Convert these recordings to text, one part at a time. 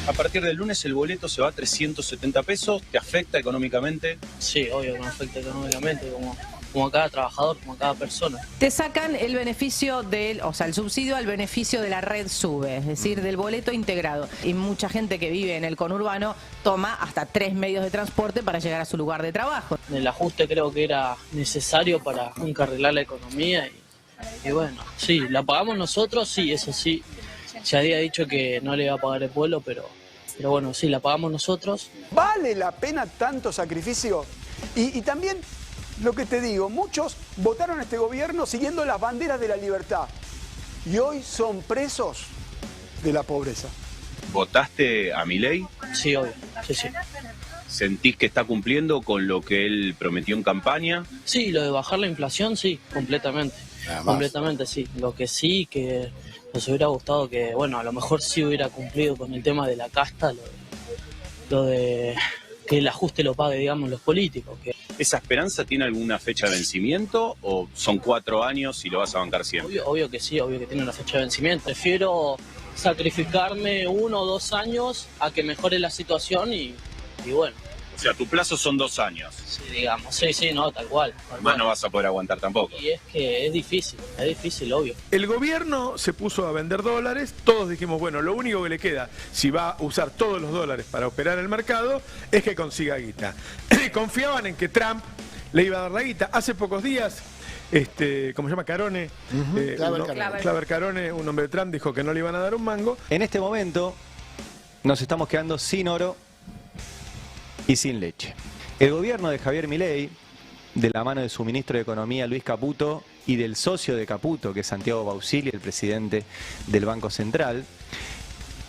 A partir del lunes el boleto se va a 370 pesos, ¿te afecta económicamente? Sí, obvio que me afecta económicamente, como a cada trabajador, como a cada persona. Te sacan el beneficio el subsidio al beneficio de la red SUBE, es decir, del boleto integrado. Y mucha gente que vive en el conurbano toma hasta 3 medios de transporte para llegar a su lugar de trabajo. El ajuste creo que era necesario para encarrilar la economía y bueno, sí, la pagamos nosotros, sí, eso sí. Se había dicho que no le iba a pagar el pueblo, pero bueno, sí, la pagamos nosotros. ¿Vale la pena tanto sacrificio? Y también, lo que te digo, muchos votaron a este gobierno siguiendo las banderas de la libertad. Y hoy son presos de la pobreza. ¿Votaste a Milei? Sí, obvio, sí. ¿Sentís que está cumpliendo con lo que él prometió en campaña? Sí, lo de bajar la inflación, sí, completamente. Completamente, sí. Lo que sí, que nos hubiera gustado que, bueno, a lo mejor sí hubiera cumplido con el tema de la casta, lo de que el ajuste lo pague, digamos, los políticos. ¿Esa esperanza tiene alguna fecha de vencimiento o son 4 años y lo vas a bancar siempre? Obvio que sí, obvio que tiene una fecha de vencimiento. Prefiero sacrificarme 1 o 2 años a que mejore la situación y bueno. O sea, tu plazo son 2 años. Sí, digamos, sí, no, tal cual. Más no vas a poder aguantar tampoco. Y es que es difícil, obvio. El gobierno se puso a vender dólares, todos dijimos, bueno, lo único que le queda, si va a usar todos los dólares para operar el mercado, es que consiga guita. Confiaban en que Trump le iba a dar la guita. Hace pocos días, ¿cómo se llama? Carone. Claver Carone, un hombre de Trump, dijo que no le iban a dar un mango. En este momento nos estamos quedando sin oro y sin leche. El gobierno de Javier Milei, de la mano de su ministro de Economía, Luis Caputo, y del socio de Caputo, que es Santiago Bausili, el presidente del Banco Central,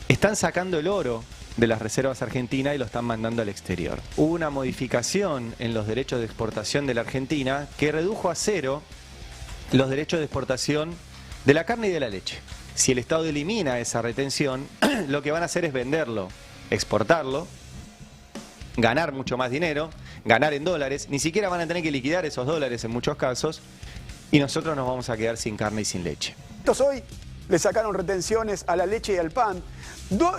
están sacando el oro de las reservas argentinas y lo están mandando al exterior. Hubo una modificación en los derechos de exportación de la Argentina que redujo a 0 los derechos de exportación de la carne y de la leche. Si el Estado elimina esa retención, lo que van a hacer es venderlo, exportarlo, ganar mucho más dinero, ganar en dólares, ni siquiera van a tener que liquidar esos dólares en muchos casos, y nosotros nos vamos a quedar sin carne y sin leche. Hoy le sacaron retenciones a la leche y al pan.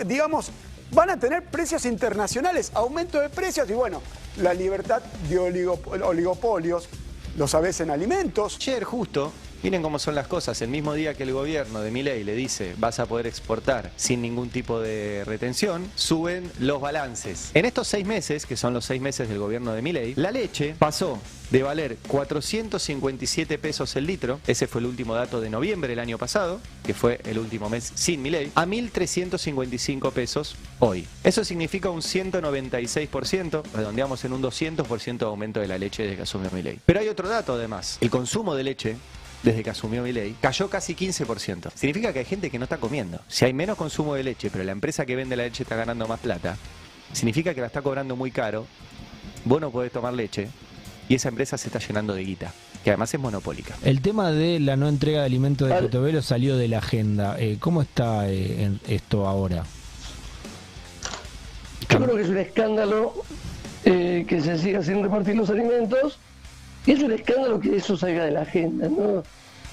Digamos, van a tener precios internacionales, aumento de precios y bueno, la libertad de oligopolios, lo sabés en alimentos. Ayer justo, miren cómo son las cosas, el mismo día que el gobierno de Milei le dice vas a poder exportar sin ningún tipo de retención, suben los balances. En estos 6 meses, que son los 6 meses del gobierno de Milei, la leche pasó de valer 457 pesos el litro, ese fue el último dato de noviembre del año pasado, que fue el último mes sin Milei, a 1.355 pesos hoy. Eso significa un 196%, redondeamos en un 200% de aumento de la leche desde que asumió Milei. Pero hay otro dato además, el consumo de leche desde que asumió Milei, cayó casi 15%. Significa que hay gente que no está comiendo. Si hay menos consumo de leche, pero la empresa que vende la leche está ganando más plata, significa que la está cobrando muy caro, vos no podés tomar leche, y esa empresa se está llenando de guita, que además es monopólica. El tema de la no entrega de alimentos de Cotovelo salió de la agenda. ¿Cómo está esto ahora? Yo creo que es un escándalo que se siga sin repartir los alimentos. Y es un escándalo que eso salga de la agenda, ¿no?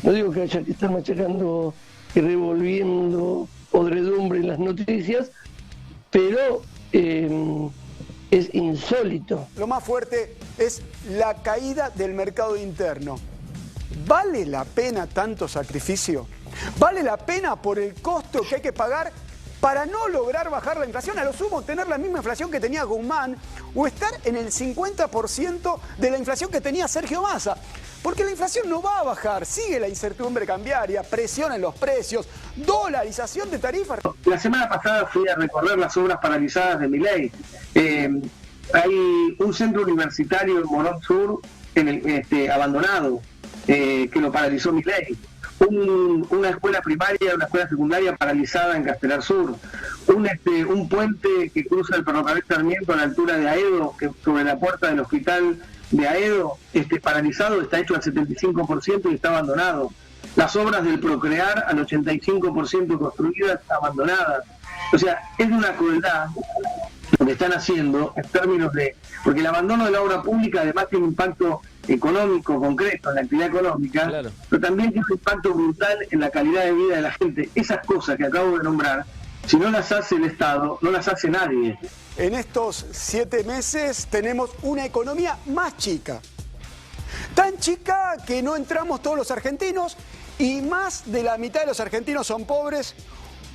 No digo que haya que estar machacando y revolviendo podredumbre en las noticias, pero es insólito. Lo más fuerte es la caída del mercado interno. ¿Vale la pena tanto sacrificio? ¿Vale la pena por el costo que hay que pagar para no lograr bajar la inflación? A lo sumo, tener la misma inflación que tenía Guzmán o estar en el 50% de la inflación que tenía Sergio Massa. Porque la inflación no va a bajar, sigue la incertidumbre cambiaria, presión en los precios, dolarización de tarifas. La semana pasada fui a recorrer las obras paralizadas de Milei. Hay un centro universitario en Morón Sur abandonado, que lo paralizó Milei. Una escuela primaria, una escuela secundaria paralizada en Castelar Sur, un puente que cruza el ferrocarril Sarmiento a la altura de Aedo, que sobre la puerta del hospital de Aedo, paralizado, está hecho al 75% y está abandonado. Las obras del Procrear al 85% construidas, abandonadas. O sea, es una crueldad lo que están haciendo en términos de... Porque el abandono de la obra pública además tiene un impacto económico concreto en la actividad económica, claro, pero también tiene un impacto brutal en la calidad de vida de la gente. Esas cosas que acabo de nombrar, si no las hace el Estado, no las hace nadie. En estos 7 meses tenemos una economía más chica. Tan chica que no entramos todos los argentinos y más de la mitad de los argentinos son pobres.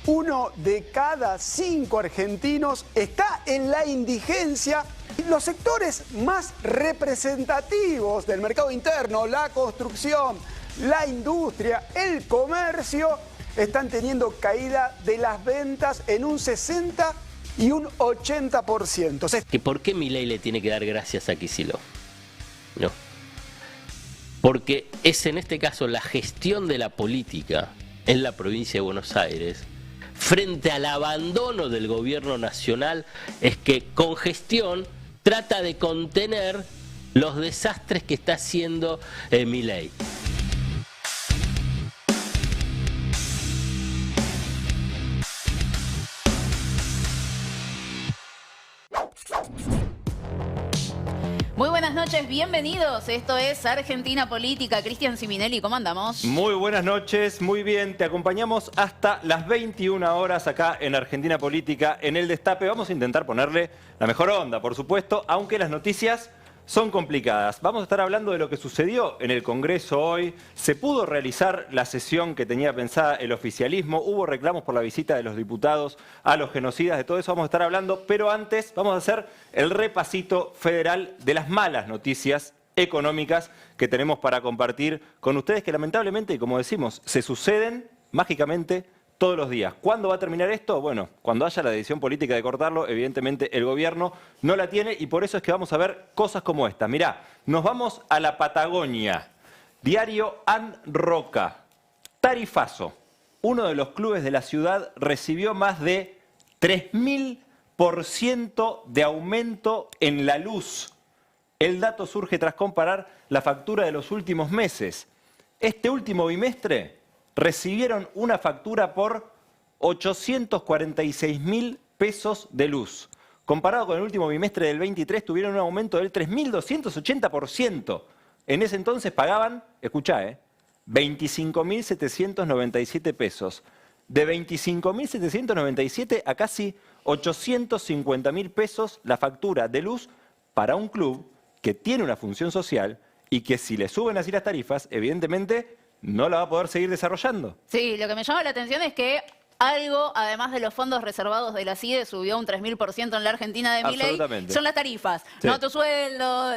1 de cada 5 argentinos está en la indigencia. Los sectores más representativos del mercado interno, la construcción, la industria, el comercio, están teniendo caída de las ventas en un 60 y un 80%. ¿Por qué Milei le tiene que dar gracias a Kicillof? No. Porque es en este caso la gestión de la política en la provincia de Buenos Aires frente al abandono del gobierno nacional, es que con gestión trata de contener los desastres que está haciendo Milei. Muy buenas noches, bienvenidos. Esto es Argentina Política. Cristian Siminelli, ¿cómo andamos? Muy buenas noches, muy bien. Te acompañamos hasta las 21 horas acá en Argentina Política, en El Destape. Vamos a intentar ponerle la mejor onda, por supuesto, aunque las noticias son complicadas. Vamos a estar hablando de lo que sucedió en el Congreso hoy. Se pudo realizar la sesión que tenía pensada el oficialismo. Hubo reclamos por la visita de los diputados a los genocidas. De todo eso vamos a estar hablando. Pero antes vamos a hacer el repasito federal de las malas noticias económicas que tenemos para compartir con ustedes, que lamentablemente, como decimos, se suceden mágicamente todos los días. ¿Cuándo va a terminar esto? Bueno, cuando haya la decisión política de cortarlo, evidentemente el gobierno no la tiene y por eso es que vamos a ver cosas como esta. Mirá, nos vamos a la Patagonia. Diario An Roca. Tarifazo. Uno de los clubes de la ciudad recibió más de 3000% de aumento en la luz. El dato surge tras comparar la factura de los últimos meses. Este último bimestre recibieron una factura por 846.000 pesos de luz. Comparado con el último bimestre del 23, tuvieron un aumento del 3.280%. En ese entonces pagaban, escuchá, 25.797 pesos. De 25.797 a casi 850.000 pesos la factura de luz para un club que tiene una función social y que si le suben así las tarifas, evidentemente no la va a poder seguir desarrollando. Sí, lo que me llama la atención es que algo, además de los fondos reservados de la CIDE, subió un 3000% en la Argentina de Milei. Son las tarifas, sí. No tu sueldo,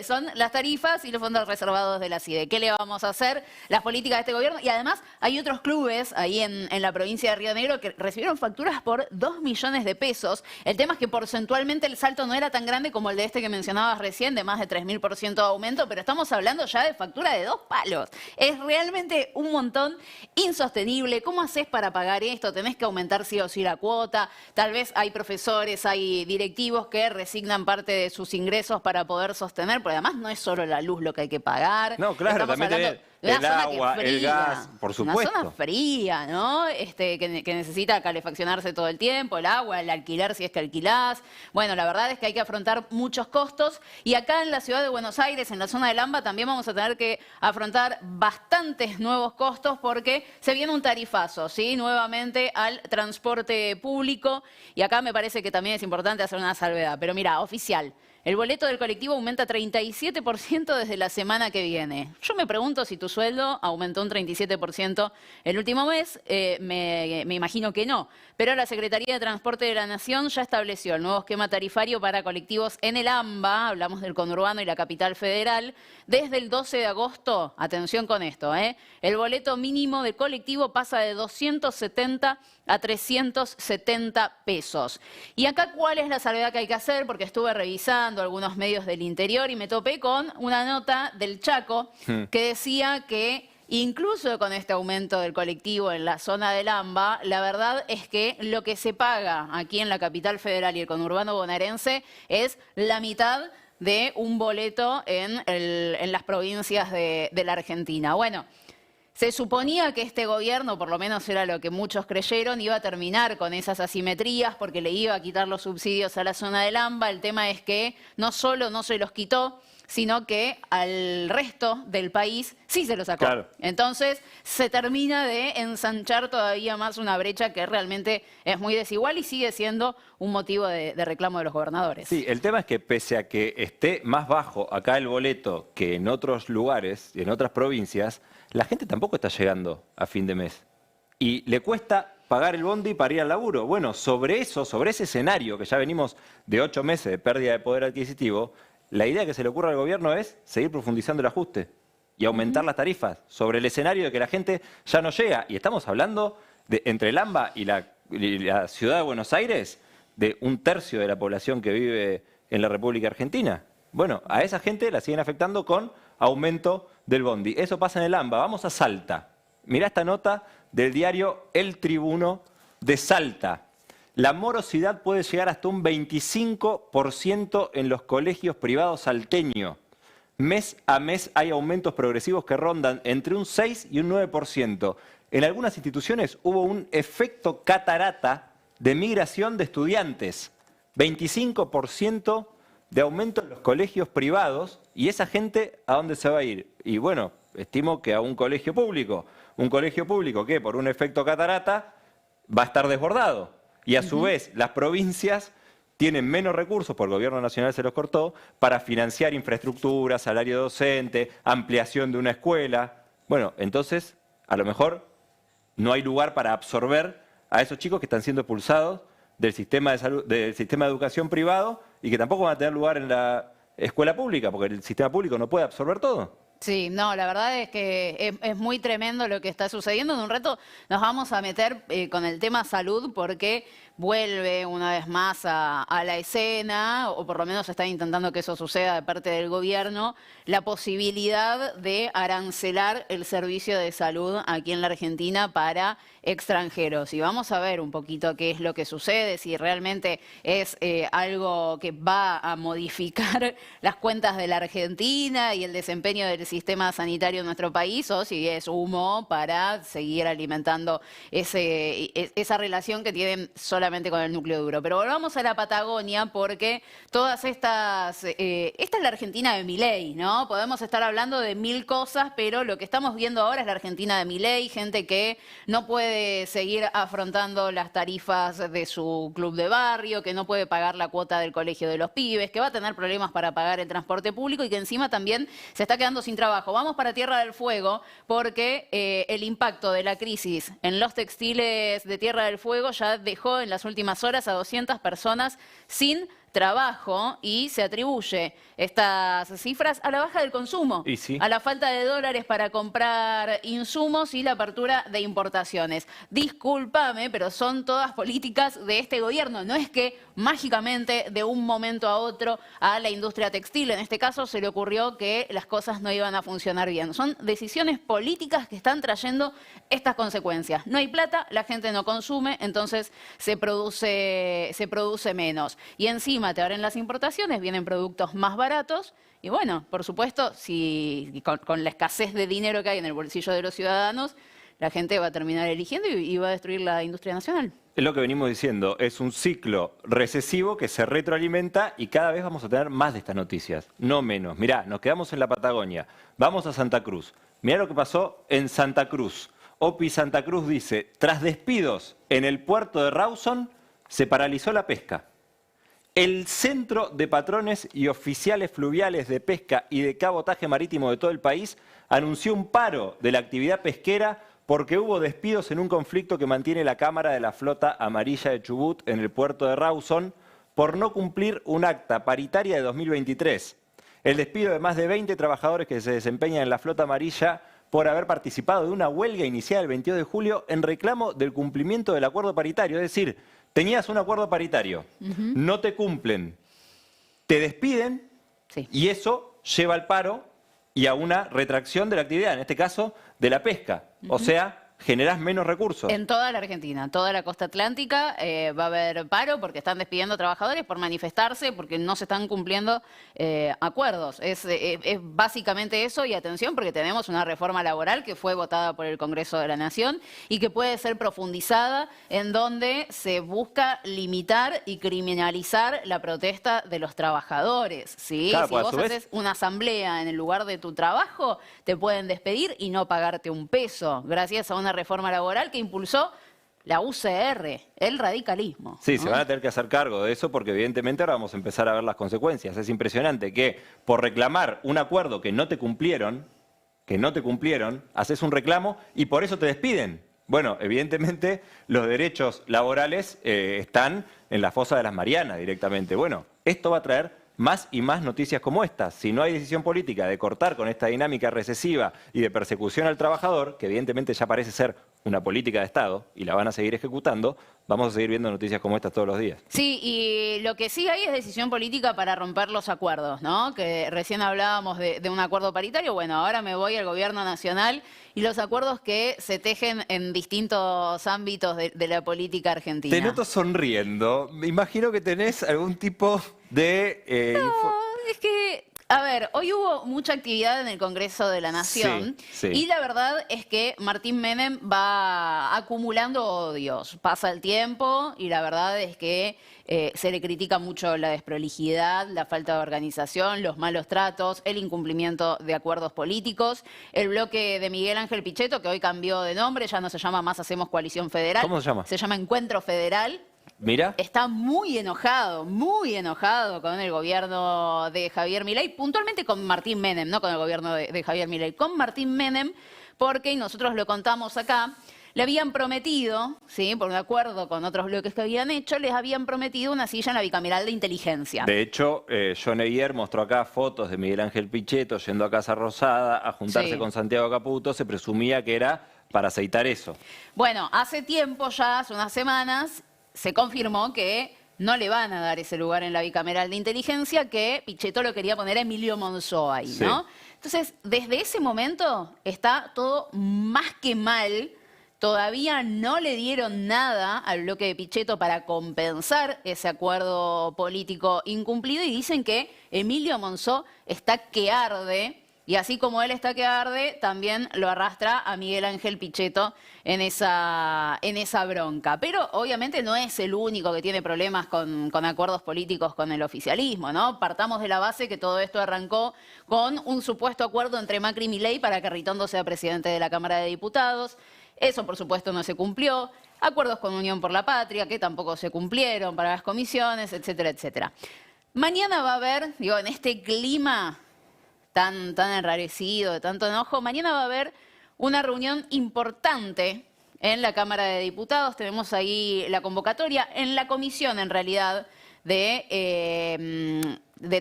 son las tarifas y los fondos reservados de la CIDE. ¿Qué le vamos a hacer? Las políticas de este gobierno. Y además hay otros clubes ahí en la provincia de Río Negro que recibieron facturas por 2 millones de pesos. El tema es que porcentualmente el salto no era tan grande como el de este que mencionabas recién, de más de 3000% de aumento, pero estamos hablando ya de factura de 2 palos. Es realmente un montón, insostenible. ¿Cómo haces para pagar esto? Tenés que aumentar sí o sí la cuota. Tal vez hay profesores, hay directivos que resignan parte de sus ingresos para poder sostener, pero además no es solo la luz lo que hay que pagar. No, claro, también el agua, el gas, por supuesto. Una zona fría, ¿no? Que necesita calefaccionarse todo el tiempo, el agua, el alquiler si es que alquilás. Bueno, la verdad es que hay que afrontar muchos costos y acá en la ciudad de Buenos Aires, en la zona del AMBA, también vamos a tener que afrontar bastantes nuevos costos porque se viene un tarifazo, ¿sí? Nuevamente al transporte público y acá me parece que también es importante hacer una salvedad. Pero mira, oficial. El boleto del colectivo aumenta 37% desde la semana que viene. Yo me pregunto si tu sueldo aumentó un 37% el último mes. Me imagino que no. Pero la Secretaría de Transporte de la Nación ya estableció el nuevo esquema tarifario para colectivos en el AMBA, hablamos del conurbano y la capital federal, desde el 12 de agosto. Atención con esto, el boleto mínimo del colectivo pasa de 270 a 370 pesos. Y acá, ¿cuál es la salvedad que hay que hacer? Porque estuve revisando algunos medios del interior y me topé con una nota del Chaco que decía que incluso con este aumento del colectivo en la zona del AMBA, la verdad es que lo que se paga aquí en la capital federal y el conurbano bonaerense es la mitad de un boleto en las provincias de la Argentina. Bueno, Se suponía que este gobierno, por lo menos era lo que muchos creyeron, iba a terminar con esas asimetrías porque le iba a quitar los subsidios a la zona del AMBA. El tema es que no solo no se los quitó, sino que al resto del país sí se lo sacó. Claro. Entonces se termina de ensanchar todavía más una brecha que realmente es muy desigual y sigue siendo un motivo de reclamo de los gobernadores. Sí, el tema es que pese a que esté más bajo acá el boleto que en otros lugares y en otras provincias, la gente tampoco está llegando a fin de mes. Y le cuesta pagar el bondi para ir al laburo. Bueno, sobre eso, sobre ese escenario que ya venimos de 8 meses de pérdida de poder adquisitivo, la idea que se le ocurre al gobierno es seguir profundizando el ajuste y aumentar las tarifas sobre el escenario de que la gente ya no llega. Y estamos hablando de entre el AMBA y la ciudad de Buenos Aires de 1/3 de la población que vive en la República Argentina. Bueno, a esa gente la siguen afectando con aumento del bondi. Eso pasa en el AMBA. Vamos a Salta. Mirá esta nota del diario El Tribuno de Salta. La morosidad puede llegar hasta un 25% en los colegios privados salteños. Mes a mes hay aumentos progresivos que rondan entre un 6 y un 9%. En algunas instituciones hubo un efecto catarata de migración de estudiantes. 25% de aumento en los colegios privados. ¿Y esa gente a dónde se va a ir? Y bueno, estimo que a un colegio público. Un colegio público que por un efecto catarata va a estar desbordado. Y a su vez, las provincias tienen menos recursos, porque el gobierno nacional se los cortó, para financiar infraestructura, salario docente, ampliación de una escuela. Bueno, entonces, a lo mejor no hay lugar para absorber a esos chicos que están siendo expulsados del sistema de salud, del sistema de educación privado y que tampoco van a tener lugar en la escuela pública, porque el sistema público no puede absorber todo. Sí, no, la verdad es que es muy tremendo lo que está sucediendo. En un rato nos vamos a meter con el tema salud porque vuelve una vez más a la escena, o por lo menos están intentando que eso suceda de parte del gobierno, la posibilidad de arancelar el servicio de salud aquí en la Argentina para extranjeros. Y vamos a ver un poquito qué es lo que sucede, si realmente es algo que va a modificar las cuentas de la Argentina y el desempeño del sistema sanitario en nuestro país, o si es humo para seguir alimentando esa relación que tienen solamente con el núcleo duro. Pero volvamos a la Patagonia porque todas estas... esta es la Argentina de Milei, ¿no? Podemos estar hablando de 1000 cosas, pero lo que estamos viendo ahora es la Argentina de Milei, gente que no puede seguir afrontando las tarifas de su club de barrio, que no puede pagar la cuota del colegio de los pibes, que va a tener problemas para pagar el transporte público y que encima también se está quedando sin trabajo. Vamos para Tierra del Fuego porque el impacto de la crisis en los textiles de Tierra del Fuego ya dejó en las últimas horas a 200 personas sin trabajo y se atribuye estas cifras a la baja del consumo, sí, a la falta de dólares para comprar insumos y la apertura de importaciones. Discúlpame, pero son todas políticas de este gobierno. No es que mágicamente de un momento a otro a la industria textil, en este caso, se le ocurrió que las cosas no iban a funcionar bien. Son decisiones políticas que están trayendo estas consecuencias. No hay plata, la gente no consume, entonces se produce menos. Y encima te abren las importaciones, vienen productos más baratos y bueno, por supuesto, si con la escasez de dinero que hay en el bolsillo de los ciudadanos, la gente va a terminar eligiendo y va a destruir la industria nacional. Es lo que venimos diciendo, es un ciclo recesivo que se retroalimenta y cada vez vamos a tener más de estas noticias, no menos. Mirá, nos quedamos en la Patagonia, vamos a Santa Cruz. Mirá lo que pasó en Santa Cruz. OPI Santa Cruz dice, tras despidos en el puerto de Rawson, se paralizó la pesca. El Centro de Patrones y Oficiales Fluviales de Pesca y de Cabotaje Marítimo de todo el país anunció un paro de la actividad pesquera porque hubo despidos en un conflicto que mantiene la Cámara de la Flota Amarilla de Chubut en el puerto de Rawson por no cumplir un acta paritaria de 2023. El despido de más de 20 trabajadores que se desempeñan en la Flota Amarilla por haber participado de una huelga iniciada el 22 de julio en reclamo del cumplimiento del acuerdo paritario, es decir, tenías un acuerdo paritario, no te cumplen, te despiden y eso lleva al paro y a una retracción de la actividad, en este caso de la pesca. O sea, generás menos recursos. En toda la Argentina, toda la costa atlántica va a haber paro porque están despidiendo trabajadores por manifestarse, porque no se están cumpliendo acuerdos. Es básicamente eso, y atención porque tenemos una reforma laboral que fue votada por el Congreso de la Nación y que puede ser profundizada, en donde se busca limitar y criminalizar la protesta de los trabajadores. ¿Sí? Claro, Si pues, vos haces una asamblea en el lugar de tu trabajo, te pueden despedir y no pagarte un peso, gracias a una reforma laboral que impulsó la UCR, el radicalismo. Sí, ¿no? se van a tener que hacer cargo de eso porque evidentemente ahora vamos a empezar a ver las consecuencias. Es impresionante que por reclamar un acuerdo que no te cumplieron, haces un reclamo y por eso te despiden. Bueno, evidentemente los derechos laborales están en la fosa de las Marianas directamente. Bueno, esto va a traer más y más noticias como estas. Si no hay decisión política de cortar con esta dinámica recesiva y de persecución al trabajador, que evidentemente ya parece ser una política de Estado y la van a seguir ejecutando, vamos a seguir viendo noticias como estas todos los días. Sí, y lo que sí hay es decisión política para romper los acuerdos, ¿no? Que recién hablábamos de un acuerdo paritario. Bueno, ahora me voy al gobierno nacional y los acuerdos que se tejen en distintos ámbitos de la política argentina. Te noto sonriendo. Me imagino que tenés algún tipo de... No, es que... A ver, hoy hubo mucha actividad en el Congreso de la Nación y la verdad es que Martín Menem va acumulando odios. Pasa el tiempo y la verdad es que se le critica mucho la desprolijidad, la falta de organización, los malos tratos, el incumplimiento de acuerdos políticos. El bloque de Miguel Ángel Pichetto, que hoy cambió de nombre, ya no se llama más Hacemos Coalición Federal. ¿Cómo se llama? Se llama Encuentro Federal. Mira. Está muy enojado con el gobierno de Javier Milei, puntualmente con Martín Menem, no con el gobierno de Javier Milei, con Martín Menem, porque, y nosotros lo contamos acá, le habían prometido, ¿sí? Por un acuerdo con otros bloques que habían hecho, les habían prometido una silla en la bicameral de inteligencia. De hecho, John Eguier mostró acá fotos de Miguel Ángel Pichetto yendo a Casa Rosada a juntarse con Santiago Caputo. Se presumía que era para aceitar eso. Bueno, hace tiempo ya, hace unas semanas, se confirmó que no le van a dar ese lugar en la bicameral de inteligencia, que Pichetto lo quería poner a Emilio Monzó ahí, ¿no? Entonces, desde ese momento está todo más que mal. Todavía no le dieron nada al bloque de Pichetto para compensar ese acuerdo político incumplido y dicen que Emilio Monzó está que arde. Y así como él está que arde, también lo arrastra a Miguel Ángel Pichetto en esa bronca. Pero obviamente no es el único que tiene problemas con acuerdos políticos con el oficialismo, ¿no? Partamos de la base que todo esto arrancó con un supuesto acuerdo entre Macri y Milei para que Ritondo sea presidente de la Cámara de Diputados. Eso, por supuesto, no se cumplió. Acuerdos con Unión por la Patria, que tampoco se cumplieron para las comisiones, etcétera, etcétera. Mañana va a haber, digo, en este clima tan enrarecido, de tanto enojo, mañana va a haber una reunión importante en la Cámara de Diputados. Tenemos ahí la convocatoria en la comisión, en realidad, de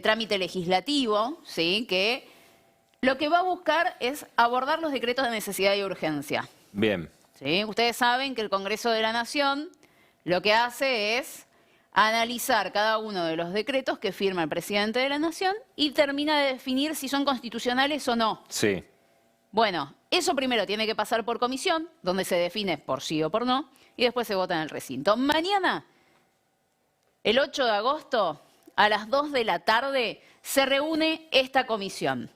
trámite legislativo, ¿sí? Que lo que va a buscar es abordar los decretos de necesidad y urgencia. Bien. ¿Sí? Ustedes saben que el Congreso de la Nación lo que hace es analizar cada uno de los decretos que firma el presidente de la Nación y termina de definir si son constitucionales o no. Sí. Bueno, eso primero tiene que pasar por comisión, donde se define por sí o por no, y después se vota en el recinto. Mañana, el 8 de agosto, a las 2 de la tarde, se reúne esta comisión,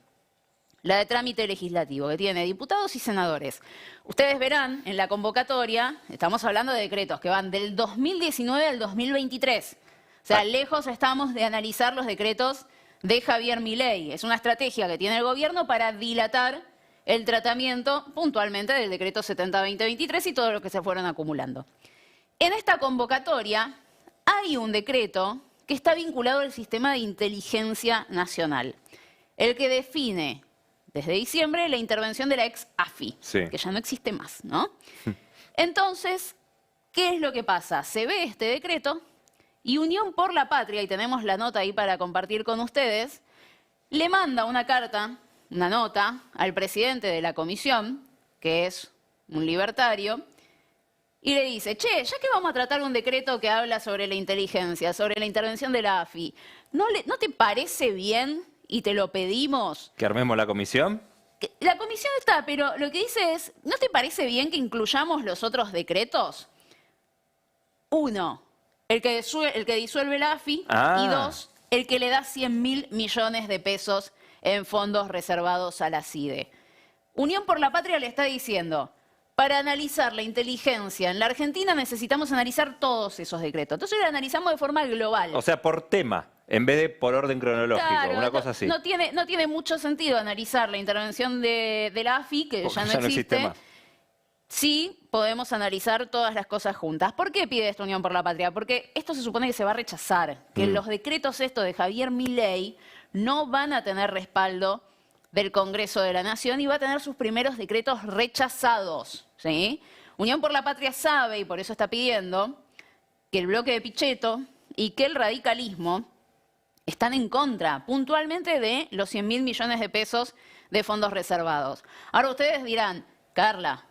la de trámite legislativo, que tiene diputados y senadores. Ustedes verán en la convocatoria, estamos hablando de decretos que van del 2019 al 2023. O sea, lejos estamos de analizar los decretos de Javier Milei. Es una estrategia que tiene el gobierno para dilatar el tratamiento puntualmente del decreto 70-2023 y todo lo que se fueron acumulando. En esta convocatoria hay un decreto que está vinculado al sistema de inteligencia nacional, el que define desde diciembre la intervención de la ex AFI, que ya no existe más, ¿no? Entonces, ¿qué es lo que pasa? Se ve este decreto y Unión por la Patria, y tenemos la nota ahí para compartir con ustedes, le manda una carta, una nota, al presidente de la comisión, que es un libertario, y le dice, che, ya que vamos a tratar un decreto que habla sobre la inteligencia, sobre la intervención de la AFI, ¿no te parece bien, y te lo pedimos, ¿que armemos la comisión? La comisión está, pero lo que dice es, ¿no te parece bien que incluyamos los otros decretos? 1, el que disuelve la AFI, y 2, el que le da 100.000 millones de pesos en fondos reservados a la CIDE. Unión por la Patria le está diciendo, para analizar la inteligencia en la Argentina necesitamos analizar todos esos decretos. Entonces lo analizamos de forma global. O sea, por tema, en vez de por orden cronológico, claro, una cosa así. No tiene mucho sentido analizar la intervención de la AFI, que ya no existe. Más. Sí, podemos analizar todas las cosas juntas. ¿Por qué pide esta Unión por la Patria? Porque esto se supone que se va a rechazar, que los decretos estos de Javier Milei no van a tener respaldo del Congreso de la Nación y va a tener sus primeros decretos rechazados, ¿sí? Unión por la Patria sabe, y por eso está pidiendo, que el bloque de Pichetto y que el radicalismo están en contra, puntualmente, de los 100.000 millones de pesos de fondos reservados. Ahora ustedes dirán, Carlita,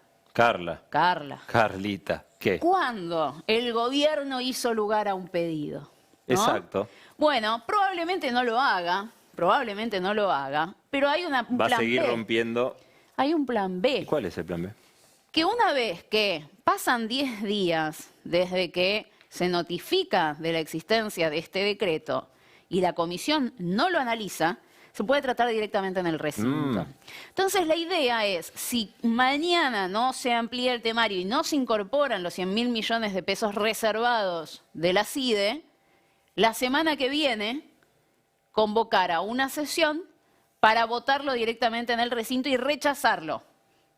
¿qué? ¿Cuándo el gobierno hizo lugar a un pedido? ¿No? Exacto. Bueno, probablemente no lo haga, pero hay un plan B. Va a seguir rompiendo. Hay un plan B. ¿Y cuál es el plan B? Que una vez que pasan 10 días desde que se notifica de la existencia de este decreto y la comisión no lo analiza, se puede tratar directamente en el recinto. Entonces la idea es, si mañana no se amplía el temario y no se incorporan los 100.000 millones de pesos reservados de la CIDE, la semana que viene convocar a una sesión para votarlo directamente en el recinto y rechazarlo.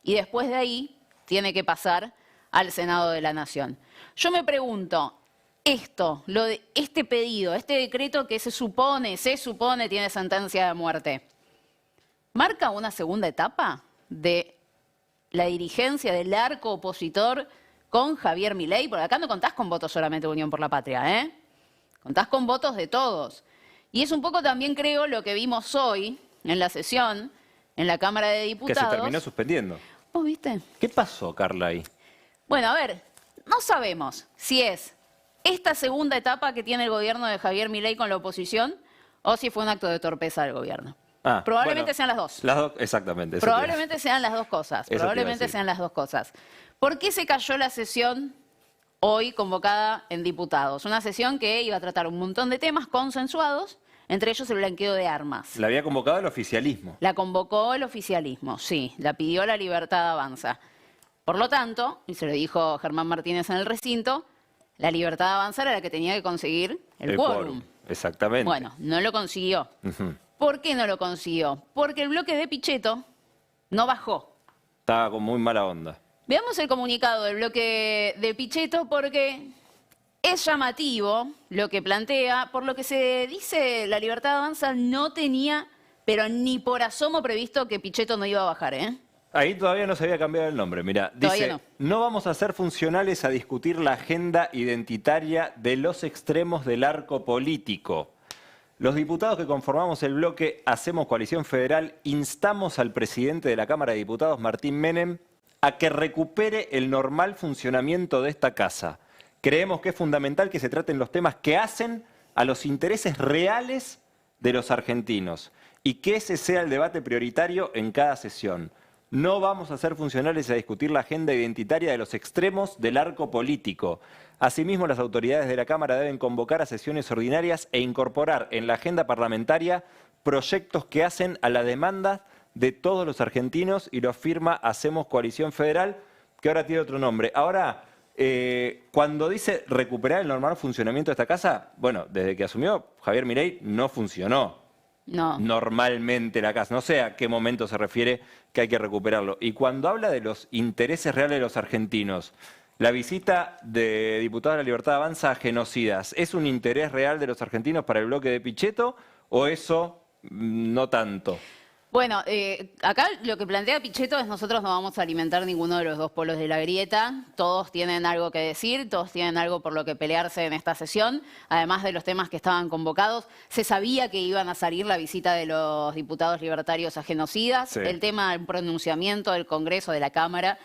Y después de ahí tiene que pasar al Senado de la Nación. Yo me pregunto, este pedido, este decreto que se supone tiene sentencia de muerte, ¿marca una segunda etapa de la dirigencia del arco opositor con Javier Milei? Porque acá no contás con votos solamente de Unión por la Patria, ¿eh? Contás con votos de todos. Y es un poco también, creo, lo que vimos hoy en la sesión en la Cámara de Diputados. Que se terminó suspendiendo. ¿Vos viste? ¿Qué pasó, Carla, ahí? Bueno, a ver, no sabemos si es esta segunda etapa que tiene el gobierno de Javier Milei con la oposición o si fue un acto de torpeza del gobierno. Probablemente sean las dos. Las dos, exactamente. Probablemente sean las dos cosas. Probablemente sean las dos cosas. ¿Por qué se cayó la sesión hoy convocada en diputados? Una sesión que iba a tratar un montón de temas consensuados, entre ellos el blanqueo de armas. La había convocado el oficialismo. La convocó el oficialismo, sí. La pidió la Libertad Avanza. Por lo tanto, y se lo dijo Germán Martínez en el recinto, la Libertad Avanza era la que tenía que conseguir el quórum. Exactamente. Bueno, no lo consiguió. ¿Por qué no lo consiguió? Porque el bloque de Pichetto no bajó. Estaba con muy mala onda. Veamos el comunicado del bloque de Pichetto porque es llamativo lo que plantea. Por lo que se dice, la Libertad Avanza no tenía, pero ni por asomo previsto que Pichetto no iba a bajar, ¿eh? Ahí todavía no se había cambiado el nombre. Mirá, dice, no vamos a ser funcionales a discutir la agenda identitaria de los extremos del arco político. Los diputados que conformamos el bloque Hacemos Coalición Federal instamos al presidente de la Cámara de Diputados, Martín Menem, a que recupere el normal funcionamiento de esta casa. Creemos que es fundamental que se traten los temas que hacen a los intereses reales de los argentinos y que ese sea el debate prioritario en cada sesión. No vamos a ser funcionales a discutir la agenda identitaria de los extremos del arco político. Asimismo, las autoridades de la Cámara deben convocar a sesiones ordinarias e incorporar en la agenda parlamentaria proyectos que hacen a la demanda de todos los argentinos, y lo firma Hacemos Coalición Federal, que ahora tiene otro nombre. Ahora, cuando dice recuperar el normal funcionamiento de esta casa, bueno, desde que asumió Javier Milei no funcionó. Normalmente la casa. No sé a qué momento se refiere que hay que recuperarlo. Y cuando habla de los intereses reales de los argentinos, la visita de diputados de la Libertad Avanza a genocidas, ¿es un interés real de los argentinos para el bloque de Pichetto o eso no tanto? Bueno, acá lo que plantea Pichetto es nosotros no vamos a alimentar ninguno de los dos polos de la grieta. Todos tienen algo que decir, todos tienen algo por lo que pelearse en esta sesión. Además de los temas que estaban convocados, se sabía que iban a salir la visita de los diputados libertarios a genocidas, el tema del pronunciamiento del Congreso, de la Cámara,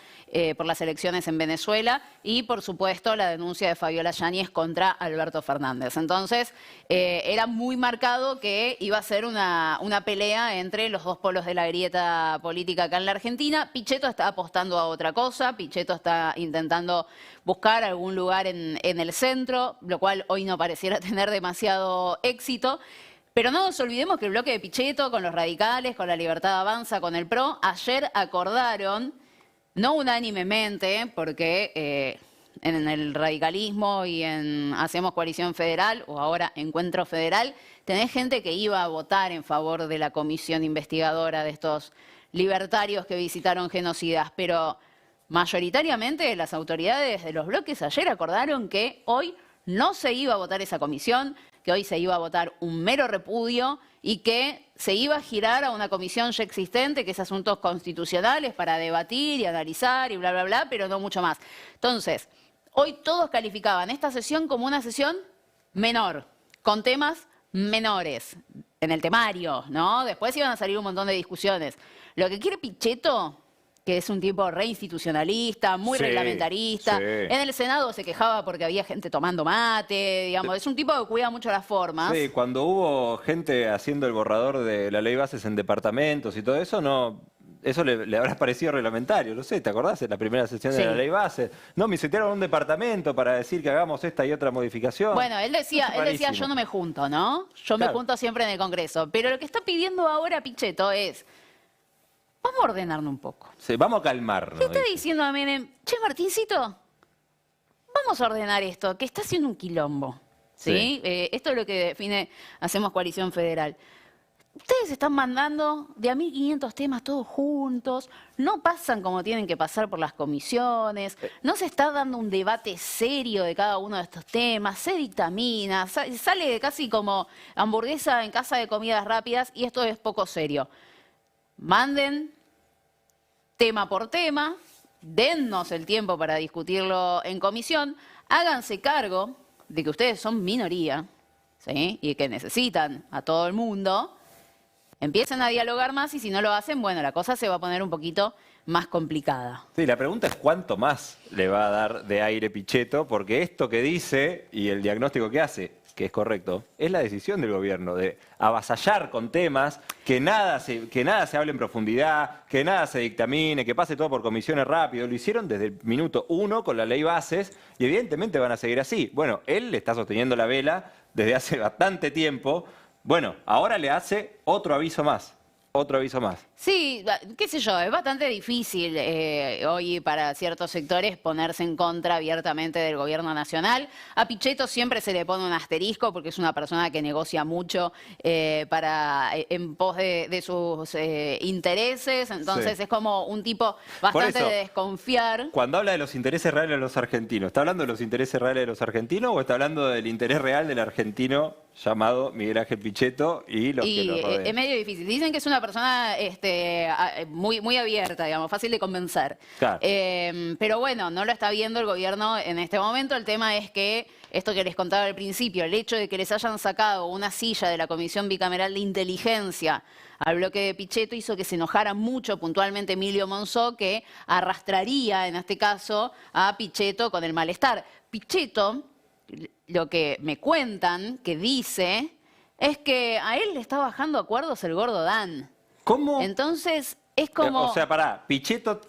por las elecciones en Venezuela y, por supuesto, la denuncia de Fabiola Yáñez contra Alberto Fernández. Entonces, era muy marcado que iba a ser una pelea entre los dos polos de la grieta política acá en la Argentina. Pichetto está apostando a otra cosa, Pichetto está intentando buscar algún lugar en el centro, lo cual hoy no pareciera tener demasiado éxito. Pero no nos olvidemos que el bloque de Pichetto, con los radicales, con la Libertad Avanza, con el PRO, ayer acordaron, no unánimemente, porque en el radicalismo y en Hacemos Coalición Federal, o ahora Encuentro Federal, tenés gente que iba a votar en favor de la comisión investigadora de estos libertarios que visitaron genocidas, pero mayoritariamente las autoridades de los bloques ayer acordaron que hoy no se iba a votar esa comisión, que hoy se iba a votar un mero repudio y que se iba a girar a una comisión ya existente, que es asuntos constitucionales, para debatir y analizar y bla, bla, bla, pero no mucho más. Entonces, hoy todos calificaban esta sesión como una sesión menor, con temas menores en el temario, ¿no? Después iban a salir un montón de discusiones. Lo que quiere Pichetto, que es un tipo reinstitucionalista, muy reglamentarista. Sí. En el Senado se quejaba porque había gente tomando mate, digamos. Es un tipo que cuida mucho las formas. Sí, cuando hubo gente haciendo el borrador de la ley bases en departamentos y todo eso, no... Eso le habrá parecido reglamentario, no sé, ¿te acordás de la primera sesión de la ley base? No, me citaron un departamento para decir que hagamos esta y otra modificación. Bueno, él decía, yo no me junto, ¿no? Yo me junto siempre en el Congreso. Pero lo que está pidiendo ahora Pichetto es, vamos a ordenarnos un poco. Sí, vamos a calmarnos. ¿Qué está diciendo a Menem? Che, Martincito, vamos a ordenar esto, que está haciendo un quilombo. ¿Sí? Esto es lo que define Hacemos Coalición Federal. Ustedes están mandando de a 1.500 temas todos juntos, no pasan como tienen que pasar por las comisiones, no se está dando un debate serio de cada uno de estos temas, se dictamina, sale casi como hamburguesa en casa de comidas rápidas y esto es poco serio. Manden tema por tema, dennos el tiempo para discutirlo en comisión, háganse cargo de que ustedes son minoría, ¿sí? Y que necesitan a todo el mundo. Empiecen a dialogar más y si no lo hacen, bueno, la cosa se va a poner un poquito más complicada. Sí, la pregunta es cuánto más le va a dar de aire Pichetto, porque esto que dice y el diagnóstico que hace, que es correcto, es la decisión del gobierno de avasallar con temas, que nada se hable en profundidad, que nada se dictamine, que pase todo por comisiones rápido. Lo hicieron desde el minuto 1 con la ley bases y evidentemente van a seguir así. Bueno, él le está sosteniendo la vela desde hace bastante tiempo. Bueno, ahora le hace otro aviso más. Otro aviso más. Sí, qué sé yo, es bastante difícil hoy para ciertos sectores ponerse en contra abiertamente del gobierno nacional. A Pichetto siempre se le pone un asterisco porque es una persona que negocia mucho en pos de sus intereses, entonces es como un tipo bastante de desconfiar. Cuando habla de los intereses reales de los argentinos, ¿está hablando de los intereses reales de los argentinos o está hablando del interés real del argentino llamado Miguel Ángel Pichetto y los que lo rodean? Es medio difícil. Dicen que es una persona muy abierta, digamos, fácil de convencer. Claro. Pero bueno, no lo está viendo el gobierno en este momento. El tema es que, esto que les contaba al principio, el hecho de que les hayan sacado una silla de la Comisión Bicameral de Inteligencia al bloque de Pichetto hizo que se enojara mucho puntualmente Emilio Monzó, que arrastraría, en este caso, a Pichetto con el malestar. Pichetto, lo que me cuentan, que dice, es que a él le está bajando acuerdos el gordo Dan. ¿Cómo? Entonces, es como... O sea, pará, Pichetto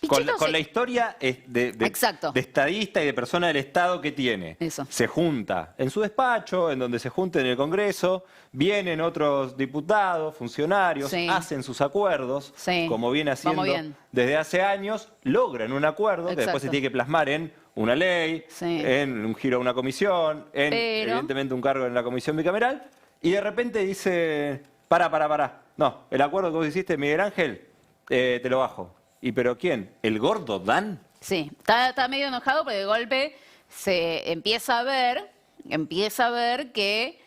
con la historia de estadista y de persona del Estado que tiene, se junta en su despacho, en donde se junta en el Congreso, vienen otros diputados, funcionarios, hacen sus acuerdos, como viene haciendo desde hace años, logran un acuerdo que después se tiene que plasmar en una ley, en un giro a una comisión, en evidentemente un cargo en la comisión bicameral, y de repente dice, pará, no, el acuerdo que vos hiciste, Miguel Ángel, te lo bajo. ¿Y pero quién? ¿El gordo Dan? Sí, está medio enojado porque de golpe se empieza a ver que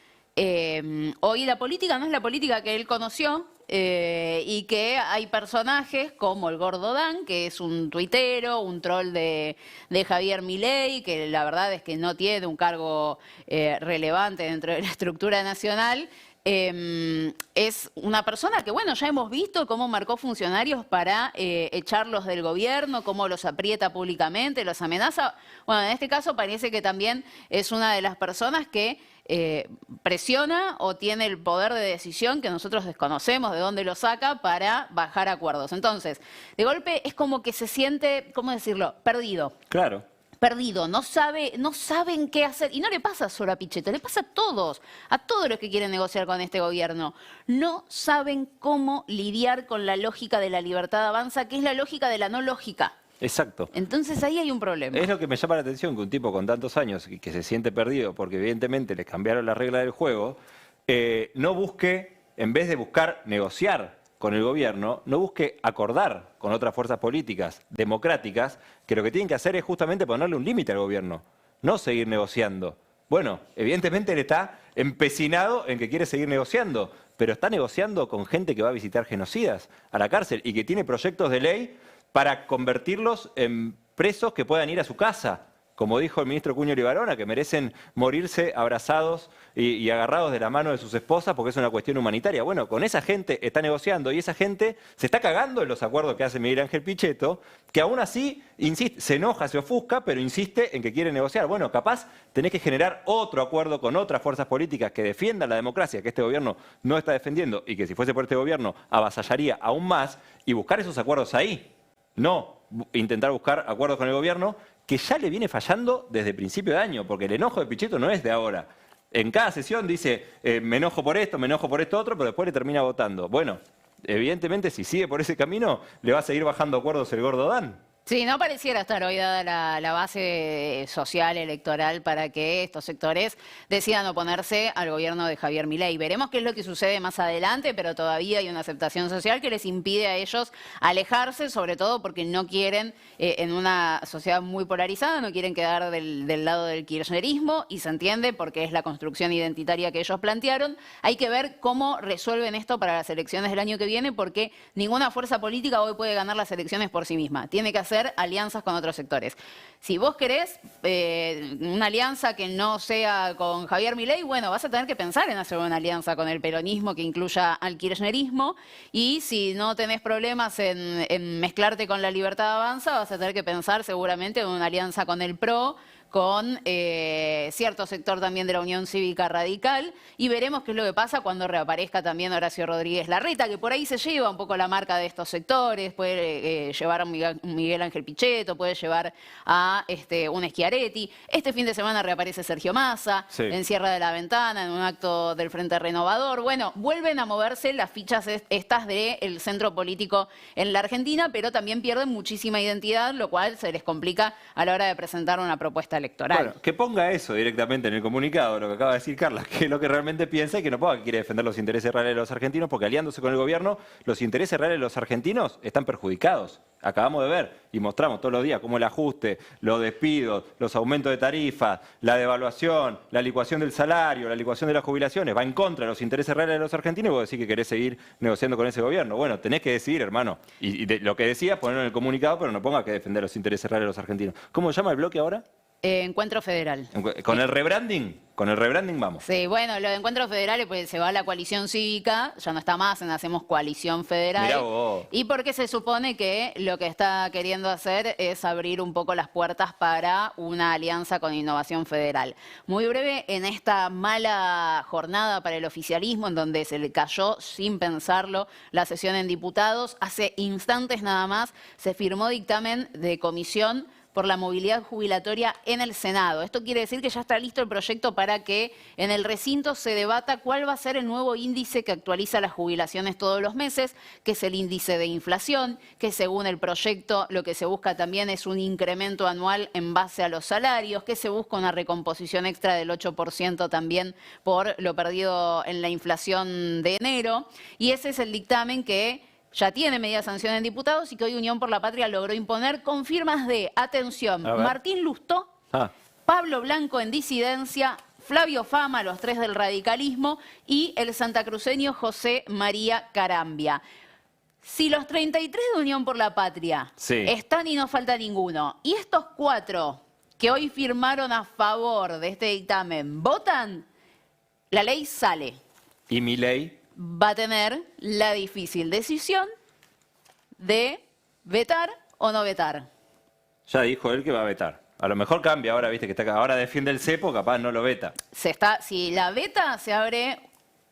hoy la política no es la política que él conoció y que hay personajes como el gordo Dan, que es un tuitero, un troll de Javier Milei, que la verdad es que no tiene un cargo relevante dentro de la estructura nacional, es una persona que, bueno, ya hemos visto cómo marcó funcionarios para echarlos del gobierno, cómo los aprieta públicamente, los amenaza. Bueno, en este caso parece que también es una de las personas que presiona o tiene el poder de decisión que nosotros desconocemos de dónde lo saca para bajar acuerdos. Entonces, de golpe es como que se siente, ¿cómo decirlo?, perdido. Claro. Perdido, no saben qué hacer. Y no le pasa solo a Pichetto, le pasa a todos los que quieren negociar con este gobierno. No saben cómo lidiar con la lógica de la libertad avanza, que es la lógica de la no lógica. Exacto. Entonces ahí hay un problema. Es lo que me llama la atención, que un tipo con tantos años y que se siente perdido porque evidentemente les cambiaron la regla del juego, no busque, en vez de buscar negociar con el gobierno, no busque acordar con otras fuerzas políticas democráticas, que lo que tienen que hacer es justamente ponerle un límite al gobierno, no seguir negociando. Bueno, evidentemente él está empecinado en que quiere seguir negociando, pero está negociando con gente que va a visitar genocidas a la cárcel y que tiene proyectos de ley para convertirlos en presos que puedan ir a su casa, como dijo el ministro Cuño Libarona, que merecen morirse abrazados y agarrados de la mano de sus esposas porque es una cuestión humanitaria. Bueno, con esa gente está negociando y esa gente se está cagando en los acuerdos que hace Miguel Ángel Pichetto, que aún así insiste, se enoja, se ofusca, pero insiste en que quiere negociar. Bueno, capaz tenés que generar otro acuerdo con otras fuerzas políticas que defiendan la democracia, que este gobierno no está defendiendo y que si fuese por este gobierno avasallaría aún más, y buscar esos acuerdos ahí. No intentar buscar acuerdos con el gobierno, que ya le viene fallando desde principio de año, porque el enojo de Pichetto no es de ahora. En cada sesión dice, me enojo por esto otro, pero después le termina votando. Bueno, evidentemente si sigue por ese camino, le va a seguir bajando acuerdos el gordo Dan. Sí, no pareciera estar hoy dada la base social electoral para que estos sectores decidan oponerse al gobierno de Javier Milei. Veremos qué es lo que sucede más adelante, pero todavía hay una aceptación social que les impide a ellos alejarse, sobre todo porque no quieren, en una sociedad muy polarizada, no quieren quedar del lado del kirchnerismo, y se entiende porque es la construcción identitaria que ellos plantearon. Hay que ver cómo resuelven esto para las elecciones del año que viene, porque ninguna fuerza política hoy puede ganar las elecciones por sí misma. Tiene que hacer alianzas con otros sectores. Si vos querés una alianza que no sea con Javier Milei, bueno, vas a tener que pensar en hacer una alianza con el peronismo que incluya al kirchnerismo, y si no tenés problemas en mezclarte con la Libertad Avanza, vas a tener que pensar seguramente en una alianza con el PRO, con cierto sector también de la Unión Cívica Radical, y veremos qué es lo que pasa cuando reaparezca también Horacio Rodríguez Larreta, que por ahí se lleva un poco la marca de estos sectores, puede llevar a Miguel Ángel Pichetto, puede llevar a un Schiaretti. Este fin de semana reaparece Sergio Massa, sí, en Sierra de la Ventana, en un acto del Frente Renovador. Bueno, vuelven a moverse las fichas estas del centro político en la Argentina, pero también pierden muchísima identidad, lo cual se les complica a la hora de presentar una propuesta electoral. Bueno, que ponga eso directamente en el comunicado, lo que acaba de decir Carla, que es lo que realmente piensa, y que no ponga que quiere defender los intereses reales de los argentinos, porque aliándose con el gobierno, los intereses reales de los argentinos están perjudicados. Acabamos de ver y mostramos todos los días cómo el ajuste, los despidos, los aumentos de tarifas, la devaluación, la licuación del salario, la licuación de las jubilaciones, va en contra de los intereses reales de los argentinos, y vos decís que querés seguir negociando con ese gobierno. Bueno, tenés que decidir, hermano. Y lo que decía, ponerlo en el comunicado, pero no ponga que defender los intereses reales de los argentinos. ¿Cómo se llama el bloque ahora? Encuentro Federal. ¿Con el rebranding? Con el rebranding vamos. Sí, bueno, lo de Encuentro Federal, pues se va a la coalición cívica, ya no está más en Hacemos Coalición Federal. Mirá vos. Y porque se supone que lo que está queriendo hacer es abrir un poco las puertas para una alianza con Innovación Federal. Muy breve, en esta mala jornada para el oficialismo, en donde se le cayó sin pensarlo la sesión en diputados, hace instantes nada más se firmó dictamen de comisión por la movilidad jubilatoria en el Senado. Esto quiere decir que ya está listo el proyecto para que en el recinto se debata cuál va a ser el nuevo índice que actualiza las jubilaciones todos los meses, que es el índice de inflación, que según el proyecto lo que se busca también es un incremento anual en base a los salarios, que se busca una recomposición extra del 8% también por lo perdido en la inflación de enero. Y ese es el dictamen que ya tiene media sanción en diputados y que hoy Unión por la Patria logró imponer con firmas de, atención, Martín Lustó, Pablo Blanco en disidencia, Flavio Fama, los tres del radicalismo, y el santacruceño José María Carambia. Si los 33 de Unión por la Patria están y no falta ninguno, y estos 4 que hoy firmaron a favor de este dictamen votan, la ley sale. Y Milei va a tener la difícil decisión de vetar o no vetar. ya dijo él que va a vetar. A lo mejor cambia ahora, viste que está acá. Ahora defiende el cepo, capaz no lo veta. Si la veta, se abre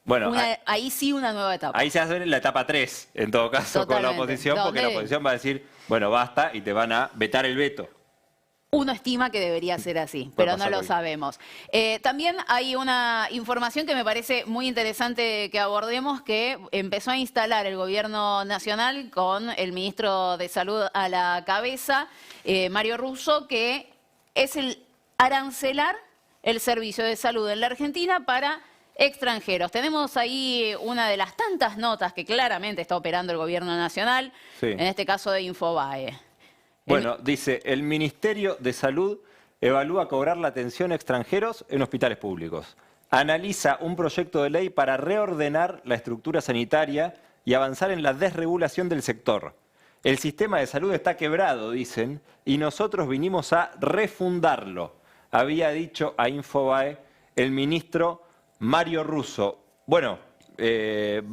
Bueno, ahí sí una nueva etapa. ahí se hace la etapa 3, en todo caso, con la Totalmente. oposición, porque la ¿Dónde? oposición va a decir, bueno, basta, y te van a vetar el veto. Uno estima que debería ser así, Puede pero no pasar lo cualquier- sabemos. También hay una información que me parece muy interesante que abordemos, que empezó a instalar el gobierno nacional con el ministro de Salud a la cabeza, Mario Russo, que es el arancelar el servicio de salud en la Argentina para extranjeros. Tenemos ahí una de las tantas notas que claramente está operando el gobierno nacional, Sí. en este caso de Infobae. Bueno, dice, el Ministerio de Salud evalúa cobrar la atención a extranjeros en hospitales públicos. Analiza un proyecto de ley para reordenar la estructura sanitaria y avanzar en la desregulación del sector. El sistema de salud está quebrado, dicen, y nosotros vinimos a refundarlo, había dicho a Infobae el ministro Mario Russo. Bueno,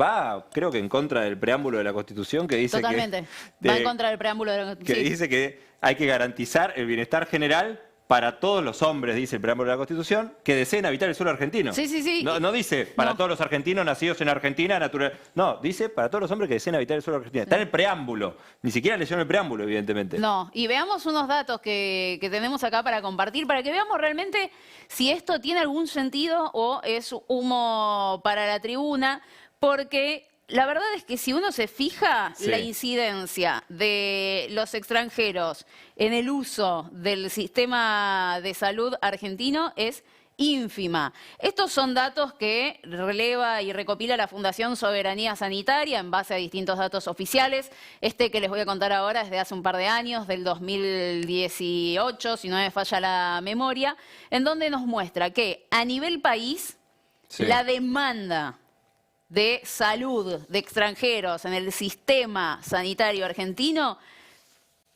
va, creo que en contra del preámbulo de la Constitución, que dice Totalmente. que... Va en contra del preámbulo de la que sí. dice que hay que garantizar el bienestar general para todos los hombres, dice el preámbulo de la Constitución, que deseen habitar el suelo argentino. Sí, sí, sí. No dice para No. todos los argentinos nacidos en Argentina, natural. No, dice para todos los hombres que deseen habitar el suelo argentino. Está en el preámbulo. Ni siquiera leyeron el preámbulo, evidentemente. No, y veamos unos datos que tenemos acá para compartir, para que veamos realmente si esto tiene algún sentido o es humo para la tribuna, porque la verdad es que si uno se fija, Sí. la incidencia de los extranjeros en el uso del sistema de salud argentino es ínfima. Estos son datos que releva y recopila la Fundación Soberanía Sanitaria en base a distintos datos oficiales. Este que les voy a contar ahora es de hace un par de años, del 2018, si no me falla la memoria, en donde nos muestra que a nivel país, Sí. la demanda de salud de extranjeros en el sistema sanitario argentino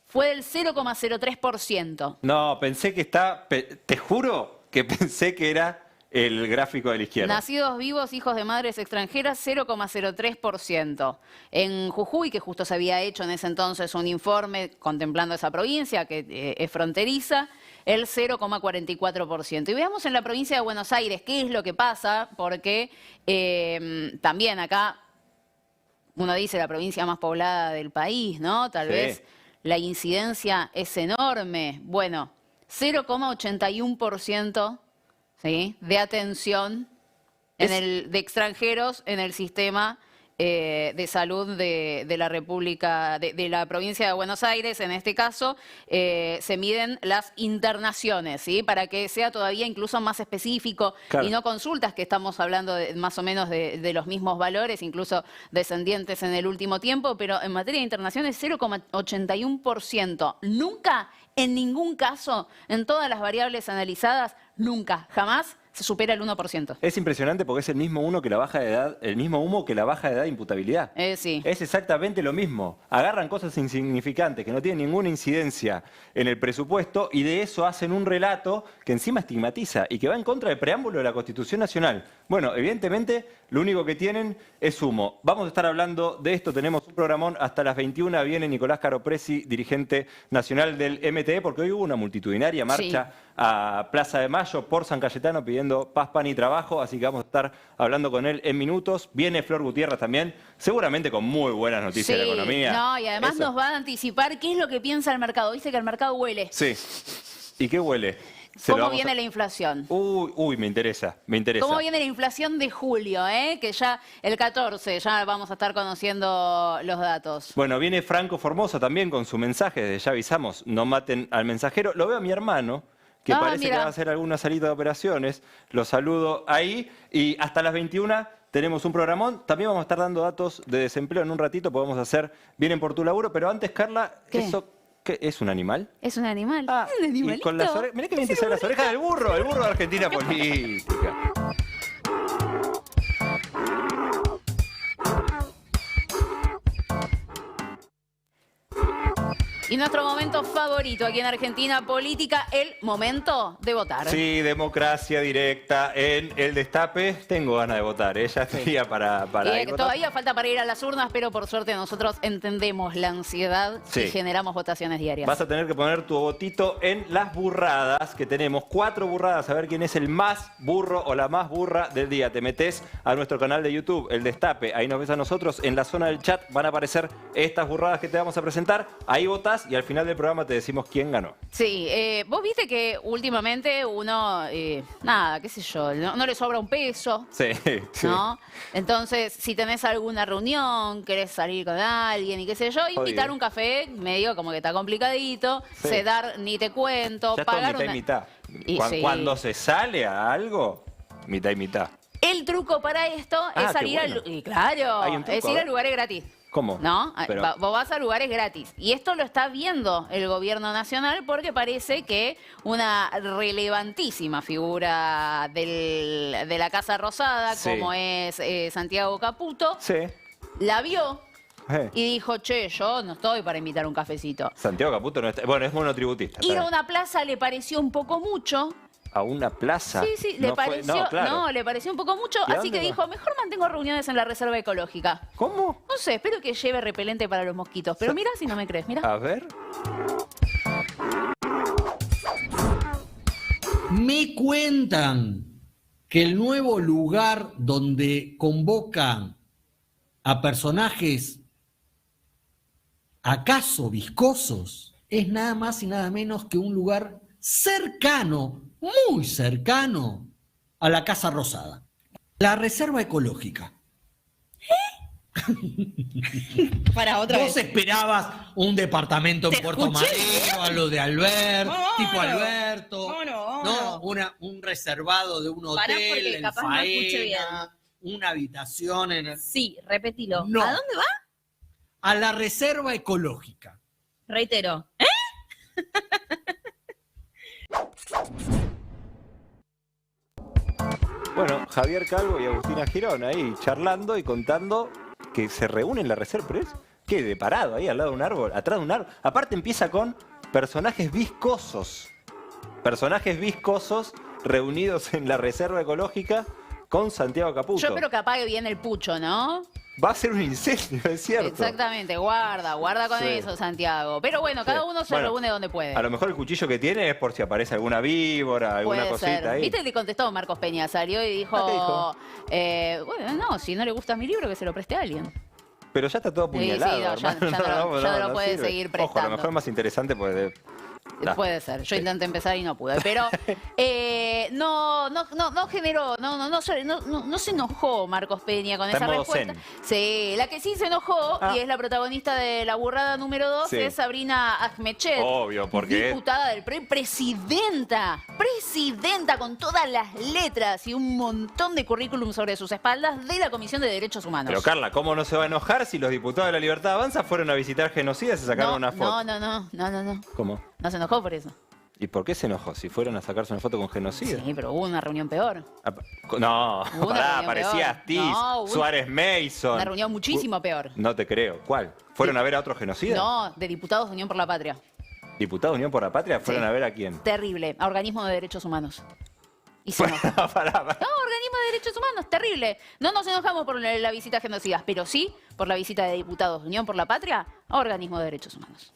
fue del 0,03%. No, pensé que está... Te juro que pensé que era el gráfico de la izquierda. Nacidos vivos, hijos de madres extranjeras, 0,03%. En Jujuy, que justo se había hecho en ese entonces un informe contemplando esa provincia, que es fronteriza, el 0,44%. Y veamos en la provincia de Buenos Aires qué es lo que pasa, porque también acá uno dice la provincia más poblada del país, ¿no? Tal Sí. vez la incidencia es enorme. Bueno, 0,81%. ¿Sí? De atención de extranjeros en el sistema de salud de la República, de la provincia de Buenos Aires. En este caso, se miden las internaciones, ¿sí? Para que sea todavía incluso más específico, Claro. y no consultas, que estamos hablando más o menos de los mismos valores, incluso descendientes en el último tiempo, pero en materia de internaciones 0,81%. Nunca, en ningún caso, en todas las variables analizadas, nunca, jamás se supera el 1%. Es impresionante porque es el mismo humo que la baja de edad, el mismo humo que la baja de edad de imputabilidad. Sí. Es exactamente lo mismo. Agarran cosas insignificantes que no tienen ninguna incidencia en el presupuesto y de eso hacen un relato que encima estigmatiza y que va en contra del preámbulo de la Constitución Nacional. Bueno, evidentemente lo único que tienen es humo. Vamos a estar hablando de esto, tenemos un programón hasta las 21. Viene Nicolás Caropresi, dirigente nacional del MTE, porque hoy hubo una multitudinaria marcha a Plaza de Mayo por San Cayetano pidiendo paz, pan y trabajo, así que vamos a estar hablando con él en minutos. Viene Flor Gutiérrez también, seguramente con muy buenas noticias de la economía. No, y además Eso. nos va a anticipar qué es lo que piensa el mercado. Dice que el mercado huele. Sí. ¿Y qué huele? Se lo ¿Cómo vamos viene a- la inflación? Uy, me interesa. ¿Cómo viene la inflación de julio? Que ya el 14, ya vamos a estar conociendo los datos. Bueno, viene Franco Formosa también con su mensaje, desde ya avisamos, no maten al mensajero. Lo veo a mi hermano, que parece mira. que va a hacer alguna salida de operaciones. Lo saludo ahí y hasta las 21 tenemos un programón. También vamos a estar dando datos de desempleo en un ratito, podemos hacer Vienen por tu laburo. Pero antes, Carla, ¿Qué? ¿eso qué es un animal? Es un animal. Ah, un y animalito. con las orejas, mirá que bien te salen las orejas del burro, el burro de Argentina Política. Y nuestro momento favorito aquí en Argentina Política, el momento de votar. Sí, democracia directa en el Destape. Tengo ganas de votar, ya estaría para ir votar. Todavía falta para ir a las urnas, pero por suerte nosotros entendemos la ansiedad y generamos votaciones diarias. Vas a tener que poner tu votito en las burradas que tenemos. 4 burradas, a ver quién es el más burro o la más burra del día. Te metes a nuestro canal de YouTube, El Destape. Ahí nos ves a nosotros. En la zona del chat van a aparecer estas burradas que te vamos a presentar. Ahí votás y al final del programa te decimos quién ganó. Sí, vos viste que últimamente uno, nada, qué sé yo, no le sobra un peso. Sí, sí. ¿No? Entonces, si tenés alguna reunión, querés salir con alguien y qué sé yo, invitar un café, medio como que está complicadito, sedar ni te cuento, Ya pagar mitad y mitad. Cuando se sale a algo, mitad y mitad. El truco para esto es salir es ir a lugares gratis. ¿Cómo? ¿No? Vos vas a lugares gratis. Y esto lo está viendo el gobierno nacional porque parece que una relevantísima figura de la Casa Rosada, como es Santiago Caputo, la vio y dijo, che, yo no estoy para invitar un cafecito. Santiago Caputo no está, bueno, es monotributista. Ir a una plaza le pareció un poco mucho. ¿A una plaza? Sí, le pareció, le pareció un poco mucho, así que dijo, mejor mantengo reuniones en la Reserva Ecológica. ¿Cómo? No sé, espero que lleve repelente para los mosquitos, pero mira si no me crees, mira. A ver. Me cuentan que el nuevo lugar donde convocan a personajes acaso viscosos es nada más y nada menos que un lugar cercano, muy cercano a la Casa Rosada, la Reserva Ecológica. Para otra ¿Vos esperabas un departamento en Puerto Madero, a lo de Alberto, tipo Alberto? No, un reservado de un hotel en Faena, una habitación en el... Sí, repetilo. No. ¿A dónde va? A la Reserva Ecológica. Reitero. Bueno, Javier Calvo y Agustina Girón ahí charlando y contando que se reúnen en la reserva, pero es que de parado ahí al lado de un árbol, atrás de un árbol. Aparte empieza con personajes viscosos. Personajes viscosos reunidos en la Reserva Ecológica con Santiago Caputo. Yo espero que apague bien el pucho, ¿no? Va a ser un incendio, es cierto. Exactamente, guarda con eso, Santiago. Pero bueno, cada uno se reúne donde puede. A lo mejor el cuchillo que tiene es por si aparece alguna víbora, alguna cosita ahí. ¿Viste? Le contestó Marcos Peña, salió y dijo, bueno, no, si no le gusta mi libro, que se lo preste a alguien. Pero ya está todo apuñalado. Ya no lo puede seguir prestando. Ojo, a lo mejor es más interesante pues puede ser. Yo intenté empezar y no pude. Pero no generó, no se enojó Marcos Peña con esa respuesta. Sí, la que sí se enojó y es la protagonista de la burrada número 2 es Sabrina Ahmedchet. Obvio, porque diputada del PRI, presidenta con todas las letras y un montón de currículum sobre sus espaldas de la Comisión de Derechos Humanos. Pero Carla, ¿cómo no se va a enojar si los diputados de la Libertad Avanza fueron a visitar genocidas y se sacaron una foto? No. ¿Cómo? No se enojó por eso. ¿Y por qué se enojó? Si fueron a sacarse una foto con genocida. Sí, pero hubo una reunión peor. No, parecía Astiz, Suárez Mason. Una reunión muchísimo peor. No te creo. ¿Cuál? ¿Fueron a ver a otro genocida? No, de diputados de Unión por la Patria. ¿Diputados de Unión por la Patria? ¿Fueron a ver a quién? Terrible, a Organismo de Derechos Humanos. Y se enojó. No, Organismo de Derechos Humanos, terrible. No nos enojamos por la visita a genocidas, pero sí por la visita de diputados de Unión por la Patria a Organismo de Derechos Humanos.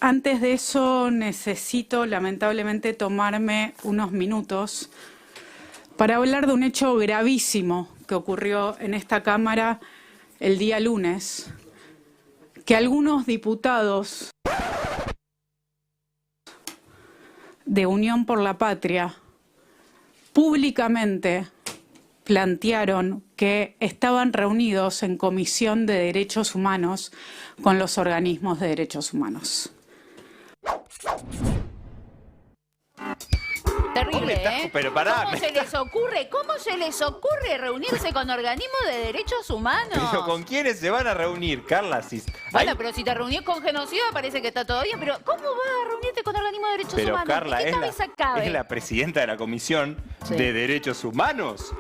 Antes de eso necesito lamentablemente tomarme unos minutos para hablar de un hecho gravísimo que ocurrió en esta Cámara el día lunes, que algunos diputados de Unión por la Patria públicamente plantearon que estaban reunidos en Comisión de Derechos Humanos con los organismos de derechos humanos. Terrible, ¿eh? Pero pará, ¿Cómo se les ocurre reunirse con organismos de derechos humanos? ¿Pero con quiénes se van a reunir, Carla? Bueno, pero si te reunís con genocida parece que está todo bien, pero ¿cómo vas a reunirte con organismos de derechos humanos? Carla, ¿De qué cabeza cabe? es la presidenta de la Comisión de Derechos Humanos.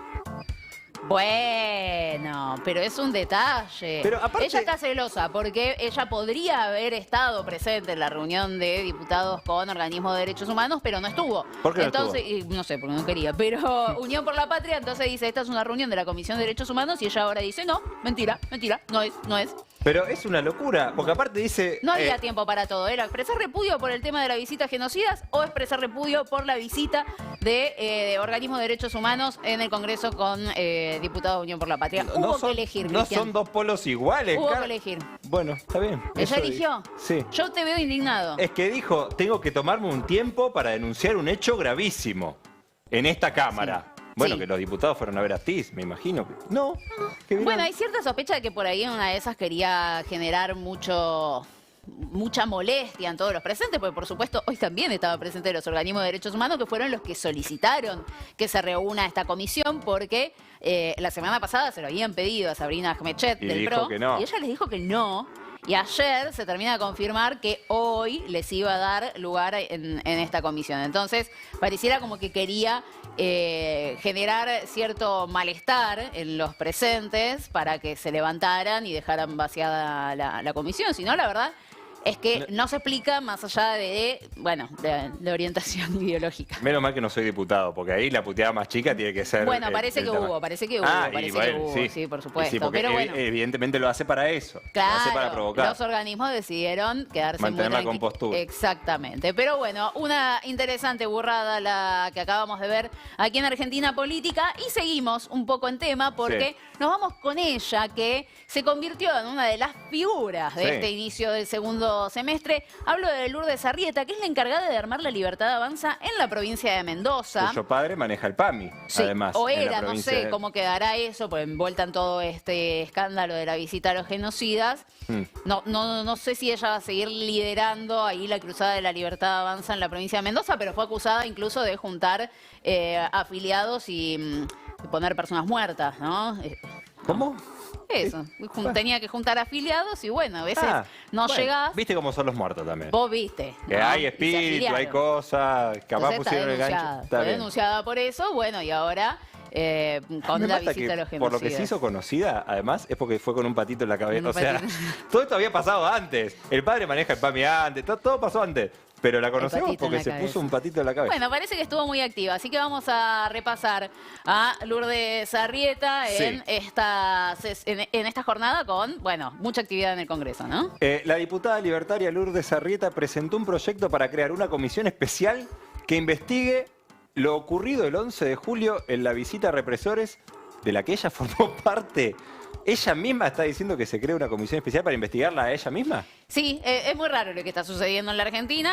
Bueno, pero es un detalle. Pero aparte... Ella está celosa porque ella podría haber estado presente en la reunión de diputados con organismos de derechos humanos, pero no estuvo. ¿Por qué no entonces, estuvo? no sé, porque no quería, pero Unión por la Patria entonces dice, esta es una reunión de la Comisión de Derechos Humanos, y ella ahora dice, no, mentira, no es. Pero es una locura, porque aparte dice... No había tiempo para todo. Era expresar repudio por el tema de la visita a genocidas o expresar repudio por la visita de organismos de derechos humanos en el Congreso con diputados de Unión por la Patria. Hubo que elegir, No Cristian. son dos polos iguales. Hubo que elegir. Bueno, está bien. ¿Ella Eso eligió? Sí. Yo te veo indignado. Es que dijo, tengo que tomarme un tiempo para denunciar un hecho gravísimo en esta Cámara. Sí. Bueno, Sí. que los diputados fueron a ver a Astiz, me imagino. No. Bueno, hay cierta sospecha de que por ahí en una de esas quería generar mucha molestia en todos los presentes, porque por supuesto hoy también estaba presente los organismos de derechos humanos, que fueron los que solicitaron que se reúna esta comisión, porque la semana pasada se lo habían pedido a Sabrina Ahmedchet Y del dijo PRO, que no. y ella les dijo que no. Y ayer se termina de confirmar que hoy les iba a dar lugar en esta comisión. Entonces, pareciera como que quería generar cierto malestar en los presentes para que se levantaran y dejaran vaciada la comisión. Si no, la verdad es que no se explica más allá de orientación ideológica. Menos mal que no soy diputado, porque ahí la puteada más chica tiene que ser... Bueno, parece que hubo, sí, por supuesto. Sí, porque pero bueno, evidentemente lo hace para eso. Lo hace para provocar. los organismos decidieron quedarse Mantener muy la compostura. Exactamente. Pero bueno, una interesante burrada la que acabamos de ver aquí en Argentina Política, y seguimos un poco en tema porque nos vamos con ella, que se convirtió en una de las figuras de este inicio del segundo semestre. Hablo de Lourdes Arrieta, que es la encargada de armar La Libertad Avanza en la provincia de Mendoza. Cuyo padre maneja el PAMI, Sí, además. o en la era, no provincia sé de- cómo quedará eso, pues envuelta en todo este escándalo de la visita a los genocidas. No sé si ella va a seguir liderando ahí la cruzada de La Libertad Avanza en la provincia de Mendoza, pero fue acusada incluso de juntar afiliados y poner personas muertas, ¿no? ¿Cómo? Eso, tenía que juntar afiliados y bueno, a veces no bueno, llegás. Viste cómo son los muertos también. Vos viste. Que ¿no? hay Y se espíritu, afiliaron. hay cosas, capaz Entonces pusieron el gancho. Está fue bien. denunciada por eso, bueno, y ahora con Me la mata visita que a los genocidas. por lo que se hizo conocida, además, es porque fue con un patito en la cabeza. Un O sea, patito. todo esto había pasado antes. El padre maneja el PAMI antes, todo pasó antes. Pero la conocemos patito en porque la se cabeza. puso un patito en la cabeza. Bueno, parece que estuvo muy activa, así que vamos a repasar a Lourdes Arrieta en, en esta jornada con, bueno, mucha actividad en el Congreso, ¿no? La diputada libertaria Lourdes Arrieta presentó un proyecto para crear una comisión especial que investigue lo ocurrido el 11 de julio en la visita a represores de la que ella formó parte. ¿Ella misma está diciendo que se crea una comisión especial para investigarla a ella misma? Sí, es muy raro lo que está sucediendo en la Argentina.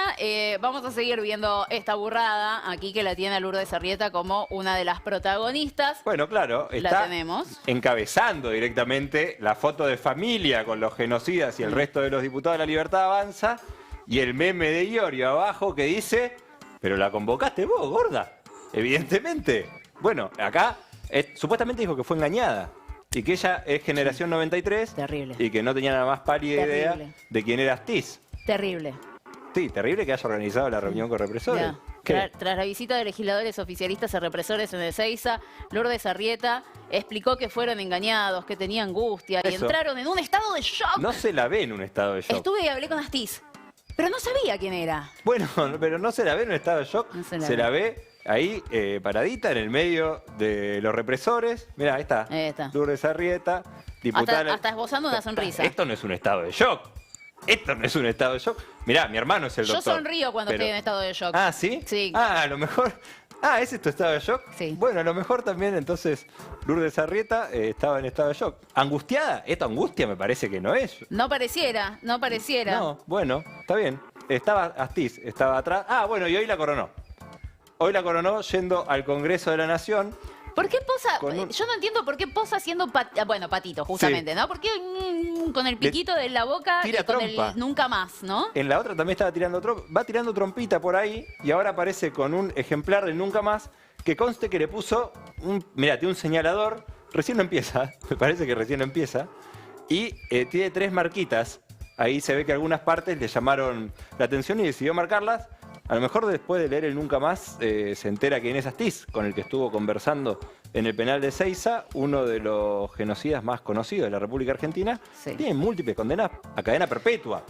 Vamos a seguir viendo esta burrada aquí que la tiene a Lourdes Arrieta como una de las protagonistas. Bueno, claro, La está tenemos. encabezando directamente la foto de familia con los genocidas y el resto de los diputados de La Libertad Avanza y el meme de Iorio abajo que dice, pero la convocaste vos, gorda, evidentemente. Bueno, acá supuestamente dijo que fue engañada y que ella es generación 93 y que no tenía nada más pálida idea Terrible. de quién era Astiz. Terrible. Sí, terrible que haya organizado la reunión con represores. Ya. ¿Qué? Tras la visita de legisladores oficialistas a represores en Ezeiza, Lourdes Arrieta explicó que fueron engañados, que tenían angustia y Eso. entraron en un estado de shock. No se la ve en un estado de shock. Estuve y hablé con Astiz, pero no sabía quién era. Bueno, pero no se la ve en un estado de shock, se la ve. Ahí paradita en el medio de los represores. Mirá, ahí está. Ahí está. Lourdes Arrieta, diputada. Hasta esbozando una sonrisa. Esto no es un estado de shock. Esto no es un estado de shock. Mirá, mi hermano es el Yo doctor. sonrío cuando pero- estoy en estado de shock. Ah, ¿sí? Sí. Ah, a lo mejor... Ah, ¿ese es tu estado de shock? Sí. Bueno, a lo mejor también entonces Lourdes Arrieta estaba en estado de shock. ¿Angustiada? Esto angustia me parece que no es. No pareciera, no pareciera. No, bueno, está bien. Estaba Astiz, estaba atrás. Ah, bueno, y hoy la coronó. Hoy la coronó yendo al Congreso de la Nación. ¿Por qué posa? Con un- Yo no entiendo por qué posa siendo patito, justamente, ¿no? ¿Por qué con el piquito de la boca tira y con trompa. el nunca más, ¿no? En la otra también estaba tirando va tirando trompita por ahí y ahora aparece con un ejemplar del Nunca Más que conste que le puso mirá, tiene un señalador, recién no empieza, me parece que recién no empieza, y tiene 3 marquitas. Ahí se ve que algunas partes le llamaron la atención y decidió marcarlas. A lo mejor después de leer el Nunca Más se entera quién es Astiz, con el que estuvo conversando en el penal de Seiza, uno de los genocidas más conocidos de la República Argentina, tiene múltiples condenas a cadena perpetua.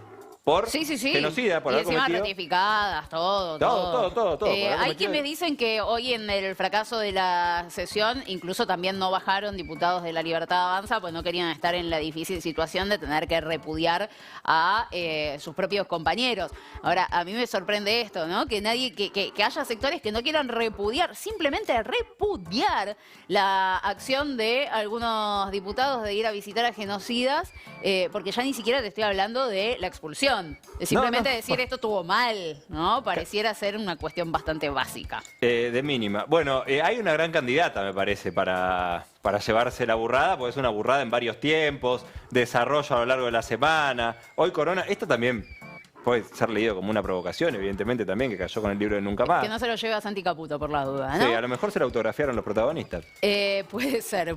Por genocida, por y haber encima cometido... ratificadas, todo. Todo. Hay quienes dicen que hoy en el fracaso de la sesión, incluso también no bajaron diputados de La Libertad Avanza, pues no querían estar en la difícil situación de tener que repudiar a sus propios compañeros. Ahora, a mí me sorprende esto, ¿no? Que haya sectores que no quieran repudiar, simplemente repudiar la acción de algunos diputados de ir a visitar a genocidas, porque ya ni siquiera te estoy hablando de la expulsión. Simplemente decir esto estuvo mal, ¿no? Pareciera ser una cuestión bastante básica. De mínima. Bueno, hay una gran candidata, me parece, para llevarse la burrada, porque es una burrada en varios tiempos, desarrollo a lo largo de la semana. Hoy Corona, esto también puede ser leído como una provocación, evidentemente también, que cayó con el libro de Nunca Más. Que no se lo lleve a Santi Caputo, por la duda, ¿no? Sí, a lo mejor se lo autografiaron los protagonistas. Puede ser.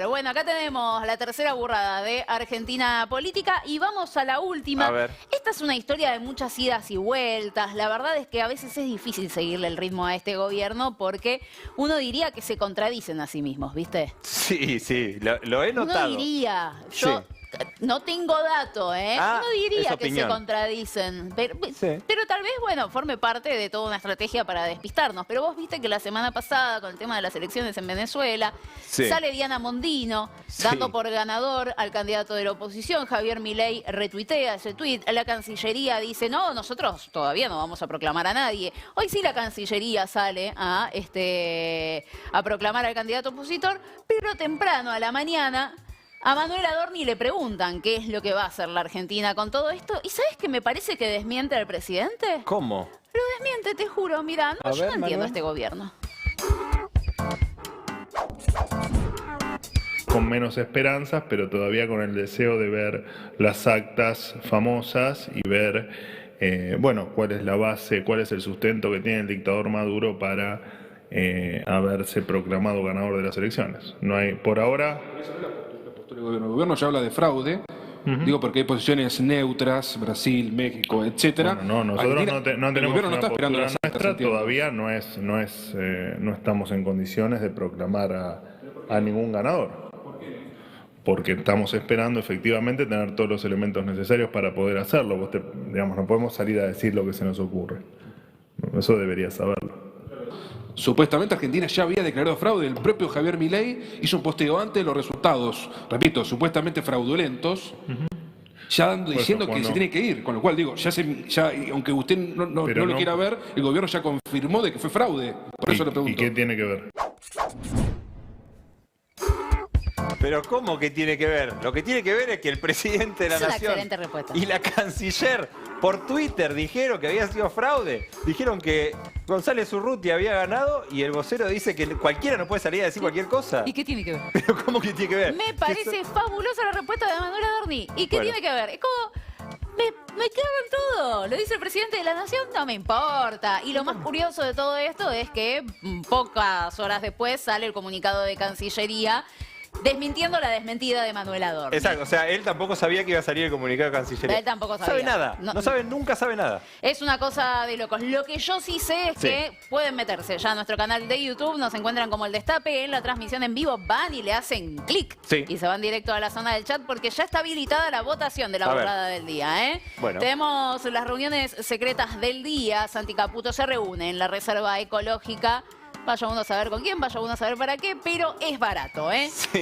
Bueno, acá tenemos la tercera burrada de Argentina Política y vamos a la última. A ver. Esta es una historia de muchas idas y vueltas. La verdad es que a veces es difícil seguirle el ritmo a este gobierno porque uno diría que se contradicen a sí mismos, ¿viste? Sí, lo he notado. Uno diría, no tengo dato, uno diría que se contradicen, pero tal vez, forme parte de toda una estrategia para despistarnos. Pero vos viste que la semana pasada, con el tema de las elecciones en Venezuela, sale Diana Mondino dando por ganador al candidato de la oposición, Javier Milei retuitea ese tuit, la Cancillería dice, no, nosotros todavía no vamos a proclamar a nadie. Hoy sí la Cancillería sale a proclamar al candidato opositor, pero temprano a la mañana a Manuel Adorni le preguntan qué es lo que va a hacer la Argentina con todo esto. ¿Y sabes qué me parece que desmiente al presidente? ¿Cómo? Lo desmiente, te juro. Mira, yo no entiendo este gobierno. Con menos esperanzas, pero todavía con el deseo de ver las actas famosas y ver, cuál es la base, cuál es el sustento que tiene el dictador Maduro para haberse proclamado ganador de las elecciones. No hay, por ahora... El gobierno ya habla de fraude, digo porque hay posiciones neutras, Brasil, México, etcétera. Bueno, no, nosotros no tenemos una postura nuestra, todavía no estamos en condiciones de proclamar a ningún ganador. Porque estamos esperando efectivamente tener todos los elementos necesarios para poder hacerlo. No podemos salir a decir lo que se nos ocurre. Eso debería saberlo. Supuestamente Argentina ya había declarado fraude. El propio Javier Milei hizo un posteo antes de los resultados, repito, supuestamente fraudulentos, ya diciendo que se tiene que ir. Con lo cual digo, aunque usted no lo quiera ver, el gobierno ya confirmó de que fue fraude. Por eso le pregunto. ¿Y qué tiene que ver? Pero ¿cómo que tiene que ver? Lo que tiene que ver es que el presidente de la Nación y la canciller por Twitter dijeron que había sido fraude. Dijeron que González Urruti había ganado y el vocero dice que cualquiera no puede salir a decir cualquier cosa. ¿Y qué tiene que ver? ¿Pero cómo que tiene que ver? Me parece fabulosa la respuesta de Manuel Adorni. ¿Y qué tiene que ver? Es como... Me cago en todo. Lo dice el presidente de la Nación, no me importa. Y lo más curioso de todo esto es que pocas horas después sale el comunicado de Cancillería desmintiendo la desmentida de Manuel Adorni. Exacto, o sea, él tampoco sabía que iba a salir el comunicado de Cancillería. Él tampoco sabía. Sabe nada, nunca sabe nada. Es una cosa de locos. Lo que yo sí sé es que pueden meterse ya a nuestro canal de YouTube, nos encuentran como El Destape, en la transmisión en vivo, van y le hacen clic y se van directo a la zona del chat porque ya está habilitada la votación de la burrada del día. Bueno. Tenemos las reuniones secretas del día. Santi Caputo se reúne en la Reserva Ecológica. Vaya uno a saber con quién, vaya uno a saber para qué, pero es barato,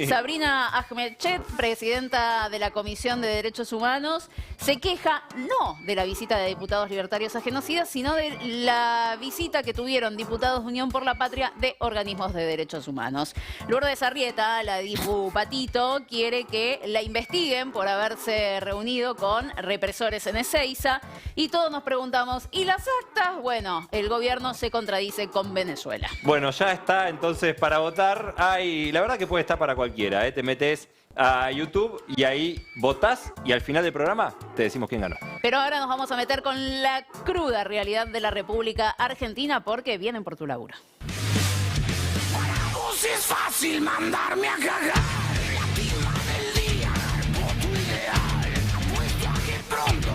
Sabrina Ahmedchet, presidenta de la Comisión de Derechos Humanos, se queja no de la visita de diputados libertarios a genocidas, sino de la visita que tuvieron diputados de Unión por la Patria de organismos de derechos humanos. Lourdes Arrieta, la dipu Patito, quiere que la investiguen por haberse reunido con represores en Ezeiza y todos nos preguntamos, ¿y las actas? Bueno, el gobierno se contradice con Venezuela. Bueno, ya está entonces para votar. La verdad que puede estar para cualquiera. Te metes a YouTube y ahí votás y al final del programa te decimos quién ganó. Pero ahora nos vamos a meter con la cruda realidad de la República Argentina porque vienen por tu laburo. Para vos es fácil mandarme a cagar. La firma del día, voto ideal. Apuesto a que pronto.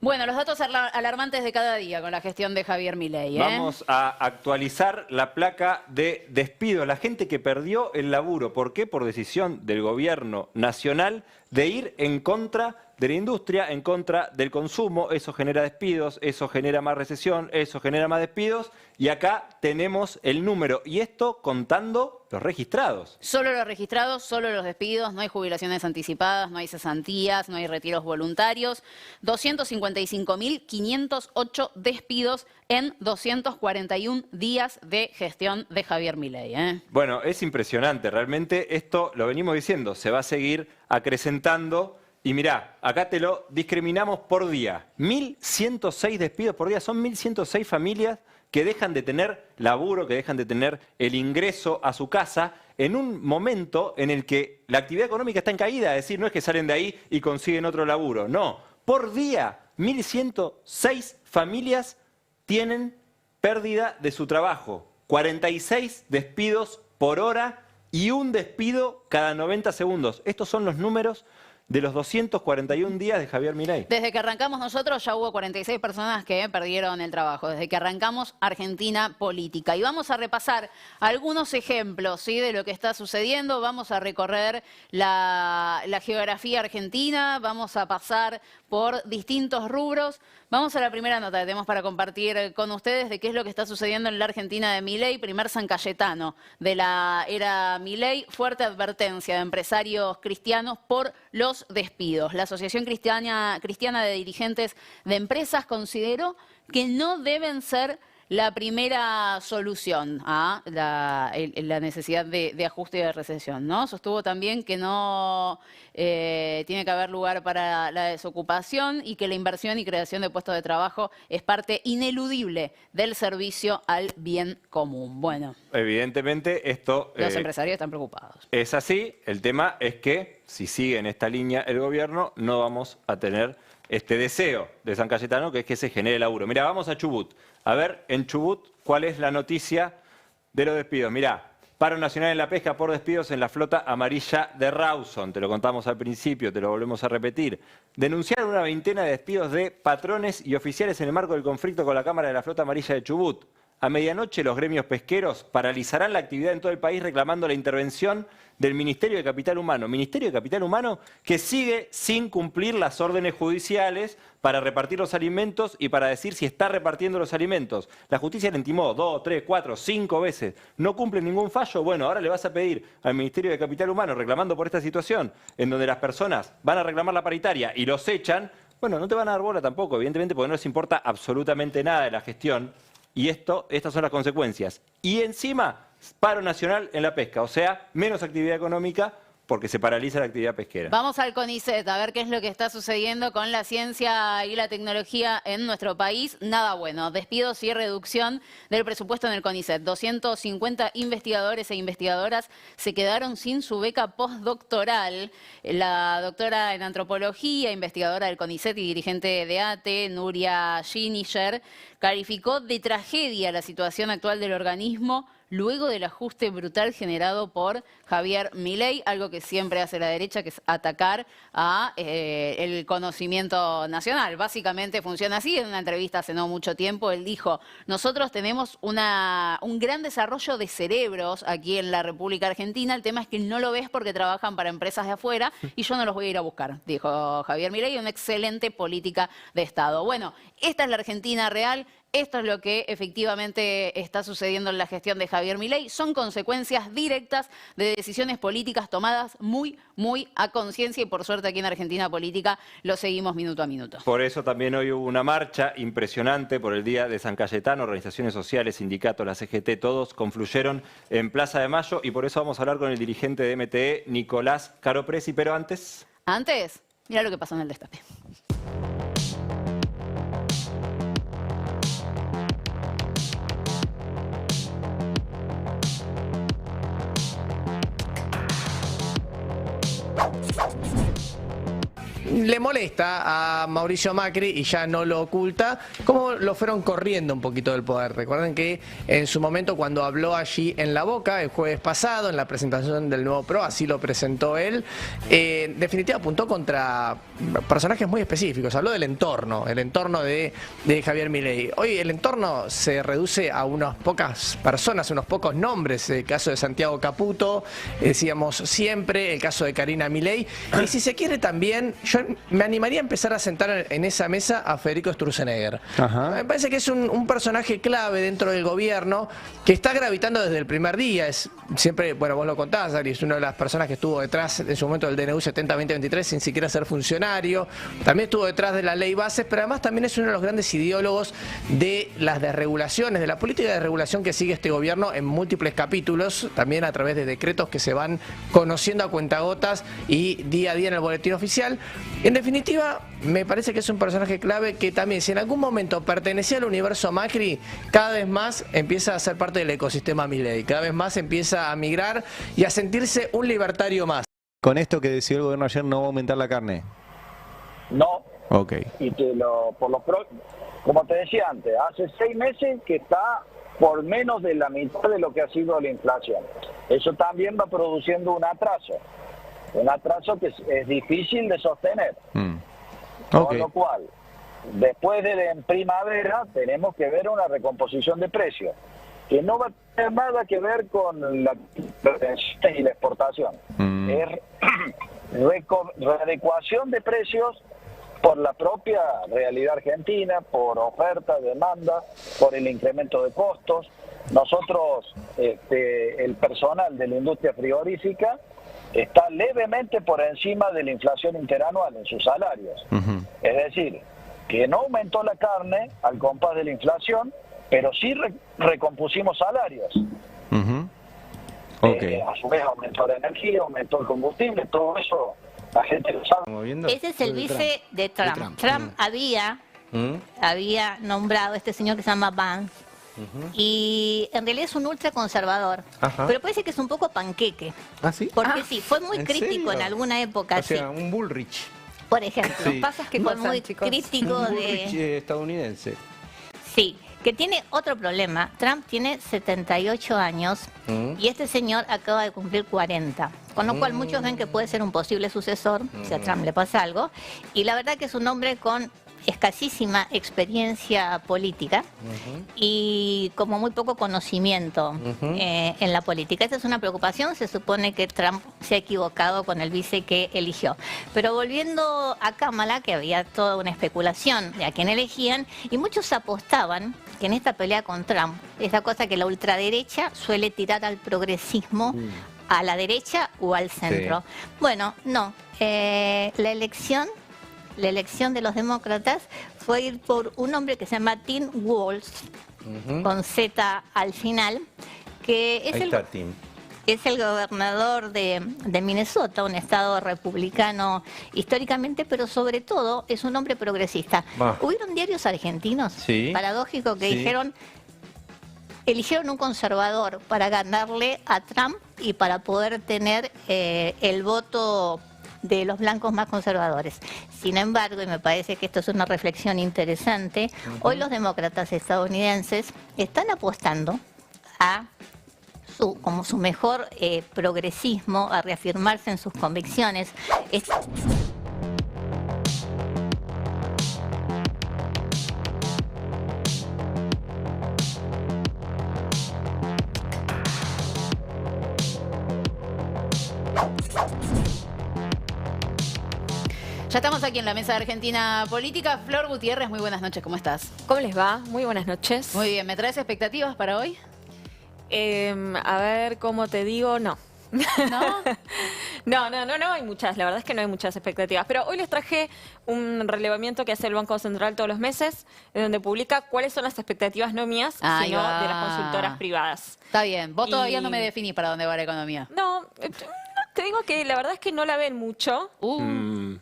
Bueno, los datos alarmantes de cada día con la gestión de Javier Milei. Vamos a actualizar la placa de despido. La gente que perdió el laburo. ¿Por qué? Por decisión del gobierno nacional de ir en contra de la industria, en contra del consumo. Eso genera despidos, eso genera más recesión, eso genera más despidos. Y acá tenemos el número. Y esto contando los registrados. Solo los registrados, solo los despidos. No hay jubilaciones anticipadas, no hay cesantías, no hay retiros voluntarios. 255.508 despidos en 241 días de gestión de Javier Milei. Bueno, es impresionante. Realmente esto, lo venimos diciendo, se va a seguir acrecentando. Y mirá, acá te lo discriminamos por día. 1.106 despidos por día. Son 1.106 familias que dejan de tener laburo, que dejan de tener el ingreso a su casa en un momento en el que la actividad económica está en caída. Es decir, no es que salen de ahí y consiguen otro laburo. No, por día, 1.106 familias tienen pérdida de su trabajo. 46 despidos por hora y un despido cada 90 segundos. Estos son los números de los 241 días de Javier Milei. Desde que arrancamos nosotros ya hubo 46 personas que perdieron el trabajo, desde que arrancamos Argentina Política. Y vamos a repasar algunos ejemplos, ¿sí?, de lo que está sucediendo. Vamos a recorrer la geografía argentina, vamos a pasar por distintos rubros. Vamos a la primera nota que tenemos para compartir con ustedes de qué es lo que está sucediendo en la Argentina de Milei. Primer San Cayetano de la era Milei, fuerte advertencia de empresarios cristianos por los despidos. La Asociación Cristiana de Dirigentes de Empresas consideró que no deben ser la primera solución a la necesidad de ajuste y de recesión, ¿no? Sostuvo también que no tiene que haber lugar para la desocupación y que la inversión y creación de puestos de trabajo es parte ineludible del servicio al bien común. Bueno, evidentemente esto... los empresarios están preocupados. Es así. El tema es que si sigue en esta línea el gobierno no vamos a tener este deseo de San Cayetano, que es que se genere laburo. Mira, vamos a Chubut. A ver, en Chubut, ¿cuál es la noticia de los despidos? Mirá, paro nacional en la pesca por despidos en la flota amarilla de Rawson. Te lo contamos al principio, te lo volvemos a repetir. Denunciaron una veintena de despidos de patrones y oficiales en el marco del conflicto con la Cámara de la Flota Amarilla de Chubut. A medianoche los gremios pesqueros paralizarán la actividad en todo el país reclamando la intervención del Ministerio de Capital Humano. Ministerio de Capital Humano que sigue sin cumplir las órdenes judiciales para repartir los alimentos y para decir si está repartiendo los alimentos. La justicia le intimó 2, 3, 4, 5 veces. No cumple ningún fallo. Bueno, ahora le vas a pedir al Ministerio de Capital Humano, reclamando por esta situación, en donde las personas van a reclamar la paritaria y los echan. Bueno, no te van a dar bola tampoco, evidentemente, porque no les importa absolutamente nada de la gestión. Y estas son las consecuencias. Y encima, paro nacional en la pesca, o sea, menos actividad económica porque se paraliza la actividad pesquera. Vamos al CONICET a ver qué es lo que está sucediendo con la ciencia y la tecnología en nuestro país. Nada bueno. Despidos y reducción del presupuesto en el CONICET. 250 investigadores e investigadoras se quedaron sin su beca postdoctoral. La doctora en antropología, investigadora del CONICET y dirigente de ATE, Nuria Giniger, calificó de tragedia la situación actual del organismo luego del ajuste brutal generado por Javier Milei, algo que siempre hace la derecha, que es atacar a el conocimiento nacional. Básicamente funciona así. En una entrevista hace no mucho tiempo, él dijo: nosotros tenemos un gran desarrollo de cerebros aquí en la República Argentina, el tema es que no lo ves porque trabajan para empresas de afuera y yo no los voy a ir a buscar, dijo Javier Milei, una excelente política de Estado. Bueno, esta es la Argentina real. Esto es lo que efectivamente está sucediendo en la gestión de Javier Milei. Son consecuencias directas de decisiones políticas tomadas muy, muy a conciencia y por suerte aquí en Argentina Política lo seguimos minuto a minuto. Por eso también hoy hubo una marcha impresionante por el Día de San Cayetano. Organizaciones sociales, sindicatos, la CGT, todos confluyeron en Plaza de Mayo y por eso vamos a hablar con el dirigente de MTE, Nicolás Caropresi. Pero antes, mira lo que pasó en el Destape. le molesta a Mauricio Macri y ya no lo oculta, cómo lo fueron corriendo un poquito del poder. Recuerden que en su momento cuando habló allí en La Boca el jueves pasado, en la presentación del nuevo PRO, así lo presentó él, en definitiva apuntó contra personajes muy específicos. Habló del entorno, el entorno de Javier Milei. Hoy el entorno se reduce a unas pocas personas, unos pocos nombres. El caso de Santiago Caputo, decíamos siempre, el caso de Karina Milei. Y si se quiere también, yo me animaría a empezar a sentar en esa mesa a Federico Sturzenegger. Me parece que es un personaje clave dentro del gobierno que está gravitando desde el primer día. Es siempre, bueno, vos lo contás, Ari, es una de las personas que estuvo detrás en su momento del DNU 70-2023 sin siquiera ser funcionario. También estuvo detrás de la ley Bases, pero además también es uno de los grandes ideólogos de las desregulaciones, de la política de desregulación que sigue este gobierno en múltiples capítulos, también a través de decretos que se van conociendo a cuentagotas y día a día en el boletín oficial. En definitiva, me parece que es un personaje clave que también, si en algún momento pertenecía al universo Macri, cada vez más empieza a ser parte del ecosistema Milei, cada vez más empieza a migrar y a sentirse un libertario más. Con esto que decidió el gobierno ayer, ¿no va a aumentar la carne? No. Ok. Y como te decía antes, hace 6 meses que está por menos de la mitad de lo que ha sido la inflación. Eso también va produciendo un atraso que es difícil de sostener. Con lo cual, después de en primavera tenemos que ver una recomposición de precios, que no va a tener nada que ver con la y la exportación. Es readecuación de precios por la propia realidad argentina, por oferta, demanda, por el incremento de costos. Nosotros, el personal de la industria frigorífica está levemente por encima de la inflación interanual en sus salarios. Es decir, que no aumentó la carne al compás de la inflación, pero sí recompusimos salarios. A su vez aumentó la energía, aumentó el combustible, todo eso la gente lo sabe. Ese es el vice de Trump. Trump había nombrado a este señor que se llama Vance. Y en realidad es un ultraconservador, pero parece que es un poco panqueque. ¿Ah, sí? Porque sí, fue muy crítico en alguna época. O sea, un Bullrich. Por ejemplo, Sí. pasa que fue muy crítico Un de... Bullrich estadounidense. Sí, que tiene otro problema. Trump tiene 78 años y este señor acaba de cumplir 40. Con lo cual muchos ven que puede ser un posible sucesor si a Trump le pasa algo. Y la verdad que es un hombre con escasísima experiencia política y como muy poco conocimiento en la política. Esa es una preocupación. Se supone que Trump se ha equivocado con el vice que eligió. Pero volviendo a Kamala, que había toda una especulación de a quién elegían, y muchos apostaban que en esta pelea con Trump, esa cosa que la ultraderecha suele tirar al progresismo, a la derecha o al centro. Bueno, no. La elección de los demócratas fue ir por un hombre que se llama Tim Walz, con Z al final, que es el gobernador de Minnesota, un estado republicano históricamente, pero sobre todo es un hombre progresista. Hubieron diarios argentinos, paradójico, que eligieron un conservador para ganarle a Trump y para poder tener el voto de los blancos más conservadores. Sin embargo, y me parece que esto es una reflexión interesante, hoy los demócratas estadounidenses están apostando a como su mejor progresismo, a reafirmarse en sus convicciones. Ya estamos aquí en la mesa de Argentina Política. Flor Gutiérrez, muy buenas noches, ¿cómo estás? ¿Cómo les va? Muy buenas noches. Muy bien, ¿me traes expectativas para hoy? A ver, ¿cómo te digo? No. ¿No? No hay muchas, la verdad es que no hay muchas expectativas. Pero hoy les traje un relevamiento que hace el Banco Central todos los meses, en donde publica cuáles son las expectativas no mías, sino de las consultoras privadas. Está bien, vos todavía no me definís para dónde va la economía. No, te digo que la verdad es que no la ven mucho,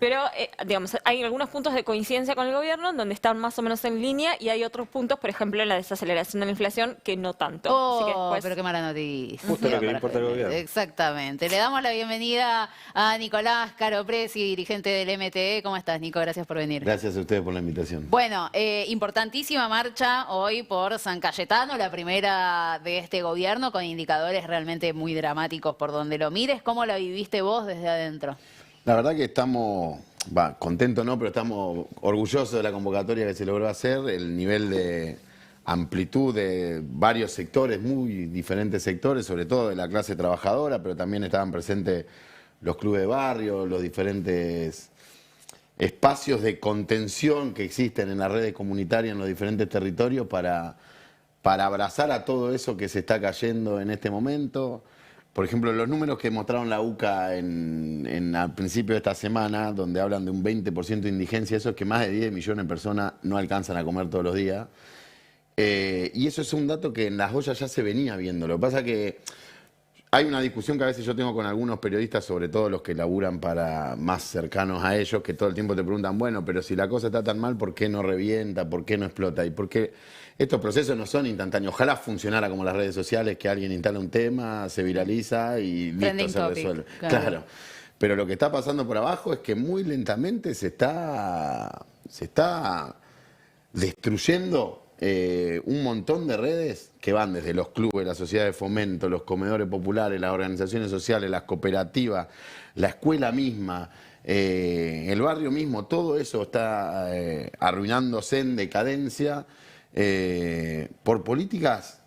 pero digamos, hay algunos puntos de coincidencia con el gobierno en donde están más o menos en línea y hay otros puntos, por ejemplo, en la desaceleración de la inflación, que no tanto. Así que después... pero qué mala noticia. Justo lo que le importa al gobierno. Exactamente. Le damos la bienvenida a Nicolás Caropresi, dirigente del MTE. ¿Cómo estás, Nico? Gracias por venir. Gracias a ustedes por la invitación. Bueno, importantísima marcha hoy por San Cayetano, la primera de este gobierno, con indicadores realmente muy dramáticos por donde lo mires. ¿Cómo la viviste vos desde adentro? La verdad que estamos, contentos no, pero estamos orgullosos de la convocatoria que se logró hacer, el nivel de amplitud de varios sectores, muy diferentes sectores, sobre todo de la clase trabajadora, pero también estaban presentes los clubes de barrio, los diferentes espacios de contención que existen en las redes comunitarias en los diferentes territorios para abrazar a todo eso que se está cayendo en este momento. Por ejemplo, los números que mostraron la UCA al principio de esta semana, donde hablan de un 20% de indigencia, eso es que más de 10 millones de personas no alcanzan a comer todos los días. Y eso es un dato que en las ollas ya se venía viendo. Lo que pasa es que hay una discusión que a veces yo tengo con algunos periodistas, sobre todo los que laburan para más cercanos a ellos, que todo el tiempo te preguntan, bueno, pero si la cosa está tan mal, ¿por qué no revienta? ¿Por qué no explota? Y porque estos procesos no son instantáneos. Ojalá funcionara como las redes sociales, que alguien instala un tema, se viraliza y listo, se resuelve. Claro. Pero lo que está pasando por abajo es que muy lentamente se está destruyendo un montón de redes que van desde los clubes, la sociedad de fomento, los comedores populares, las organizaciones sociales, las cooperativas, la escuela misma, el barrio mismo, todo eso está arruinándose en decadencia por políticas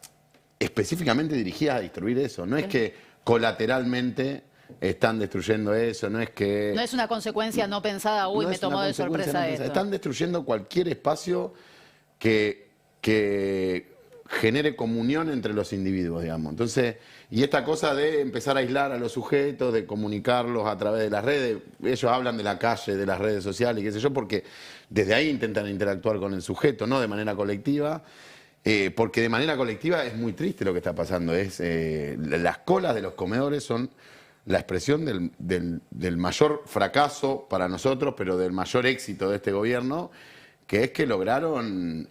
específicamente dirigidas a destruir eso. No es que colateralmente están destruyendo eso, no es que... No es una consecuencia no pensada, uy, me tomó de sorpresa esto. Están destruyendo cualquier espacio que genere comunión entre los individuos, digamos. Entonces, y esta cosa de empezar a aislar a los sujetos, de comunicarlos a través de las redes, ellos hablan de la calle, de las redes sociales, qué sé yo, porque desde ahí intentan interactuar con el sujeto, no de manera colectiva, porque de manera colectiva es muy triste lo que está pasando. Las colas de los comedores son la expresión del mayor fracaso para nosotros, pero del mayor éxito de este gobierno, que es que lograron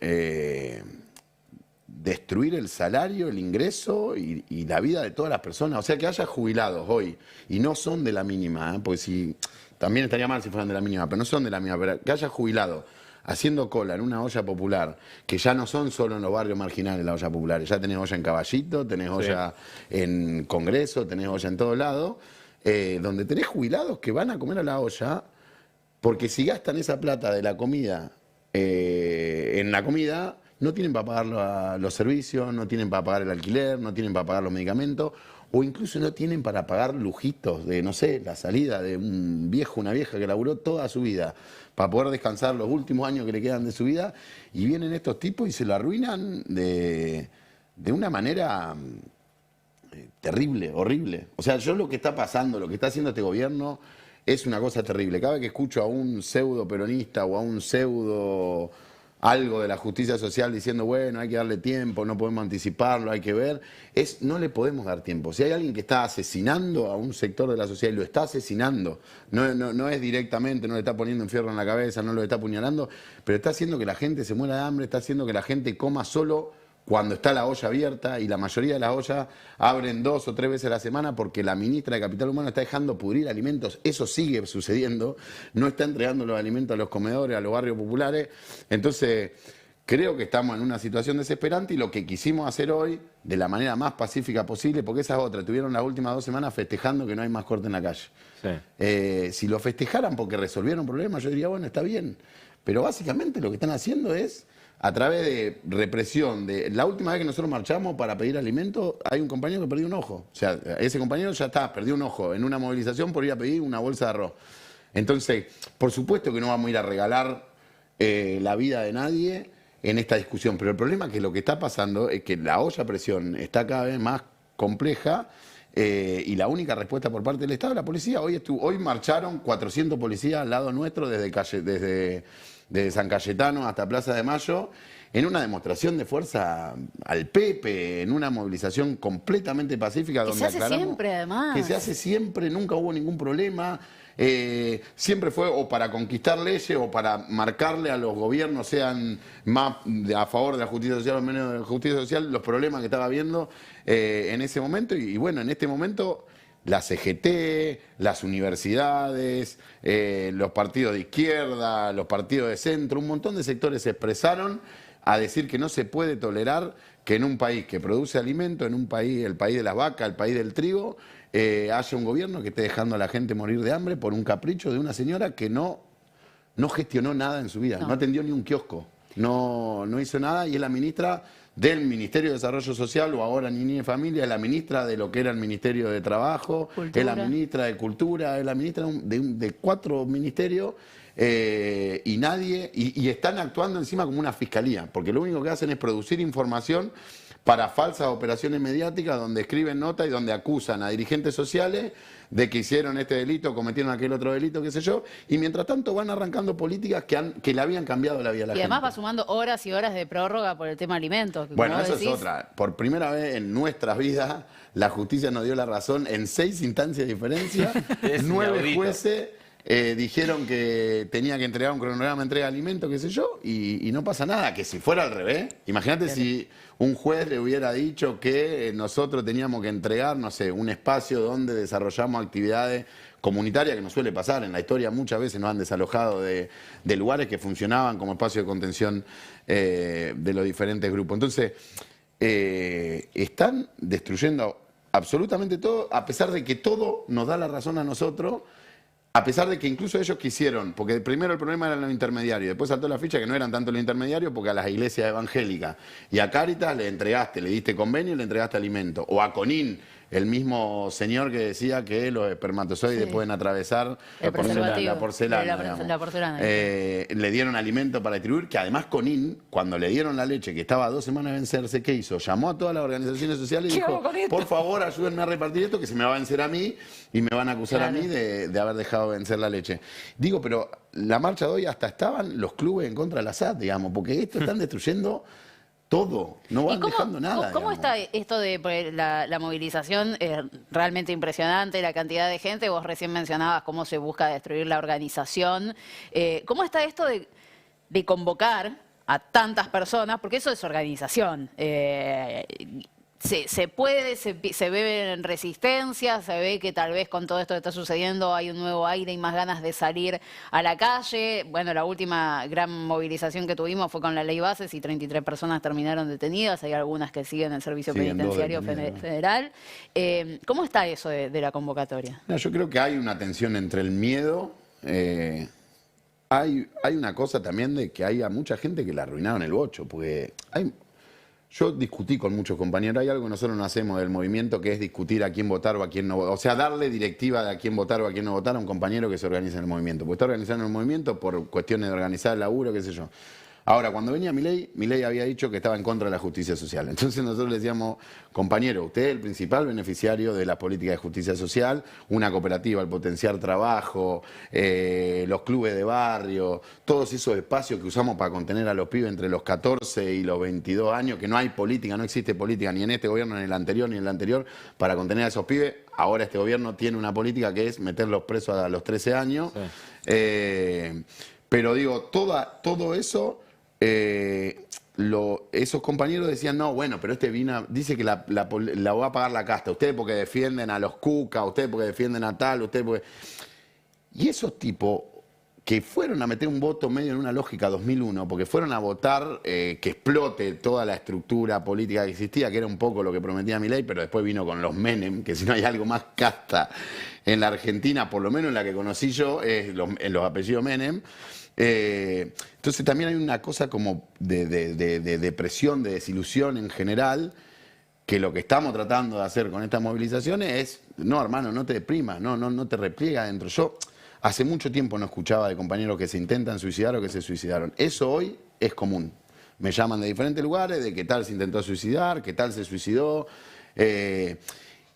destruir el salario, el ingreso y la vida de todas las personas. O sea, que haya jubilados hoy, y no son de la mínima, porque si también estaría mal si fueran de la mínima, pero no son de la mínima, pero que haya jubilados haciendo cola en una olla popular, que ya no son solo en los barrios marginales las ollas populares, ya tenés olla en Caballito, tenés olla en Congreso, tenés olla en todos lados, donde tenés jubilados que van a comer a la olla, porque si gastan esa plata de la comida en la comida, no tienen para pagar los servicios, no tienen para pagar el alquiler, no tienen para pagar los medicamentos, o incluso no tienen para pagar lujitos de, no sé, la salida de un viejo, una vieja que laburó toda su vida para poder descansar los últimos años que le quedan de su vida, y vienen estos tipos y se lo arruinan de una manera terrible, horrible. O sea, yo lo que está pasando, lo que está haciendo este gobierno es una cosa terrible. Cada vez que escucho a un pseudo peronista o a un pseudo algo de la justicia social diciendo, bueno, hay que darle tiempo, no podemos anticiparlo, hay que ver, no le podemos dar tiempo. Si hay alguien que está asesinando a un sector de la sociedad y lo está asesinando, no es directamente, no le está poniendo un fierro en la cabeza, no lo está apuñalando, pero está haciendo que la gente se muera de hambre, está haciendo que la gente coma solo cuando está la olla abierta, y la mayoría de las ollas abren 2 o 3 veces a la semana porque la ministra de Capital Humano está dejando pudrir alimentos. Eso sigue sucediendo, no está entregando los alimentos a los comedores, a los barrios populares. Entonces, creo que estamos en una situación desesperante, y lo que quisimos hacer hoy, de la manera más pacífica posible, porque esa es otra, tuvieron las últimas 2 semanas festejando que no hay más corte en la calle. Sí. Si lo festejaran porque resolvieron problemas, yo diría, bueno, está bien. Pero básicamente lo que están haciendo es, a través de represión, la última vez que nosotros marchamos para pedir alimentos, hay un compañero que perdió un ojo. O sea, ese compañero ya está, perdió un ojo en una movilización por ir a pedir una bolsa de arroz. Entonces, por supuesto que no vamos a ir a regalar la vida de nadie en esta discusión, pero el problema es que lo que está pasando es que la olla a presión está cada vez más compleja, y la única respuesta por parte del Estado es la policía. Hoy marcharon 400 policías al lado nuestro desde San Cayetano hasta Plaza de Mayo, en una demostración de fuerza al Pepe, en una movilización completamente pacífica. Que donde se hace siempre, además. Que se hace siempre, nunca hubo ningún problema. Siempre fue o para conquistar leyes o para marcarle a los gobiernos, sean más a favor de la justicia social o menos de la justicia social, los problemas que estaba habiendo en ese momento. Y bueno, en este momento la CGT, las universidades, los partidos de izquierda, los partidos de centro, un montón de sectores se expresaron a decir que no se puede tolerar que en un país que produce alimento, en un país, el país de las vacas, el país del trigo, haya un gobierno que esté dejando a la gente morir de hambre por un capricho de una señora que no gestionó nada en su vida, no atendió ni un kiosco, no hizo nada, y es la ministra del Ministerio de Desarrollo Social, o ahora Niñez y Familia, es la ministra de lo que era el Ministerio de Trabajo, Cultura. es la ministra de Cultura, es la ministra de 4 ministerios, y nadie, y están actuando encima como una fiscalía, porque lo único que hacen es producir información para falsas operaciones mediáticas, donde escriben notas y donde acusan a dirigentes sociales de que hicieron este delito, cometieron aquel otro delito, qué sé yo, y mientras tanto van arrancando políticas que le habían cambiado la vida a la gente. Y además va sumando horas y horas de prórroga por el tema alimentos. Bueno, eso es otra. Por primera vez en nuestras vidas, la justicia nos dio la razón en 6 instancias de diferencia, 9 jueces dijeron que tenía que entregar un cronograma de entrega de alimentos, qué sé yo, y no pasa nada. Que si fuera al revés, imagínate si un juez le hubiera dicho que nosotros teníamos que entregar, no sé, un espacio donde desarrollamos actividades comunitarias, que nos suele pasar. En la historia muchas veces nos han desalojado de lugares que funcionaban como espacio de contención de los diferentes grupos. Entonces, están destruyendo absolutamente todo, a pesar de que todo nos da la razón a nosotros. A pesar de que incluso ellos quisieron, porque primero el problema eran los intermediarios, después saltó la ficha que no eran tanto los intermediarios, porque a las iglesias evangélicas y a Cáritas le diste convenio y le entregaste alimento. O a Conin, el mismo señor que decía que los espermatozoides pueden atravesar la porcelana. Le dieron alimento para distribuir, que además Conin, cuando le dieron la leche, que estaba a 2 semanas de vencerse, ¿qué hizo? Llamó a todas las organizaciones sociales y dijo, por favor, ayúdenme a repartir esto, que se me va a vencer a mí y me van a acusar a mí de haber dejado vencer la leche. Digo, pero la marcha de hoy hasta estaban los clubes en contra de la SAT, digamos, porque esto están destruyendo todo, no van dejando nada. ¿Cómo está esto de la movilización? Realmente impresionante, la cantidad de gente. Vos recién mencionabas cómo se busca destruir la organización. ¿Cómo está esto de convocar a tantas personas? Porque eso es organización. Se ve en resistencia, se ve que tal vez con todo esto que está sucediendo hay un nuevo aire y más ganas de salir a la calle. Bueno, la última gran movilización que tuvimos fue con la ley Bases y 33 personas terminaron detenidas. Hay algunas que siguen en el servicio penitenciario federal. ¿Cómo está eso de la convocatoria? No, yo creo que hay una tensión entre el miedo. Hay una cosa también de que hay a mucha gente que le arruinaron el bocho, porque yo discutí con muchos compañeros, hay algo que nosotros no hacemos del movimiento, que es discutir a quién votar o a quién no votar. O sea, darle directiva de a quién votar o a quién no votar a un compañero que se organiza en el movimiento. Porque está organizando el movimiento por cuestiones de organizar el laburo, qué sé yo. Ahora, cuando venía Milei había dicho que estaba en contra de la justicia social. Entonces nosotros le decíamos, compañero, usted es el principal beneficiario de la política de justicia social, una cooperativa al potenciar trabajo, los clubes de barrio, todos esos espacios que usamos para contener a los pibes entre los 14 y los 22 años, que no hay política, no existe política ni en este gobierno, ni en el anterior, ni en el anterior, para contener a esos pibes. Ahora este gobierno tiene una política que es meterlos presos a los 13 años. Sí. Pero digo, todo eso... esos compañeros decían, no, bueno, pero dice que la va a pagar la casta, ustedes porque defienden a los cucas, ustedes porque defienden a tal, ustedes porque... Y esos tipos que fueron a meter un voto medio en una lógica 2001, porque fueron a votar que explote toda la estructura política que existía, que era un poco lo que prometía Milei, pero después vino con los Menem, que si no hay algo más casta en la Argentina, por lo menos en la que conocí yo, es en los apellidos Menem. Entonces también hay una cosa como de depresión, de desilusión en general, que lo que estamos tratando de hacer con estas movilizaciones es, no hermano, no te deprimas, no te repliega adentro. Yo hace mucho tiempo no escuchaba de compañeros que se intentan suicidar o que se suicidaron. Eso hoy es común. Me llaman de diferentes lugares, de que tal se intentó suicidar, que tal se suicidó.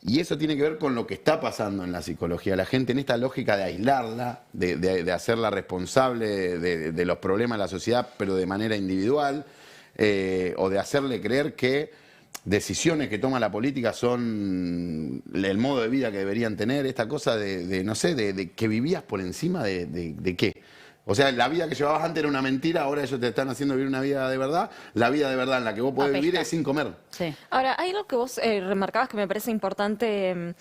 Y eso tiene que ver con lo que está pasando en la psicología. La gente en esta lógica de aislarla, de hacerla responsable de los problemas de la sociedad, pero de manera individual, o de hacerle creer que decisiones que toma la política son el modo de vida que deberían tener, esta cosa no sé, de que vivías por encima de qué. O sea, la vida que llevabas antes era una mentira, ahora ellos te están haciendo vivir una vida de verdad. La vida de verdad en la que vos podés vivir es sin comer. Sí. Ahora, hay algo que vos remarcabas que me parece importante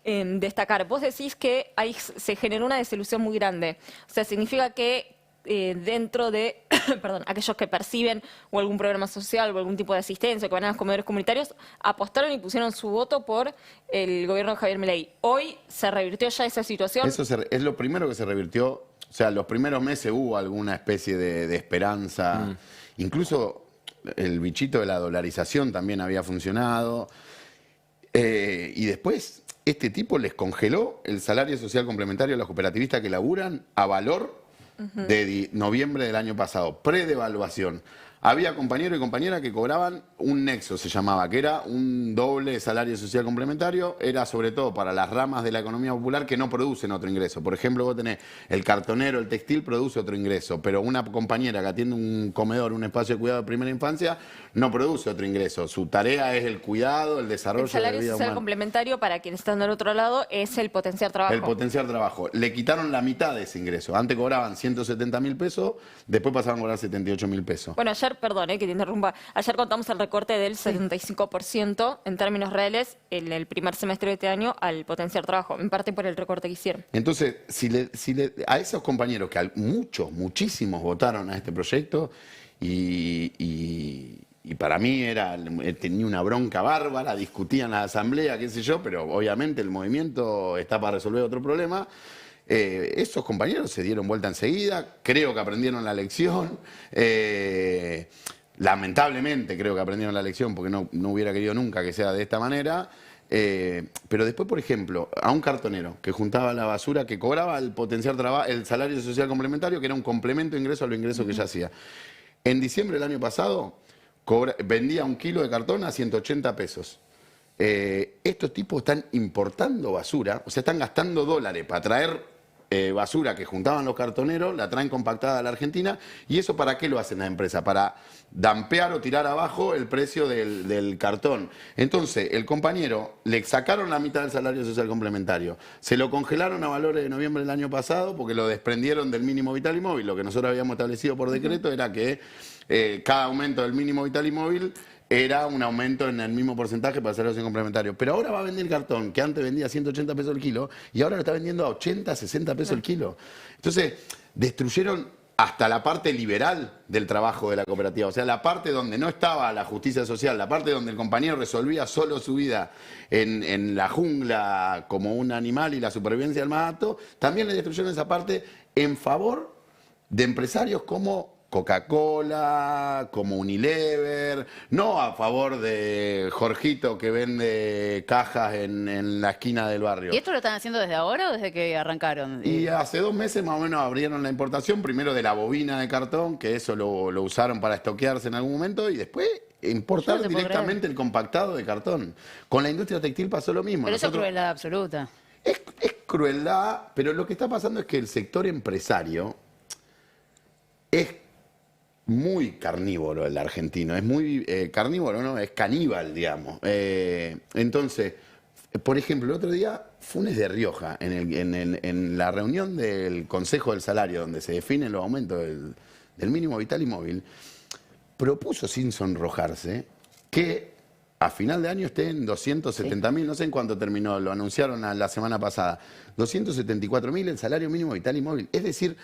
destacar. Vos decís que ahí se generó una desilusión muy grande. O sea, significa que dentro de perdón, aquellos que perciben o algún programa social o algún tipo de asistencia, que van a los comedores comunitarios, apostaron y pusieron su voto por el gobierno de Javier Milei. Hoy se revirtió ya esa situación. Eso es lo primero que se revirtió. O sea, los primeros meses hubo alguna especie de esperanza. Incluso el bichito de la dolarización también había funcionado. Y después, este tipo les congeló el salario social complementario a los cooperativistas que laburan a valor de noviembre del año pasado, pre-devaluación. Había compañeros y compañeras que cobraban un nexo, se llamaba, que era un doble salario social complementario, era sobre todo para las ramas de la economía popular que no producen otro ingreso. Por ejemplo, vos tenés el cartonero, el textil produce otro ingreso, pero una compañera que atiende un comedor, un espacio de cuidado de primera infancia, no produce otro ingreso. Su tarea es el cuidado, el desarrollo de la vida humana. El salario social complementario, para quienes están del otro lado, es el potenciar trabajo. El potenciar trabajo. Le quitaron la mitad de ese ingreso. Antes cobraban 170.000 pesos, después pasaban a cobrar 78.000 pesos. Bueno, ayer, perdón, que te interrumpa, ayer contamos el recorte del 75% en términos reales en el primer semestre de este año al potenciar trabajo, en parte por el recorte que hicieron. Entonces, a esos compañeros que muchísimos votaron a este proyecto y para mí tenía una bronca bárbara, discutían en la asamblea, qué sé yo, pero obviamente el movimiento está para resolver otro problema. Esos compañeros se dieron vuelta enseguida, creo que aprendieron la lección, lamentablemente creo que aprendieron la lección porque no hubiera querido nunca que sea de esta manera, pero después, por ejemplo, a un cartonero que juntaba la basura, que cobraba el salario social complementario, que era un complemento de ingreso a los ingresos que ya hacía. En diciembre del año pasado vendía un kilo de cartón a 180 pesos. Estos tipos están importando basura, o sea, están gastando dólares para traer basura que juntaban los cartoneros, la traen compactada a la Argentina, y eso ¿para qué lo hacen las empresas? Para dampear o tirar abajo el precio del cartón. Entonces, el compañero le sacaron la mitad del salario social complementario, se lo congelaron a valores de noviembre del año pasado porque lo desprendieron del mínimo vital y móvil. Lo que nosotros habíamos establecido por decreto era que cada aumento del mínimo vital y móvil era un aumento en el mismo porcentaje para el salario social complementario. Pero ahora va a vender cartón, que antes vendía 180 pesos el kilo, y ahora lo está vendiendo a 80, 60 pesos el kilo. Entonces, destruyeron hasta la parte liberal del trabajo de la cooperativa. O sea, la parte donde no estaba la justicia social, la parte donde el compañero resolvía solo su vida en la jungla como un animal y la supervivencia del más apto, también le destruyeron esa parte en favor de empresarios como Coca-Cola, como Unilever, no a favor de Jorgito que vende cajas en la esquina del barrio. ¿Y esto lo están haciendo desde ahora o desde que arrancaron? Y hace 2 meses más o menos abrieron la importación, primero de la bobina de cartón, que eso lo usaron para estoquearse en algún momento, y después importar directamente el compactado de cartón. Con la industria textil pasó lo mismo. Pero eso es crueldad absoluta. Es crueldad, pero lo que está pasando es que el sector empresario es muy carnívoro el argentino, es muy carnívoro, ¿no? Es caníbal, digamos. Entonces, por ejemplo, el otro día, Funes de Rioja, en la reunión del Consejo del Salario, donde se definen los aumentos del mínimo vital y móvil, propuso, sin sonrojarse, que a final de año esté en 270.000, no sé en cuánto terminó, lo anunciaron la semana pasada, 274.000 el salario mínimo vital y móvil. Es decir,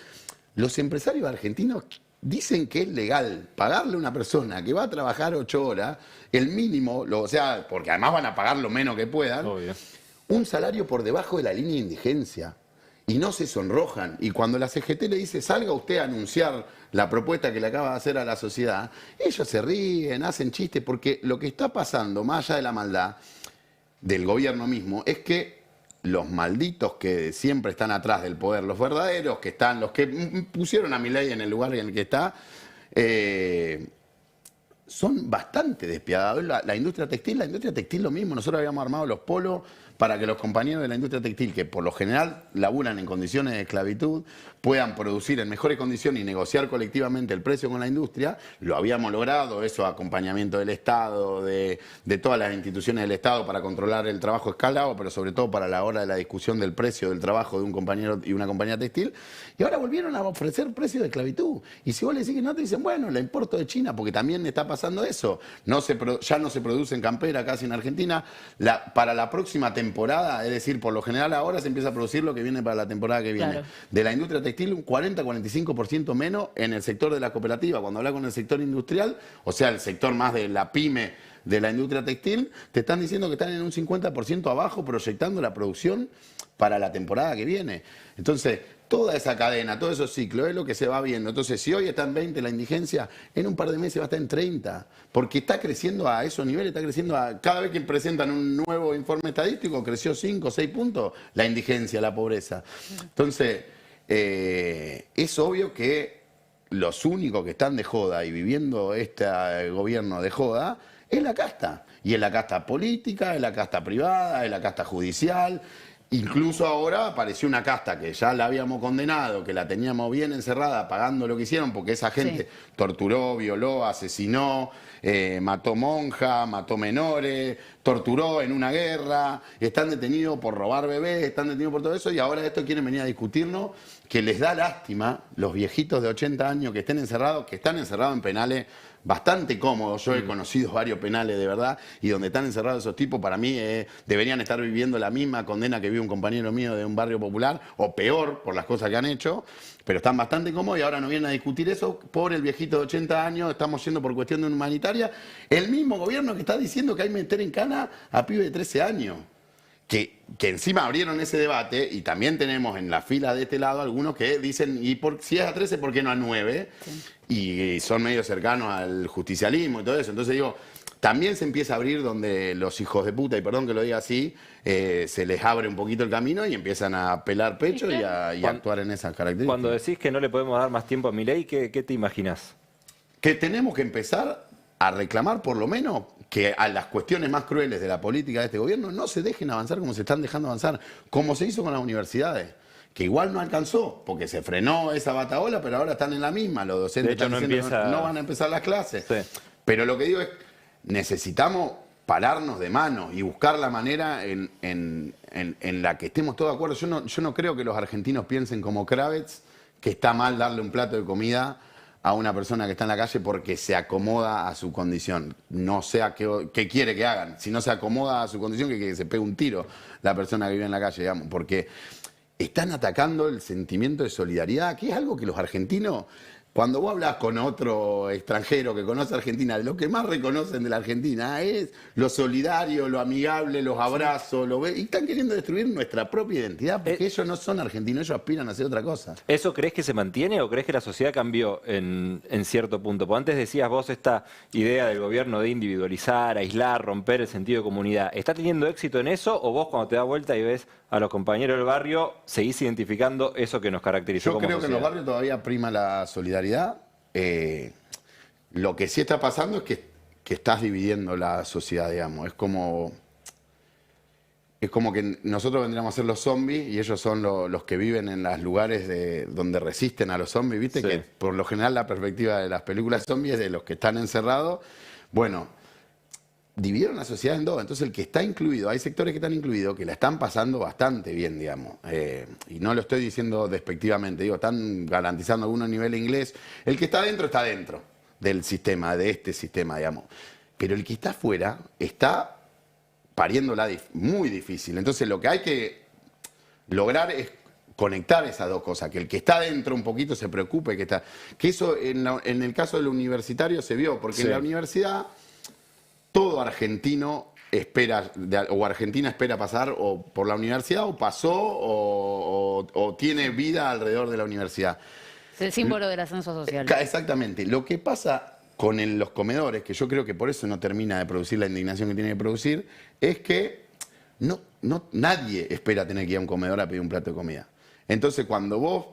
los empresarios argentinos dicen que es legal pagarle a una persona que va a trabajar 8 horas, el mínimo, o sea, porque además van a pagar lo menos que puedan, obvio, un salario por debajo de la línea de indigencia. Y no se sonrojan. Y cuando la CGT le dice, salga usted a anunciar la propuesta que le acaba de hacer a la sociedad, ellos se ríen, hacen chistes, porque lo que está pasando, más allá de la maldad del gobierno mismo, es que los malditos que siempre están atrás del poder, los verdaderos, los que pusieron a Milei en el lugar en el que está, son bastante despiadados. La industria textil lo mismo. Nosotros habíamos armado los polos para que los compañeros de la industria textil, que por lo general laburan en condiciones de esclavitud, puedan producir en mejores condiciones y negociar colectivamente el precio con la industria. Lo habíamos logrado, eso acompañamiento del Estado, de todas las instituciones del Estado para controlar el trabajo escalado, pero sobre todo para la hora de la discusión del precio del trabajo de un compañero y una compañía textil. Y ahora volvieron a ofrecer precios de esclavitud. Y si vos le decís que no, te dicen, bueno, la importo de China, porque también está pasando eso. Ya no se produce en campera casi en Argentina. Para la próxima temporada, es decir, por lo general ahora se empieza a producir lo que viene para la temporada que viene. Claro. De la industria textil, un 40-45% menos en el sector de la cooperativa. Cuando hablas con el sector industrial, o sea, el sector más de la pyme de la industria textil, te están diciendo que están en un 50% abajo proyectando la producción para la temporada que viene. Entonces, toda esa cadena, todos esos ciclos es lo que se va viendo. Entonces, si hoy está en 20 la indigencia, en un par de meses va a estar en 30, porque está creciendo a esos niveles, está creciendo cada vez que presentan un nuevo informe estadístico, creció 5 o 6 puntos la indigencia, la pobreza. Entonces, es obvio que los únicos que están de joda y viviendo este gobierno de joda es la casta. Y es la casta política, es la casta privada, es la casta judicial. Incluso ahora apareció una casta que ya la habíamos condenado, que la teníamos bien encerrada pagando lo que hicieron, porque esa gente torturó, violó, asesinó, mató monjas, mató menores, torturó en una guerra, están detenidos por robar bebés, están detenidos por todo eso, y ahora esto quieren venir a discutirnos, que les da lástima los viejitos de 80 años que estén encerrados, que están encerrados en penales bastante cómodos. Yo he conocido varios penales de verdad, y donde están encerrados esos tipos, para mí deberían estar viviendo la misma condena que vive un compañero mío de un barrio popular, o peor, por las cosas que han hecho, pero están bastante cómodos y ahora nos vienen a discutir eso por el viejito de 80 años, estamos yendo por cuestión de humanitaria. El mismo gobierno que está diciendo que hay que meter en cana a pibes de 13 años. Que encima abrieron ese debate, y también tenemos en la fila de este lado algunos que dicen, si es a 13, ¿por qué no a 9? Sí. Y son medio cercanos al justicialismo y todo eso. Entonces digo, también se empieza a abrir donde los hijos de puta, y perdón que lo diga así, se les abre un poquito el camino y empiezan a pelar pecho y a actuar en esas características. Cuando decís que no le podemos dar más tiempo a Milei, ¿qué te imaginás? Que tenemos que empezar a reclamar por lo menos que a las cuestiones más crueles de la política de este gobierno no se dejen avanzar como se están dejando avanzar, como se hizo con las universidades, que igual no alcanzó, porque se frenó esa bataola, pero ahora están en la misma, los docentes están diciendo que no van a empezar las clases. Sí. Pero lo que digo es, necesitamos pararnos de mano y buscar la manera en la que estemos todos de acuerdo. Yo no creo que los argentinos piensen como Kravitz, que está mal darle un plato de comida a una persona que está en la calle porque se acomoda a su condición. No sé qué quiere que hagan. Si no se acomoda a su condición, que se pegue un tiro la persona que vive en la calle, digamos. Porque están atacando el sentimiento de solidaridad, que es algo que los argentinos, cuando vos hablas con otro extranjero que conoce Argentina, lo que más reconocen de la Argentina es lo solidario, lo amigable, los abrazos, y están queriendo destruir nuestra propia identidad, porque ellos no son argentinos, ellos aspiran a hacer otra cosa. ¿Eso crees que se mantiene o crees que la sociedad cambió en cierto punto? Porque antes decías vos esta idea del gobierno de individualizar, aislar, romper el sentido de comunidad. ¿Está teniendo éxito en eso, o vos cuando te das vuelta y ves a los compañeros del barrio, seguís identificando eso que nos caracterizó como sociedad? Yo creo que en los barrios todavía prima la solidaridad. Lo que sí está pasando es que estás dividiendo la sociedad, digamos. Es como que nosotros vendríamos a ser los zombies y ellos son los que viven en los lugares donde resisten a los zombies, ¿viste? Sí. Que por lo general la perspectiva de las películas zombies es de los que están encerrados. Bueno, dividieron la sociedad en dos. Entonces el que está incluido, hay sectores que están incluidos que la están pasando bastante bien, digamos. Y no lo estoy diciendo despectivamente, digo, están garantizando algunos niveles inglés. El que está dentro del sistema, de este sistema, digamos. Pero el que está afuera está pariéndola muy difícil. Entonces lo que hay que lograr es conectar esas dos cosas, que el que está dentro un poquito se preocupe, que eso en el caso del universitario se vio, porque en la universidad todo argentino espera, o Argentina espera pasar o por la universidad, o pasó, o tiene vida alrededor de la universidad. Es el símbolo del ascenso social. Exactamente. Lo que pasa con los comedores, que yo creo que por eso no termina de producir la indignación que tiene que producir, es que nadie espera tener que ir a un comedor a pedir un plato de comida. Entonces, cuando vos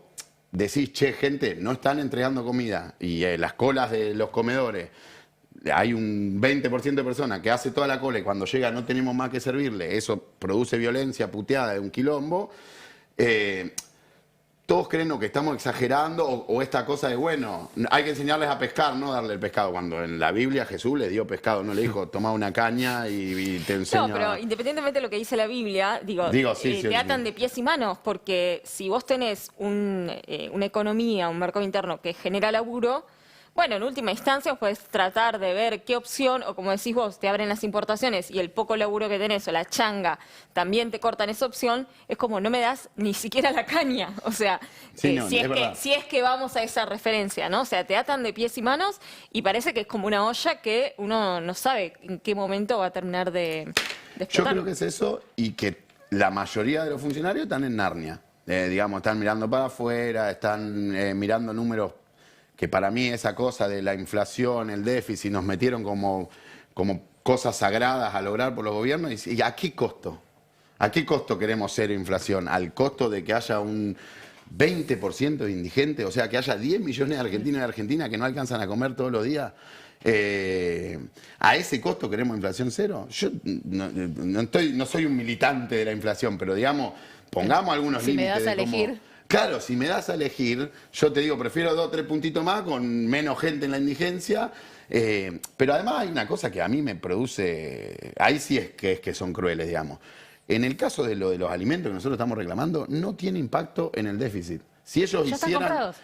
decís, che, gente, no están entregando comida, y las colas de los comedores hay un 20% de personas que hace toda la cola y cuando llega no tenemos más que servirle, eso produce violencia, puteada, de un quilombo. Todos creen que estamos exagerando o esta cosa de, bueno, hay que enseñarles a pescar, no darle el pescado. Cuando en la Biblia Jesús le dio pescado, no le dijo, toma una caña y te enseño. No, pero independientemente de lo que dice la Biblia, te atan de pies y manos, porque si vos tenés una economía, un mercado interno que genera laburo, bueno, en última instancia puedes tratar de ver qué opción, o como decís vos, te abren las importaciones y el poco laburo que tenés o la changa también te cortan esa opción, es como no me das ni siquiera la caña. O sea, si es que vamos a esa referencia, ¿no? O sea, te atan de pies y manos y parece que es como una olla que uno no sabe en qué momento va a terminar de explotar. Yo creo que es eso y que la mayoría de los funcionarios están en Narnia. Digamos, están mirando para afuera, están mirando números que para mí esa cosa de la inflación, el déficit, nos metieron como cosas sagradas a lograr por los gobiernos. ¿Y a qué costo? ¿A qué costo queremos cero inflación? ¿Al costo de que haya un 20% de indigentes? O sea, que haya 10 millones de argentinos y argentinas que no alcanzan a comer todos los días. ¿A ese costo queremos inflación cero? Yo no soy un militante de la inflación, pero digamos, pongamos algunos límites. Si me das a elegir... Claro, si me das a elegir, yo te digo, prefiero 2 o 3 puntitos más con menos gente en la indigencia, pero además hay una cosa que a mí me produce, ahí sí es que son crueles, digamos. En el caso de lo de los alimentos que nosotros estamos reclamando, no tiene impacto en el déficit. Si ellos ¿Ya hicieran...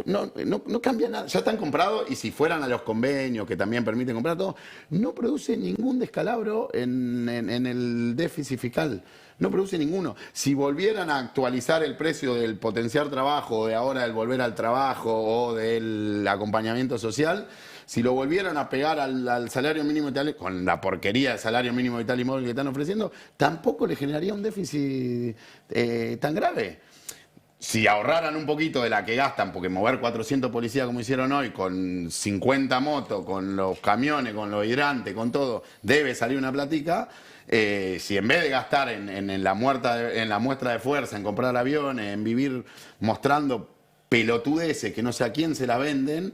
No cambia nada, ya están comprados y si fueran a los convenios que también permiten comprar todo, no produce ningún descalabro en el déficit fiscal. No produce ninguno. Si volvieran a actualizar el precio del potenciar trabajo, o de ahora del volver al trabajo o del acompañamiento social, si lo volvieran a pegar al salario mínimo vital, con la porquería del salario mínimo vital y móvil que están ofreciendo, tampoco le generaría un déficit tan grave. Si ahorraran un poquito de la que gastan, porque mover 400 policías como hicieron hoy, con 50 motos, con los camiones, con los hidrantes, con todo, debe salir una platica. Si en vez de gastar en la muestra de fuerza, en comprar aviones, en vivir mostrando pelotudeces que no sé a quién se la venden,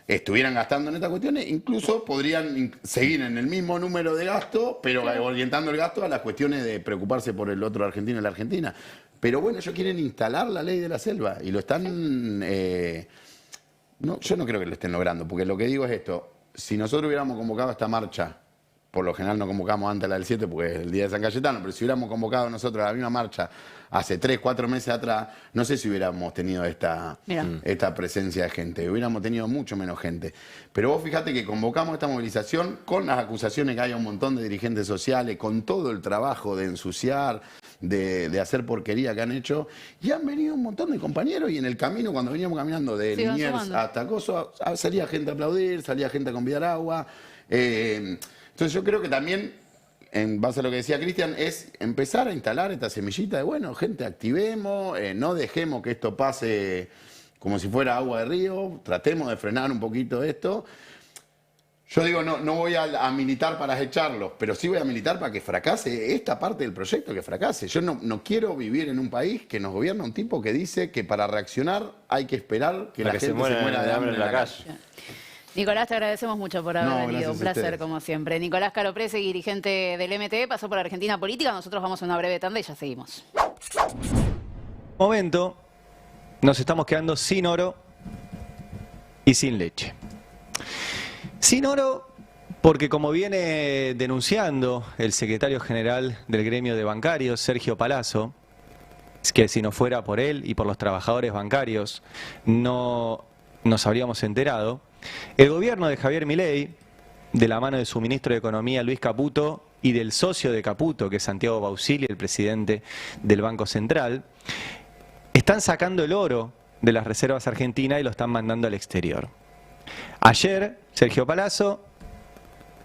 estuvieran gastando en estas cuestiones, incluso podrían seguir en el mismo número de gasto, pero orientando el gasto a las cuestiones de preocuparse por el otro argentino y la Argentina. Pero bueno, ellos quieren instalar la ley de la selva y lo están... yo no creo que lo estén logrando, porque lo que digo es esto, si nosotros hubiéramos convocado esta marcha, por lo general no convocamos antes la del 7 porque es el día de San Cayetano, pero si hubiéramos convocado nosotros a la misma marcha hace 3, 4 meses atrás, no sé si hubiéramos tenido esta presencia de gente, hubiéramos tenido mucho menos gente. Pero vos fíjate que convocamos esta movilización con las acusaciones que hay a un montón de dirigentes sociales, con todo el trabajo de ensuciar, de hacer porquería que han hecho, y han venido un montón de compañeros y en el camino, cuando veníamos caminando de Liniers hasta Coso, salía gente a aplaudir, salía gente a convidar agua. Entonces yo creo que también, en base a lo que decía Cristian, es empezar a instalar esta semillita de, bueno, gente, activemos, no dejemos que esto pase como si fuera agua de río, tratemos de frenar un poquito esto. Yo digo, no voy a militar para echarlos, pero sí voy a militar para que fracase esta parte del proyecto, que fracase. Yo no quiero vivir en un país que nos gobierna un tipo que dice que para reaccionar hay que esperar que la gente se muera de hambre en la calle. Nicolás, te agradecemos mucho por haber venido. Un placer, como siempre. Nicolás Caroprese, dirigente del MT, pasó por Argentina Política. Nosotros vamos a una breve tanda y ya seguimos. Momento, nos estamos quedando sin oro y sin leche. Sin oro, porque como viene denunciando el secretario general del gremio de bancarios, Sergio Palazzo, es que si no fuera por él y por los trabajadores bancarios, no nos habríamos enterado. El gobierno de Javier Milei, de la mano de su ministro de Economía, Luis Caputo, y del socio de Caputo, que es Santiago Bausili, el presidente del Banco Central, están sacando el oro de las reservas argentinas y lo están mandando al exterior. Ayer, Sergio Palazzo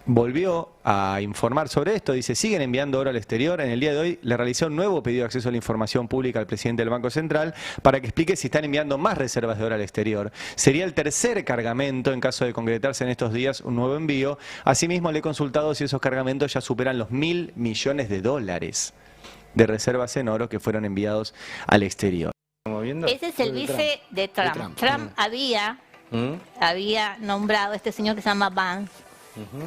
volvió a informar sobre esto, dice, siguen enviando oro al exterior. En el día de hoy le realizó un nuevo pedido de acceso a la información pública al presidente del Banco Central para que explique si están enviando más reservas de oro al exterior. Sería el tercer cargamento en caso de concretarse en estos días un nuevo envío. Asimismo, le he consultado si esos cargamentos ya superan los $1.000 millones de reservas en oro que fueron enviados al exterior. Ese es el vice de Trump. Trump había había nombrado a este señor que se llama Vance.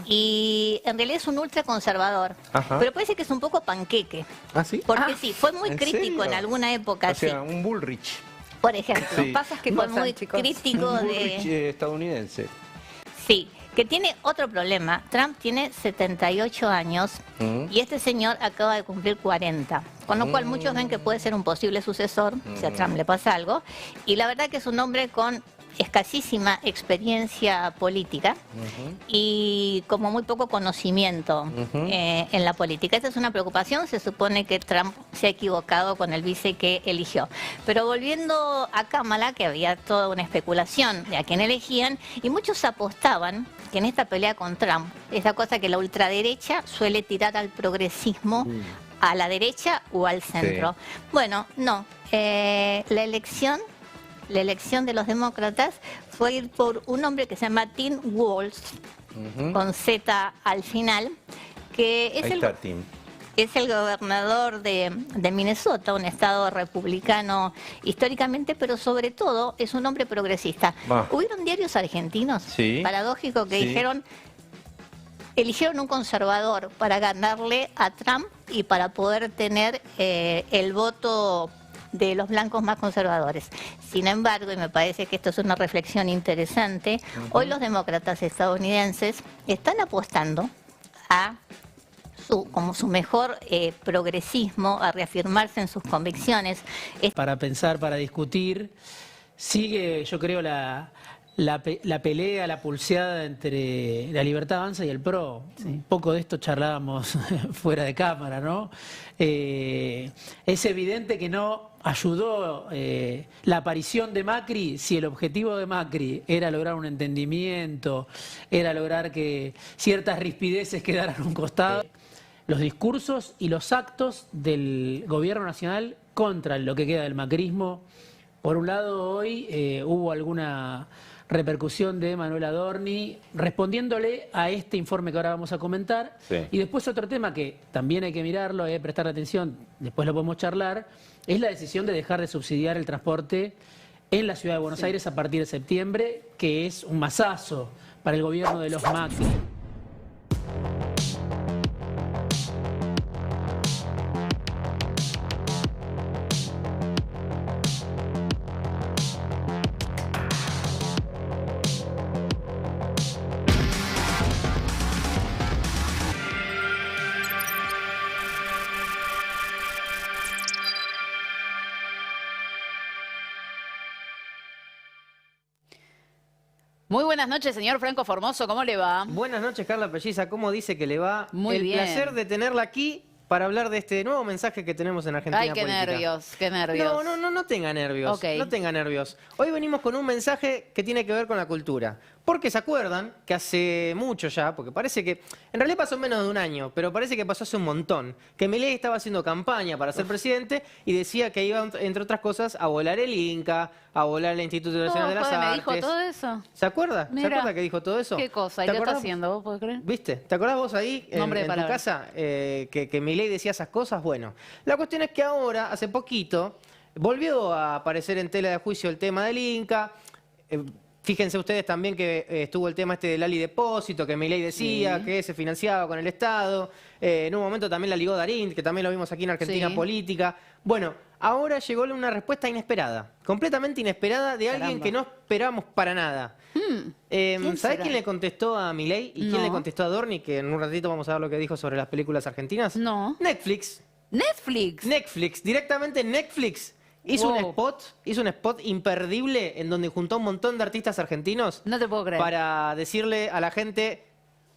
Y en realidad es un ultraconservador. Pero parece que es un poco panqueque. ¿Ah, sí? Porque sí, fue muy crítico en alguna época. O sea, un Bullrich. Por ejemplo. Sí. Pasa que fue muy crítico un de... Bullrich estadounidense. Sí, que tiene otro problema. Trump tiene 78 años y este señor acaba de cumplir 40. Con lo cual muchos ven que puede ser un posible sucesor si a Trump le pasa algo. Y la verdad que es un hombre con escasísima experiencia política y como muy poco conocimiento en la política. Esta es una preocupación. Se supone que Trump se ha equivocado con el vice que eligió. Pero volviendo a Kamala, que había toda una especulación de a quién elegían, y muchos apostaban que en esta pelea con Trump, esa cosa que la ultraderecha suele tirar al progresismo, a la derecha o al centro. Bueno, no. La elección de los demócratas fue ir por un hombre que se llama Tim Walz, con Z al final, que es el gobernador de Minnesota, un estado republicano históricamente, pero sobre todo es un hombre progresista. Hubieron diarios argentinos, paradójico, que dijeron, eligieron un conservador para ganarle a Trump y para poder tener el voto de los blancos más conservadores. Sin embargo, y me parece que esto es una reflexión interesante, hoy los demócratas estadounidenses están apostando a como su mejor progresismo, a reafirmarse en sus convicciones. Para pensar, para discutir, sigue, yo creo, la pelea, la pulseada entre la Libertad Avanza y el PRO. Un poco de esto charlábamos fuera de cámara, ¿no? Es evidente que no ayudó la aparición de Macri si el objetivo de Macri era lograr un entendimiento, era lograr que ciertas rispideces quedaran a un costado. Los discursos y los actos del gobierno nacional contra lo que queda del macrismo. Por un lado, hoy hubo alguna repercusión de Manuel Adorni respondiéndole a este informe que ahora vamos a comentar. Y después otro tema que también hay que mirarlo, hay que prestar atención, después lo podemos charlar, es la decisión de dejar de subsidiar el transporte en la ciudad de Buenos Aires a partir de septiembre, que es un mazazo para el gobierno de los Macri. Muy buenas noches, señor Franco Formoso, ¿cómo le va? Buenas noches, Carla Pelliza, ¿cómo dice que le va? Muy bien. El placer de tenerla aquí para hablar de este nuevo mensaje que tenemos en Argentina Ay, qué Política. nervios, qué nervios. No tenga nervios, Ok. no tenga nervios. Hoy venimos con un mensaje que tiene que ver con la cultura. Porque se acuerdan que hace mucho ya, porque parece que, en realidad pasó menos de un año, pero parece que pasó hace un montón, que Milei estaba haciendo campaña para ser presidente y decía que iba, entre otras cosas, a volar el Inca, a volar el Instituto Nacional de las Artes. ¿Me dijo todo eso? ¿Se acuerda? Mira. ¿Se acuerda que dijo todo eso? ¿Qué cosa? ¿Y ¿Te qué está acordás? haciendo? ¿Vos podés creer? ¿Viste? ¿Te acordás vos ahí en tu palabra. casa que Milei decía esas cosas? Bueno, la cuestión es que ahora, hace poquito, volvió a aparecer en tela de juicio el tema del Inca. Fíjense ustedes también que estuvo el tema este del Ali Depósito, que Milei decía que se financiaba con el Estado. En un momento también la ligó Darín, que también lo vimos aquí en Argentina Política. Bueno, ahora llegó una respuesta inesperada, completamente inesperada, de alguien que no esperamos para nada. ¿Sabés quién le contestó a Milei y quién le contestó a Adorni? Que en un ratito vamos a ver lo que dijo sobre las películas argentinas. No. Netflix. ¿Netflix? Netflix, directamente Netflix. Hizo un spot imperdible en donde juntó a un montón de artistas argentinos. No te puedo creer. Para decirle a la gente,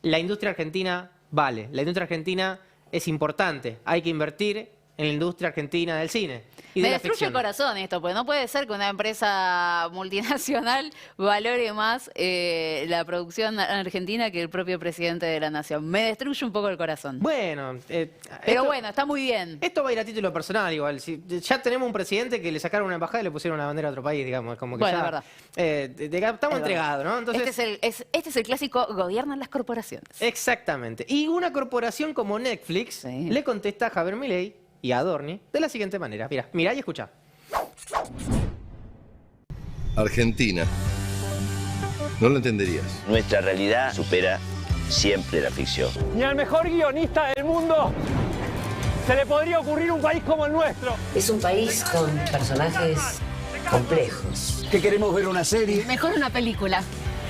la industria argentina vale, la industria argentina es importante, hay que invertir en la industria argentina del cine y de Me la destruye ficción. el corazón esto, porque no puede ser que una empresa multinacional valore más la producción argentina que el propio presidente de la nación. Me destruye un poco el corazón. Bueno, pero bueno, está muy bien. Esto va a ir a título personal igual. Ya tenemos un presidente que le sacaron una embajada y le pusieron una bandera a otro país, digamos. Como que Bueno, ya, verdad. Estamos Es entregados, ¿no? Entonces, este es el clásico, gobiernan las corporaciones. Exactamente. Y una corporación como Netflix le contesta a Javier Milei y a Adorni de la siguiente manera. Mirá y escuchá. Argentina. No lo entenderías. Nuestra realidad supera siempre la ficción. Ni al mejor guionista del mundo se le podría ocurrir un país como el nuestro. Es un país con personajes complejos. ¿Que queremos ver una serie? Mejor una película.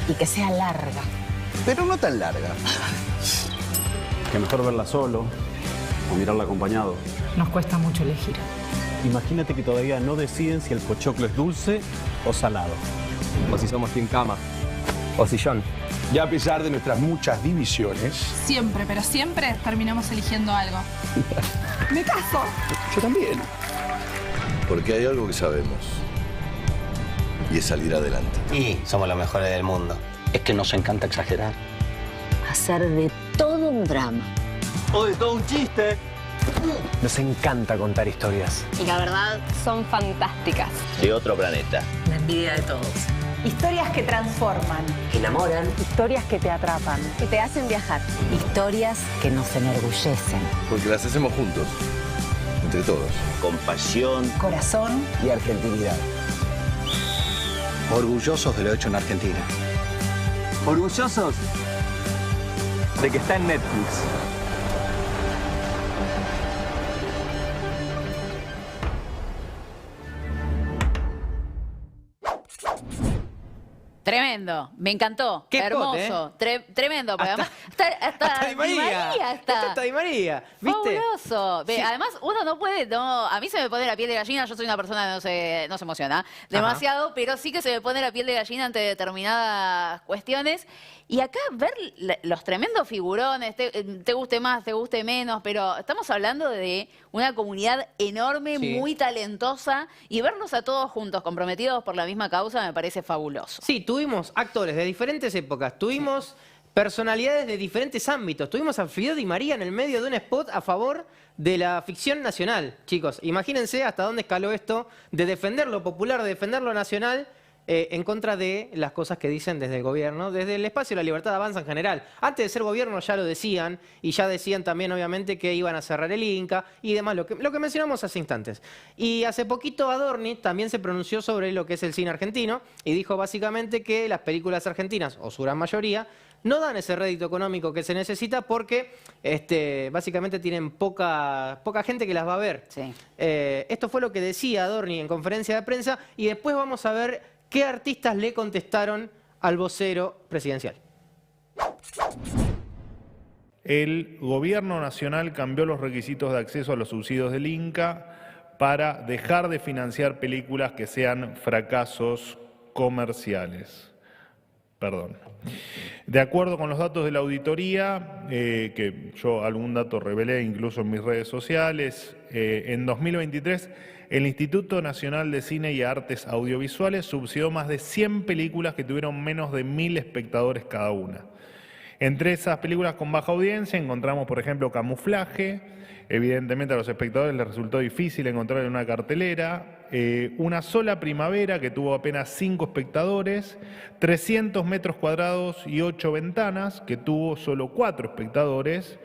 Y que sea larga. Pero no tan larga. Que mejor verla solo o mirarla acompañado. Nos cuesta mucho elegir. Imagínate que todavía no deciden si el pochoclo es dulce o salado. O si somos team cama o sillón. Ya a pesar de nuestras muchas divisiones... Siempre, pero siempre terminamos eligiendo algo. ¡Me caso! Yo también. Porque hay algo que sabemos. Y es salir adelante. Y somos los mejores del mundo. Es que nos encanta exagerar. Hacer de todo un drama. O de todo un chiste. Nos encanta contar historias. Y la verdad, son fantásticas. De otro planeta. La envidia de todos. Historias que transforman, Que enamoran. historias que te atrapan, Que te hacen viajar. historias que nos enorgullecen. Porque las hacemos juntos. Entre todos. Compasión. Corazón Y argentinidad. Orgullosos de lo hecho en Argentina. Orgullosos de que está en Netflix. Tremendo, me encantó, Qué hermoso, spot, tremendo, pero además Hasta Di María. está. Hasta Di María, ¿viste? Fabuloso. Ve, Sí. además, uno no puede, a mí se me pone la piel de gallina, yo soy una persona que no se emociona demasiado, pero sí que se me pone la piel de gallina ante determinadas cuestiones. Y acá ver los tremendos figurones, te guste más, te guste menos, pero estamos hablando de una comunidad enorme, Sí. muy talentosa, y verlos a todos juntos, comprometidos por la misma causa, me parece fabuloso. Sí, tuvimos actores de diferentes épocas, tuvimos personalidades de diferentes ámbitos, tuvimos a Fideo Di María en el medio de un spot a favor de la ficción nacional. Chicos, imagínense hasta dónde escaló esto de defender lo popular, de defender lo nacional, en contra de las cosas que dicen desde el gobierno, desde el espacio de la libertad de avanza en general. Antes de ser gobierno ya lo decían, y ya decían también obviamente que iban a cerrar el Inca y demás, lo que mencionamos hace instantes. Y hace poquito Adorni también se pronunció sobre lo que es el cine argentino y dijo básicamente que las películas argentinas, o su gran mayoría, no dan ese rédito económico que se necesita porque básicamente tienen poca gente que las va a ver. Esto fue lo que decía Adorni en conferencia de prensa y después vamos a ver qué artistas le contestaron al vocero presidencial. El gobierno nacional cambió los requisitos de acceso a los subsidios del Inca para dejar de financiar películas que sean fracasos comerciales. Perdón. De acuerdo con los datos de la auditoría, que yo algún dato revelé incluso en mis redes sociales, en 2023 el Instituto Nacional de Cine y Artes Audiovisuales subsidió más de 100 películas que tuvieron menos de 1000 espectadores cada una. Entre esas películas con baja audiencia encontramos, por ejemplo, Camuflaje. Evidentemente a los espectadores les resultó difícil encontrar en una cartelera. Una sola primavera que tuvo apenas 5 espectadores. 300 metros cuadrados y 8 ventanas que tuvo solo 4 espectadores.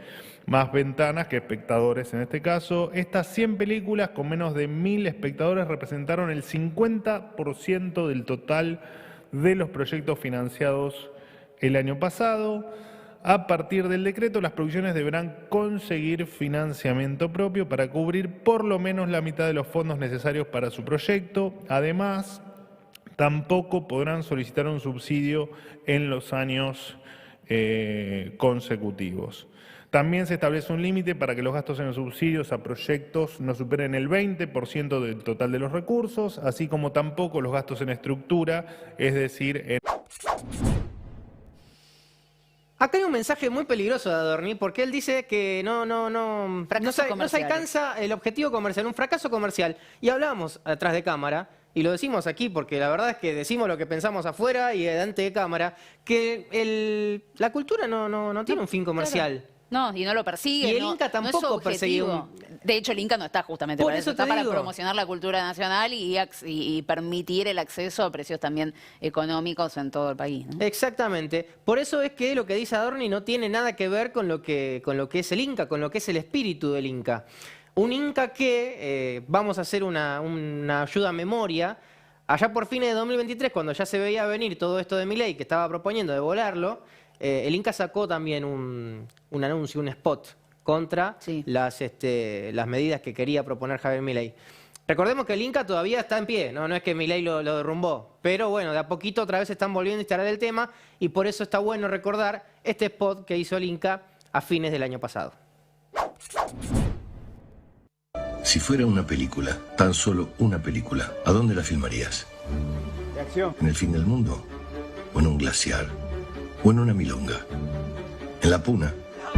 Más ventanas que espectadores en este caso. Estas 100 películas con menos de 1000 espectadores representaron el 50% del total de los proyectos financiados el año pasado. A partir del decreto, las producciones deberán conseguir financiamiento propio para cubrir por lo menos la mitad de los fondos necesarios para su proyecto. Además, tampoco podrán solicitar un subsidio en los años consecutivos. También se establece un límite para que los gastos en los subsidios a proyectos no superen el 20% del total de los recursos, así como tampoco los gastos en estructura, es decir, en... Acá hay un mensaje muy peligroso de Adorni porque él dice que no se alcanza el objetivo comercial, un fracaso comercial. Y hablábamos atrás de cámara, y lo decimos aquí porque la verdad es que decimos lo que pensamos afuera y delante de cámara, que la cultura no tiene un fin comercial. Claro. No, y no lo persigue. Y el Inca tampoco persigue De hecho, el Inca no está justamente para eso. Está para promocionar la cultura nacional y permitir el acceso a precios también económicos en todo el país, ¿no? Exactamente. Por eso es que lo que dice Adorni no tiene nada que ver con lo que es el Inca, con lo que es el espíritu del Inca. Un Inca que, vamos a hacer una ayuda a memoria, allá por fines de 2023, cuando ya se veía venir todo esto de Milei, que estaba proponiendo de volarlo, el Inca sacó también un anuncio, un spot contra las medidas que quería proponer Javier Milei. Recordemos que el Inca todavía está en pie, no es que Milei lo derrumbó, pero bueno, de a poquito otra vez están volviendo a instalar el tema y por eso está bueno recordar este spot que hizo el Inca a fines del año pasado. Si fuera una película, tan solo una película, ¿a dónde la filmarías? De acción. ¿En el fin del mundo? ¿O en un glaciar? ¿O en una milonga? ¿En la puna?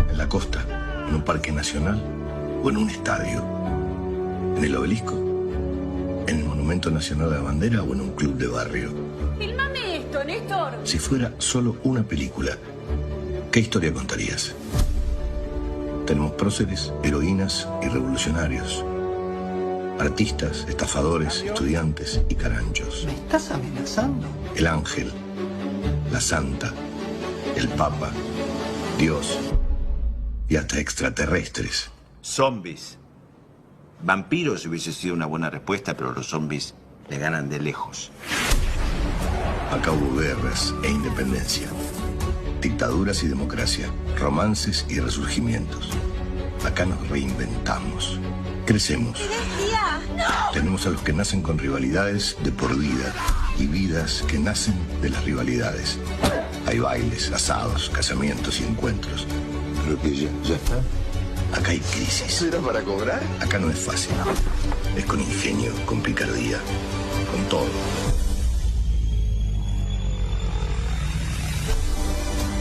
¿En la costa? ¿En un parque nacional? ¿O en un estadio? ¿En el obelisco? ¿En el Monumento Nacional de la Bandera o en un club de barrio? Filmame esto, Néstor. Si fuera solo una película, ¿qué historia contarías? Tenemos próceres, heroínas y revolucionarios. Artistas, estafadores, estudiantes y caranchos. ¿Me estás amenazando? El ángel, la santa, el papa, Dios y hasta extraterrestres. Zombies. Vampiros hubiese sido una buena respuesta, pero los zombies le ganan de lejos. Acá hubo guerras e independencia, dictaduras y democracia, romances y resurgimientos. Acá nos reinventamos, crecemos. Tenemos a los que nacen con rivalidades de por vida y vidas que nacen de las rivalidades. Hay bailes, asados, casamientos y encuentros. Pero que ya está. Acá hay crisis. ¿Será para cobrar? Acá no es fácil. Es con ingenio, con picardía, con todo.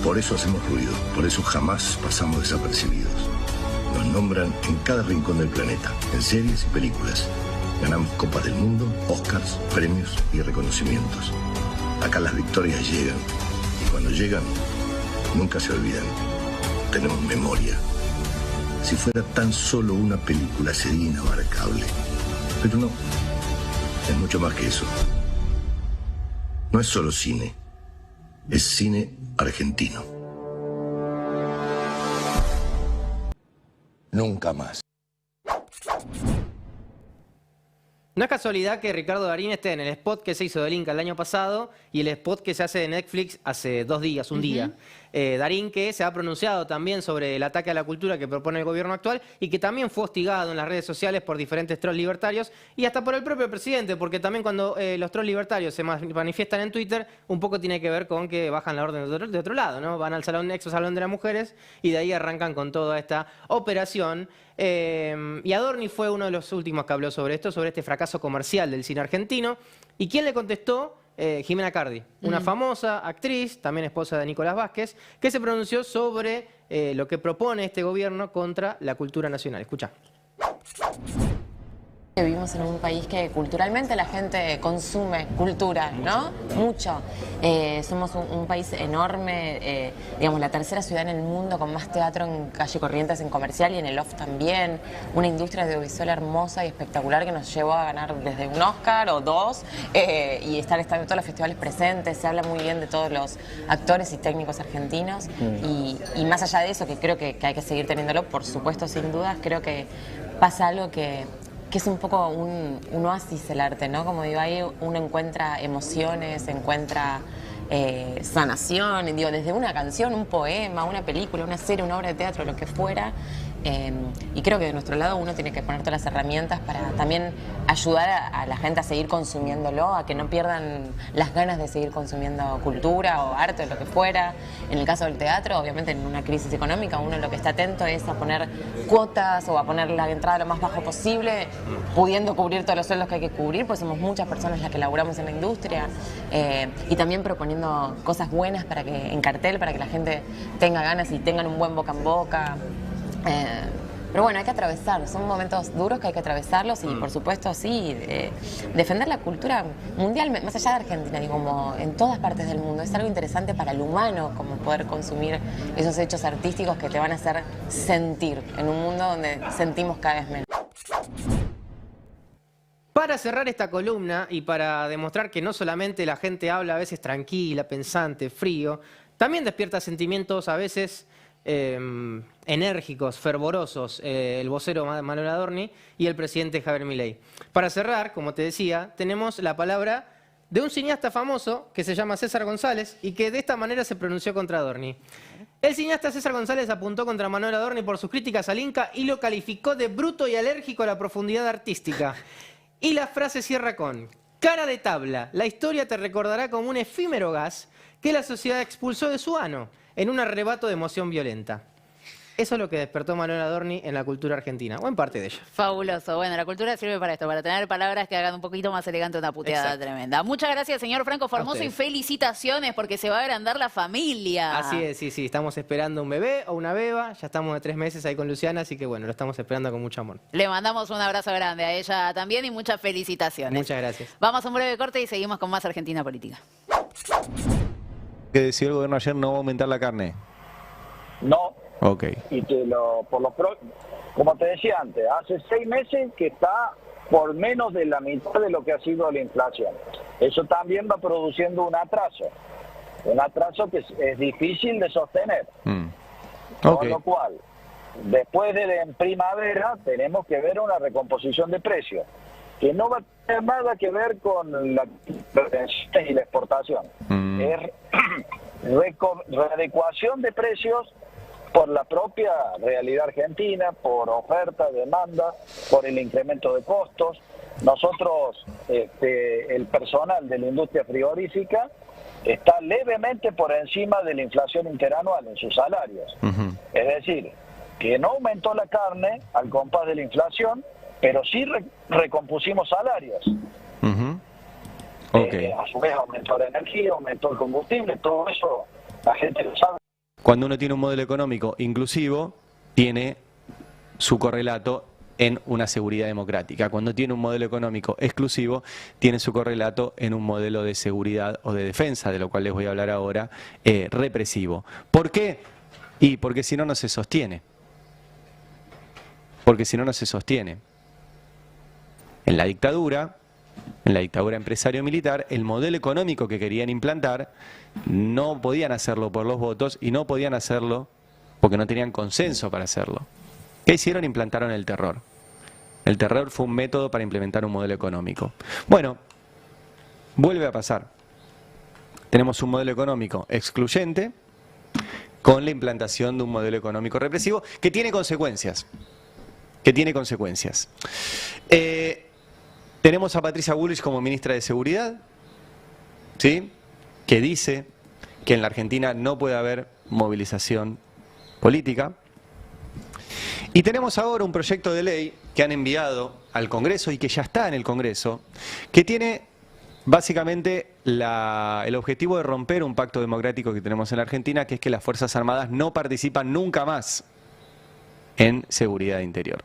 Por eso hacemos ruido, por eso jamás pasamos desapercibidos. Nos nombran en cada rincón del planeta, en series y películas. Ganamos Copas del Mundo, Oscars, premios y reconocimientos. Acá las victorias llegan. Y cuando llegan, nunca se olvidan. Tenemos memoria. Si fuera tan solo una película sería inabarcable. Pero no, es mucho más que eso. No es solo cine, es cine argentino. Nunca más. No es casualidad que Ricardo Darín esté en el spot que se hizo del Inca el año pasado y el spot que se hace de Netflix hace 2 días, un día. Darín que se ha pronunciado también sobre el ataque a la cultura que propone el gobierno actual y que también fue hostigado en las redes sociales por diferentes trolls libertarios y hasta por el propio presidente, porque también cuando los trolls libertarios se manifiestan en Twitter, un poco tiene que ver con que bajan la orden de otro lado, ¿no? Van al exosalón de las mujeres y de ahí arrancan con toda esta operación. Y Adorni fue uno de los últimos que habló sobre esto, sobre este fracaso comercial del cine argentino. ¿Y quién le contestó? Jimena Cardi, una famosa actriz, también esposa de Nicolás Vázquez, que se pronunció sobre lo que propone este gobierno contra la cultura nacional. Escuchá. Vivimos en un país que culturalmente la gente consume cultura, ¿no? Mucho. Somos un país enorme, digamos, la tercera ciudad en el mundo con más teatro en Calle Corrientes, en Comercial y en el Off también. Una industria audiovisual hermosa y espectacular que nos llevó a ganar desde un Oscar o 2 y estar en todos los festivales presentes. Se habla muy bien de todos los actores y técnicos argentinos y más allá de eso, que creo que hay que seguir teniéndolo, por supuesto, sin dudas, creo que pasa algo que es un poco un oasis el arte, ¿no? Como digo, ahí uno encuentra emociones, encuentra sanación, digo, desde una canción, un poema, una película, una serie, una obra de teatro, lo que fuera. Y creo que de nuestro lado uno tiene que poner todas las herramientas para también ayudar a la gente a seguir consumiéndolo, a que no pierdan las ganas de seguir consumiendo cultura o arte o lo que fuera. En el caso del teatro, obviamente en una crisis económica uno lo que está atento es a poner cuotas o a poner la entrada lo más bajo posible, pudiendo cubrir todos los sueldos que hay que cubrir, pues somos muchas personas las que laburamos en la industria y también proponiendo cosas buenas para que en cartel, para que la gente tenga ganas y tengan un buen boca en boca. Pero bueno, hay que atravesar, son momentos duros que hay que atravesarlos y por supuesto sí, defender la cultura mundial, más allá de Argentina, digo, como en todas partes del mundo, es algo interesante para el humano, como poder consumir esos hechos artísticos que te van a hacer sentir en un mundo donde sentimos cada vez menos. Para cerrar esta columna y para demostrar que no solamente la gente habla a veces tranquila, pensante, frío, también despierta sentimientos a veces enérgicos, fervorosos, el vocero Manuel Adorni y el presidente Javier Milei. Para cerrar, como te decía, tenemos la palabra de un cineasta famoso que se llama César González y que de esta manera se pronunció contra Adorni. El cineasta César González apuntó contra Manuel Adorni por sus críticas al Inca y lo calificó de bruto y alérgico a la profundidad artística. Y la frase cierra con: cara de tabla, la historia te recordará como un efímero gas que la sociedad expulsó de su ano en un arrebato de emoción violenta. Eso es lo que despertó Manuel Adorni en la cultura argentina, o en parte de ella. Fabuloso. Bueno, la cultura sirve para esto, para tener palabras que hagan un poquito más elegante una puteada tremenda. Muchas gracias, señor Franco Formoso, y felicitaciones porque se va a agrandar la familia. Así es, sí, estamos esperando un bebé o una beba, ya estamos de 3 meses ahí con Luciana, así que bueno, lo estamos esperando con mucho amor. Le mandamos un abrazo grande a ella también y muchas felicitaciones. Muchas gracias. Vamos a un breve corte y seguimos con más Argentina Política. ¿Qué decidió el gobierno ayer? ¿No va a aumentar la carne? No. Ok. Y como te decía antes, hace 6 meses que está por menos de la mitad de lo que ha sido la inflación. Eso también va produciendo un atraso que es difícil de sostener. Con lo cual, después de en primavera tenemos que ver una recomposición de precios, que no va a tener nada que ver con la retención y la exportación. Es readecuación de precios por la propia realidad argentina, por oferta, demanda, por el incremento de costos. Nosotros, el personal de la industria frigorífica está levemente por encima de la inflación interanual en sus salarios. Es decir, que no aumentó la carne al compás de la inflación, pero sí recompusimos salarios. A su vez aumentó la energía, aumentó el combustible, todo eso la gente lo sabe. Cuando uno tiene un modelo económico inclusivo, tiene su correlato en una seguridad democrática. Cuando tiene un modelo económico exclusivo, tiene su correlato en un modelo de seguridad o de defensa, de lo cual les voy a hablar ahora, represivo. ¿Por qué? Y porque si no, no se sostiene. Porque si no, no se sostiene. En la dictadura empresario-militar, el modelo económico que querían implantar no podían hacerlo por los votos y no podían hacerlo porque no tenían consenso para hacerlo. ¿Qué hicieron? Implantaron el terror. El terror fue un método para implementar un modelo económico. Bueno, vuelve a pasar. Tenemos un modelo económico excluyente con la implantación de un modelo económico represivo que tiene consecuencias. Tenemos a Patricia Bullrich como ministra de Seguridad, ¿sí?, que dice que en la Argentina no puede haber movilización política. Y tenemos ahora un proyecto de ley que han enviado al Congreso y que ya está en el Congreso, que tiene básicamente el objetivo de romper un pacto democrático que tenemos en la Argentina, que es que las Fuerzas Armadas no participan nunca más en seguridad interior.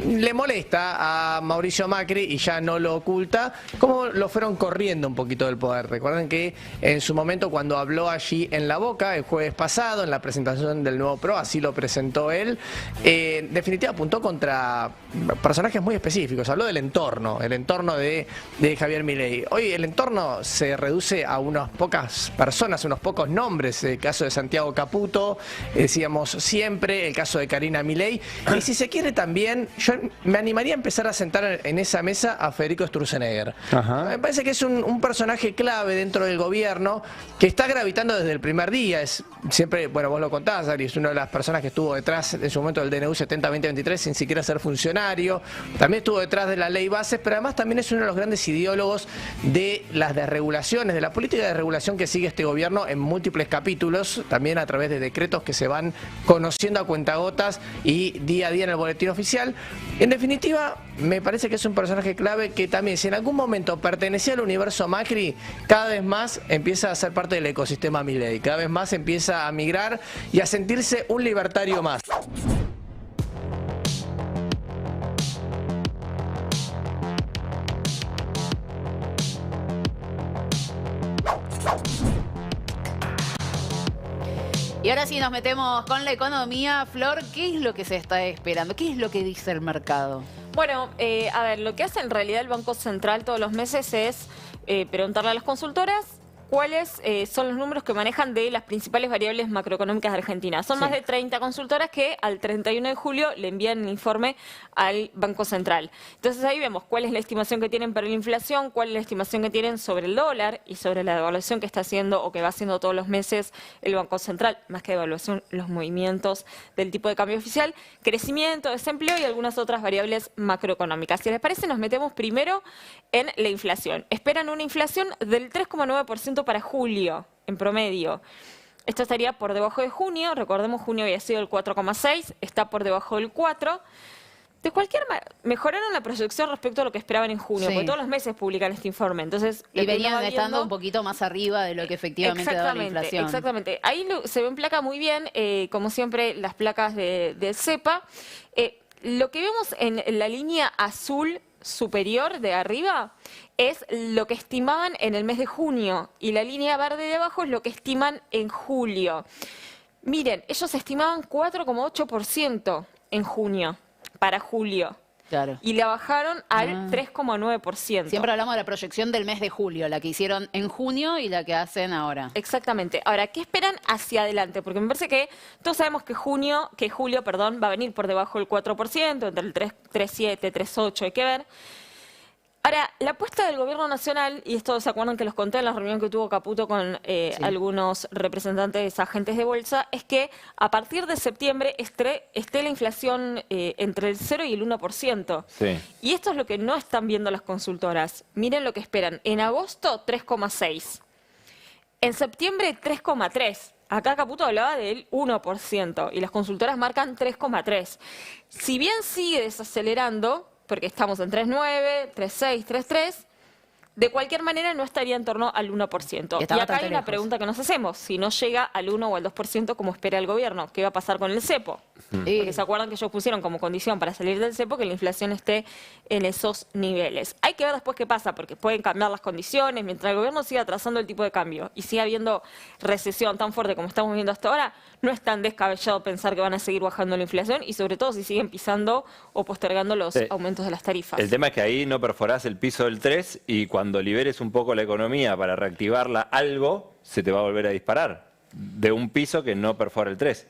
Le molesta a Mauricio Macri, y ya no lo oculta, cómo lo fueron corriendo un poquito del poder. Recuerden que en su momento, cuando habló allí en La Boca, el jueves pasado, en la presentación del nuevo PRO, así lo presentó él, en definitiva apuntó contra personajes muy específicos. Habló del entorno, el entorno de Javier Milei. Hoy el entorno se reduce a unas pocas personas, unos pocos nombres. El caso de Santiago Caputo, decíamos siempre, el caso de Karina Milei, y si se quiere también, yo me animaría a empezar a sentar en esa mesa a Federico Sturzenegger. Me parece que es un personaje clave dentro del gobierno que está gravitando desde el primer día. Es siempre, bueno, vos lo contás, Ari, es una de las personas que estuvo detrás en su momento del DNU 70-2023 sin siquiera ser funcionario. También estuvo detrás de la ley bases, pero además también es uno de los grandes ideólogos de las desregulaciones, de la política de regulación que sigue este gobierno en múltiples capítulos, también a través de decretos que se van conociendo a cuentagotas y día a día en el boletín oficial. En definitiva, me parece que es un personaje clave que también, si en algún momento pertenecía al universo Macri, cada vez más empieza a ser parte del ecosistema Milei, cada vez más empieza a migrar y a sentirse un libertario más. Y ahora sí nos metemos con la economía. Flor, ¿qué es lo que se está esperando? ¿Qué es lo que dice el mercado? Bueno, a ver, lo que hace en realidad el Banco Central todos los meses es preguntarle a las consultoras cuáles son los números que manejan de las principales variables macroeconómicas de Argentina. Son más de 30 consultoras que al 31 de julio le envían el informe al Banco Central. Entonces ahí vemos cuál es la estimación que tienen para la inflación, cuál es la estimación que tienen sobre el dólar y sobre la devaluación que está haciendo o que va haciendo todos los meses el Banco Central, más que devaluación, los movimientos del tipo de cambio oficial, crecimiento, desempleo y algunas otras variables macroeconómicas. Si les parece, nos metemos primero en la inflación. Esperan una inflación del 3,9% para julio, en promedio. Esto estaría por debajo de junio. Recordemos, junio había sido el 4,6, está por debajo del 4. De cualquier manera, mejoraron la proyección respecto a lo que esperaban en junio, porque todos los meses publican este informe. Entonces, y venían estando un poquito más arriba de lo que efectivamente daba la inflación. Exactamente. Ahí se ven placa muy bien, como siempre, las placas de cepa. Lo que vemos en la línea azul superior de arriba es lo que estimaban en el mes de junio y la línea verde de abajo es lo que estiman en julio. Miren, ellos estimaban 4,8% en junio, para julio. Claro. Y la bajaron al 3,9%. Siempre hablamos de la proyección del mes de julio, la que hicieron en junio y la que hacen ahora. Exactamente. Ahora, ¿qué esperan hacia adelante? Porque me parece que todos sabemos que julio, va a venir por debajo del 4%, entre el 3,7, 3,8, hay que ver. Ahora, la apuesta del gobierno nacional, y esto se acuerdan que los conté en la reunión que tuvo Caputo con algunos representantes agentes de bolsa, es que a partir de septiembre esté la inflación entre el 0 y el 1%. Sí. Y esto es lo que no están viendo las consultoras. Miren lo que esperan. En agosto, 3,6. En septiembre, 3,3. Acá Caputo hablaba del 1% y las consultoras marcan 3,3. Si bien sigue desacelerando, porque estamos en 3,9, 3,6, 3,3, de cualquier manera no estaría en torno al 1%. Y acá hay una pregunta que nos hacemos, si no llega al 1 o al 2% como espera el gobierno, ¿qué va a pasar con el cepo? Porque se acuerdan que ellos pusieron como condición para salir del cepo que la inflación esté en esos niveles. Hay que ver después qué pasa, porque pueden cambiar las condiciones, mientras el gobierno siga trazando el tipo de cambio y siga habiendo recesión tan fuerte como estamos viendo hasta ahora, no es tan descabellado pensar que van a seguir bajando la inflación y sobre todo si siguen pisando o postergando los aumentos de las tarifas. El tema es que ahí no perforás el piso del 3 y cuando liberes un poco la economía para reactivarla algo, se te va a volver a disparar de un piso que no perfora el 3.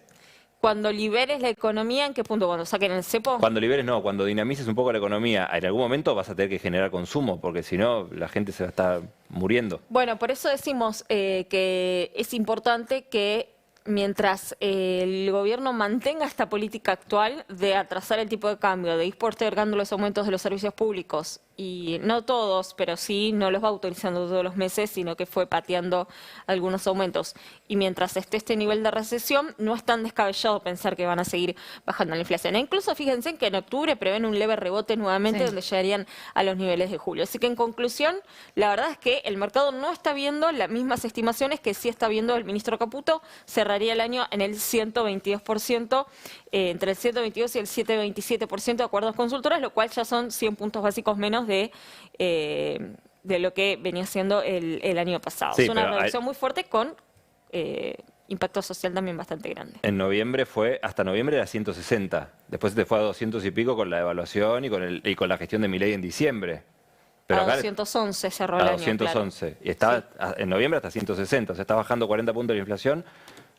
Cuando liberes la economía, ¿en qué punto? ¿Cuando saquen el cepo? Cuando liberes no, cuando dinamices un poco la economía, en algún momento vas a tener que generar consumo, porque si no, la gente se va a estar muriendo. Bueno, por eso decimos que es importante que mientras el gobierno mantenga esta política actual de atrasar el tipo de cambio, de ir postergando los aumentos de los servicios públicos, y no todos, pero sí, no los va autorizando todos los meses, sino que fue pateando algunos aumentos. Y mientras esté este nivel de recesión, no es tan descabellado pensar que van a seguir bajando la inflación. E incluso fíjense que en octubre prevén un leve rebote nuevamente, donde llegarían a los niveles de julio. Así que en conclusión, la verdad es que el mercado no está viendo las mismas estimaciones que sí está viendo el ministro Caputo. Cerraría el año en el 122%, entre el 122 y el 727% de acuerdos consultores, lo cual ya son 100 puntos básicos menos de lo que venía siendo el año pasado. Sí, es una reducción muy fuerte con impacto social también bastante grande. En noviembre hasta noviembre era 160, después se fue a 200 y pico con la devaluación y con la gestión de Milei en diciembre. Pero a acá 211 cerró el año. 211, claro. Y estaba en noviembre hasta 160, o sea, está bajando 40 puntos la inflación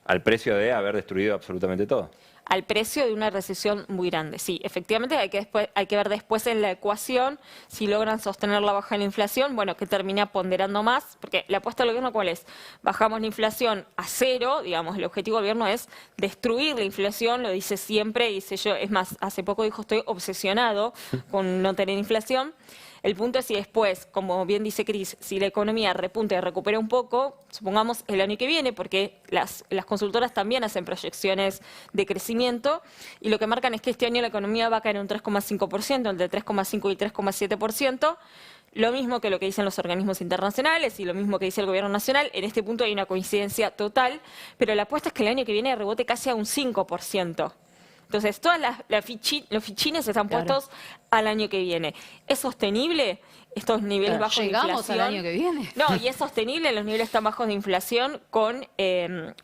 al precio de haber destruido absolutamente todo. Al precio de una recesión muy grande. Sí, efectivamente hay que ver después en la ecuación si logran sostener la baja de la inflación, bueno, que termina ponderando más, porque la apuesta del gobierno, ¿cuál es? Bajamos la inflación a 0, digamos, el objetivo del gobierno es destruir la inflación, lo dice siempre, dice yo, es más, hace poco dijo estoy obsesionado con no tener inflación. El punto es si después, como bien dice Cris, si la economía repunta y recupera un poco, supongamos el año que viene, porque las consultoras también hacen proyecciones de crecimiento, y lo que marcan es que este año la economía va a caer en un 3,5%, entre 3,5 y 3,7%, lo mismo que lo que dicen los organismos internacionales y lo mismo que dice el gobierno nacional. En este punto hay una coincidencia total, pero la apuesta es que el año que viene rebote casi a un 5%. Entonces, todos los fichines están puestos al año que viene. ¿Es sostenible estos niveles bajos de inflación? ¿Llegamos al año que viene? No, y es sostenible los niveles tan bajos de inflación con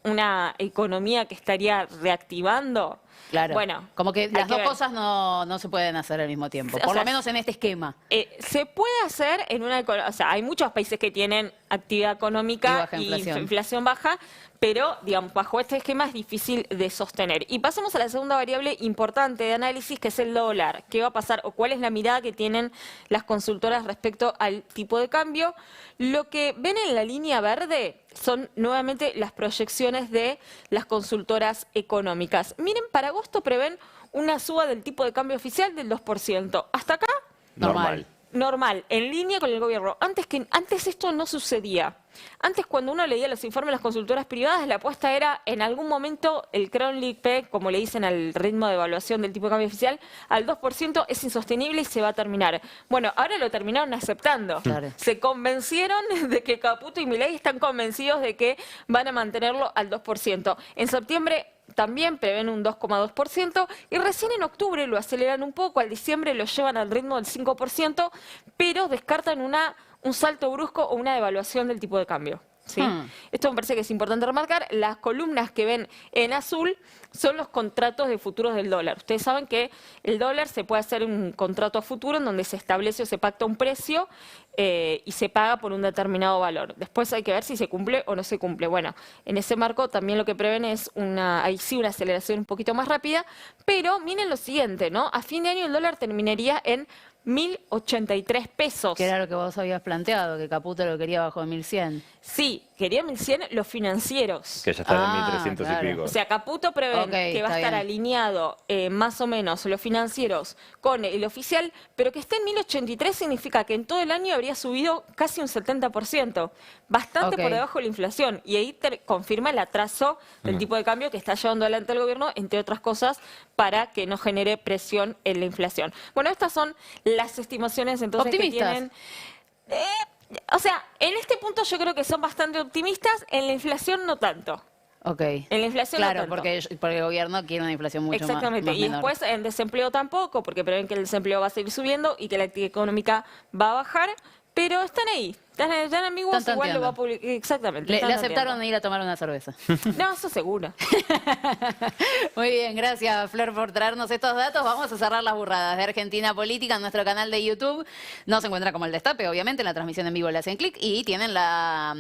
una economía que estaría reactivando. Claro. Bueno, como que las dos cosas no se pueden hacer al mismo tiempo, por lo menos en este esquema. Se puede hacer en una... O sea, hay muchos países que tienen actividad económica y inflación baja, pero, digamos, bajo este esquema es difícil de sostener. Y pasamos a la segunda variable importante de análisis, que es el dólar. ¿Qué va a pasar o cuál es la mirada que tienen las consultoras respecto al tipo de cambio? Lo que ven en la línea verde son nuevamente las proyecciones de las consultoras económicas. Miren, para agosto prevén una suba del tipo de cambio oficial del 2%. ¿Hasta acá? Normal, en línea con el gobierno. Antes esto no sucedía. Antes, cuando uno leía los informes de las consultoras privadas, la apuesta era, en algún momento, el Kronlich-P, como le dicen al ritmo de evaluación del tipo de cambio oficial, al 2% es insostenible y se va a terminar. Bueno, ahora lo terminaron aceptando. Claro. Se convencieron de que Caputo y Milei están convencidos de que van a mantenerlo al 2%. En septiembre también prevén un 2,2% y recién en octubre lo aceleran un poco, al diciembre lo llevan al ritmo del 5%, pero descartan un salto brusco o una devaluación del tipo de cambio. ¿Sí? Esto me parece que es importante remarcar. Las columnas que ven en azul son los contratos de futuros del dólar. Ustedes saben que el dólar se puede hacer un contrato a futuro en donde se establece o se pacta un precio y se paga por un determinado valor. Después hay que ver si se cumple o no se cumple. Bueno, en ese marco también lo que prevén es una aceleración un poquito más rápida, pero miren lo siguiente, ¿no? A fin de año el dólar terminaría en 1.083 pesos. Que era lo que vos habías planteado, que Caputo lo quería bajo de 1.100. Sí, quería 1.100 los financieros. Que ya están en 1.300 y pico. O sea, Caputo prevé que va a estar alineado más o menos los financieros con el oficial, pero que esté en 1.083 significa que en todo el año habría subido casi un 70%. Bastante por debajo de la inflación. Y ahí confirma el atraso del tipo de cambio que está llevando adelante el gobierno, entre otras cosas, para que no genere presión en la inflación. Bueno, estas son las estimaciones entonces optimistas. Que tienen... o sea, en este punto yo creo que son bastante optimistas, en la inflación no tanto. En la inflación no tanto. Porque el gobierno quiere una inflación mucho más menor. Y después en desempleo tampoco, porque prevén que el desempleo va a seguir subiendo y que la actividad económica va a bajar, pero están ahí. Están ambiguos, igual lo va a publicar. Exactamente. Le aceptaron ir a tomar una cerveza. No, eso seguro. Muy bien, gracias Flor por traernos estos datos. Vamos a cerrar las burradas de Argentina Política en nuestro canal de YouTube. No se encuentra como El Destape, obviamente, en la transmisión en vivo le hacen clic y tienen la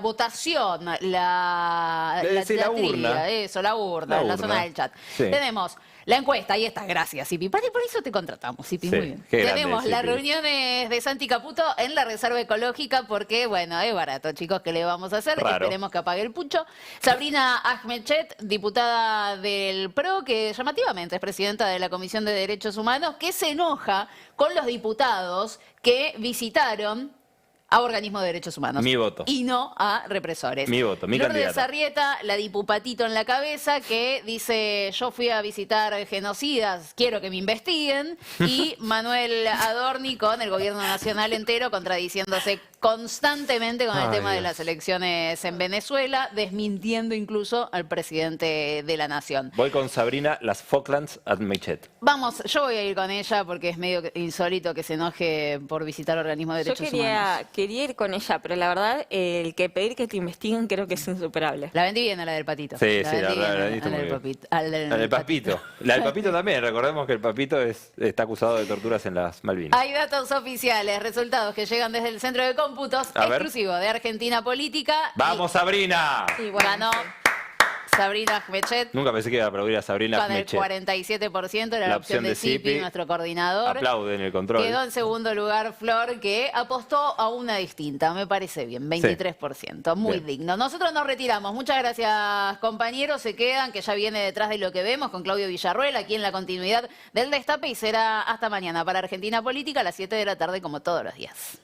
votación, la urna. Eso, la urna, en la zona del chat. Sí. Tenemos la encuesta, ahí está, gracias, Sipi. Por eso te contratamos, Sipi, muy bien. Tenemos las reuniones de Santi Caputo en la Reserva Ecológica porque, bueno, es barato, chicos, ¿qué le vamos a hacer? Esperemos que apague el pucho. Sabrina Ahmedchet, diputada del PRO, que llamativamente es presidenta de la Comisión de Derechos Humanos, que se enoja con los diputados que visitaron a organismos de derechos humanos. Mi voto. Y no a represores. Mi voto, mi Lourdes candidata. Arrieta, la dipupatito en la cabeza, que dice, yo fui a visitar genocidas, quiero que me investiguen. Y Manuel Adorni con el gobierno nacional entero contradiciéndose constantemente con el tema de las elecciones en Venezuela, desmintiendo incluso al presidente de la nación. Voy con Sabrina, las Falklands Ahmedchet. Vamos, yo voy a ir con ella porque es medio insólito que se enoje por visitar organismos de derechos humanos. Quería ir con ella, pero la verdad, el que pedir que te investiguen creo que es insuperable. La vendí bien a la del Patito. Sí, la vendiste muy bien. Al del Papito. La del Papito también, recordemos que el Papito está acusado de torturas en las Malvinas. Hay datos oficiales, resultados que llegan desde el Centro de Cómputos exclusivo de Argentina Política. ¡Vamos, Sabrina! Y ganó Sabrina Ahmedchet. Nunca pensé que iba a aplaudir a Sabrina Ahmedchet. Con el 47% era la opción de Sipi, nuestro coordinador. Aplauden el control. Quedó en segundo lugar Flor, que apostó a una distinta. Me parece bien, 23%. Muy digno. Nosotros nos retiramos. Muchas gracias, compañeros. Se quedan, que ya viene detrás de lo que vemos con Claudio Villarruel, aquí en la continuidad del Destape. Y será hasta mañana para Argentina Política a las 7 de la tarde, como todos los días.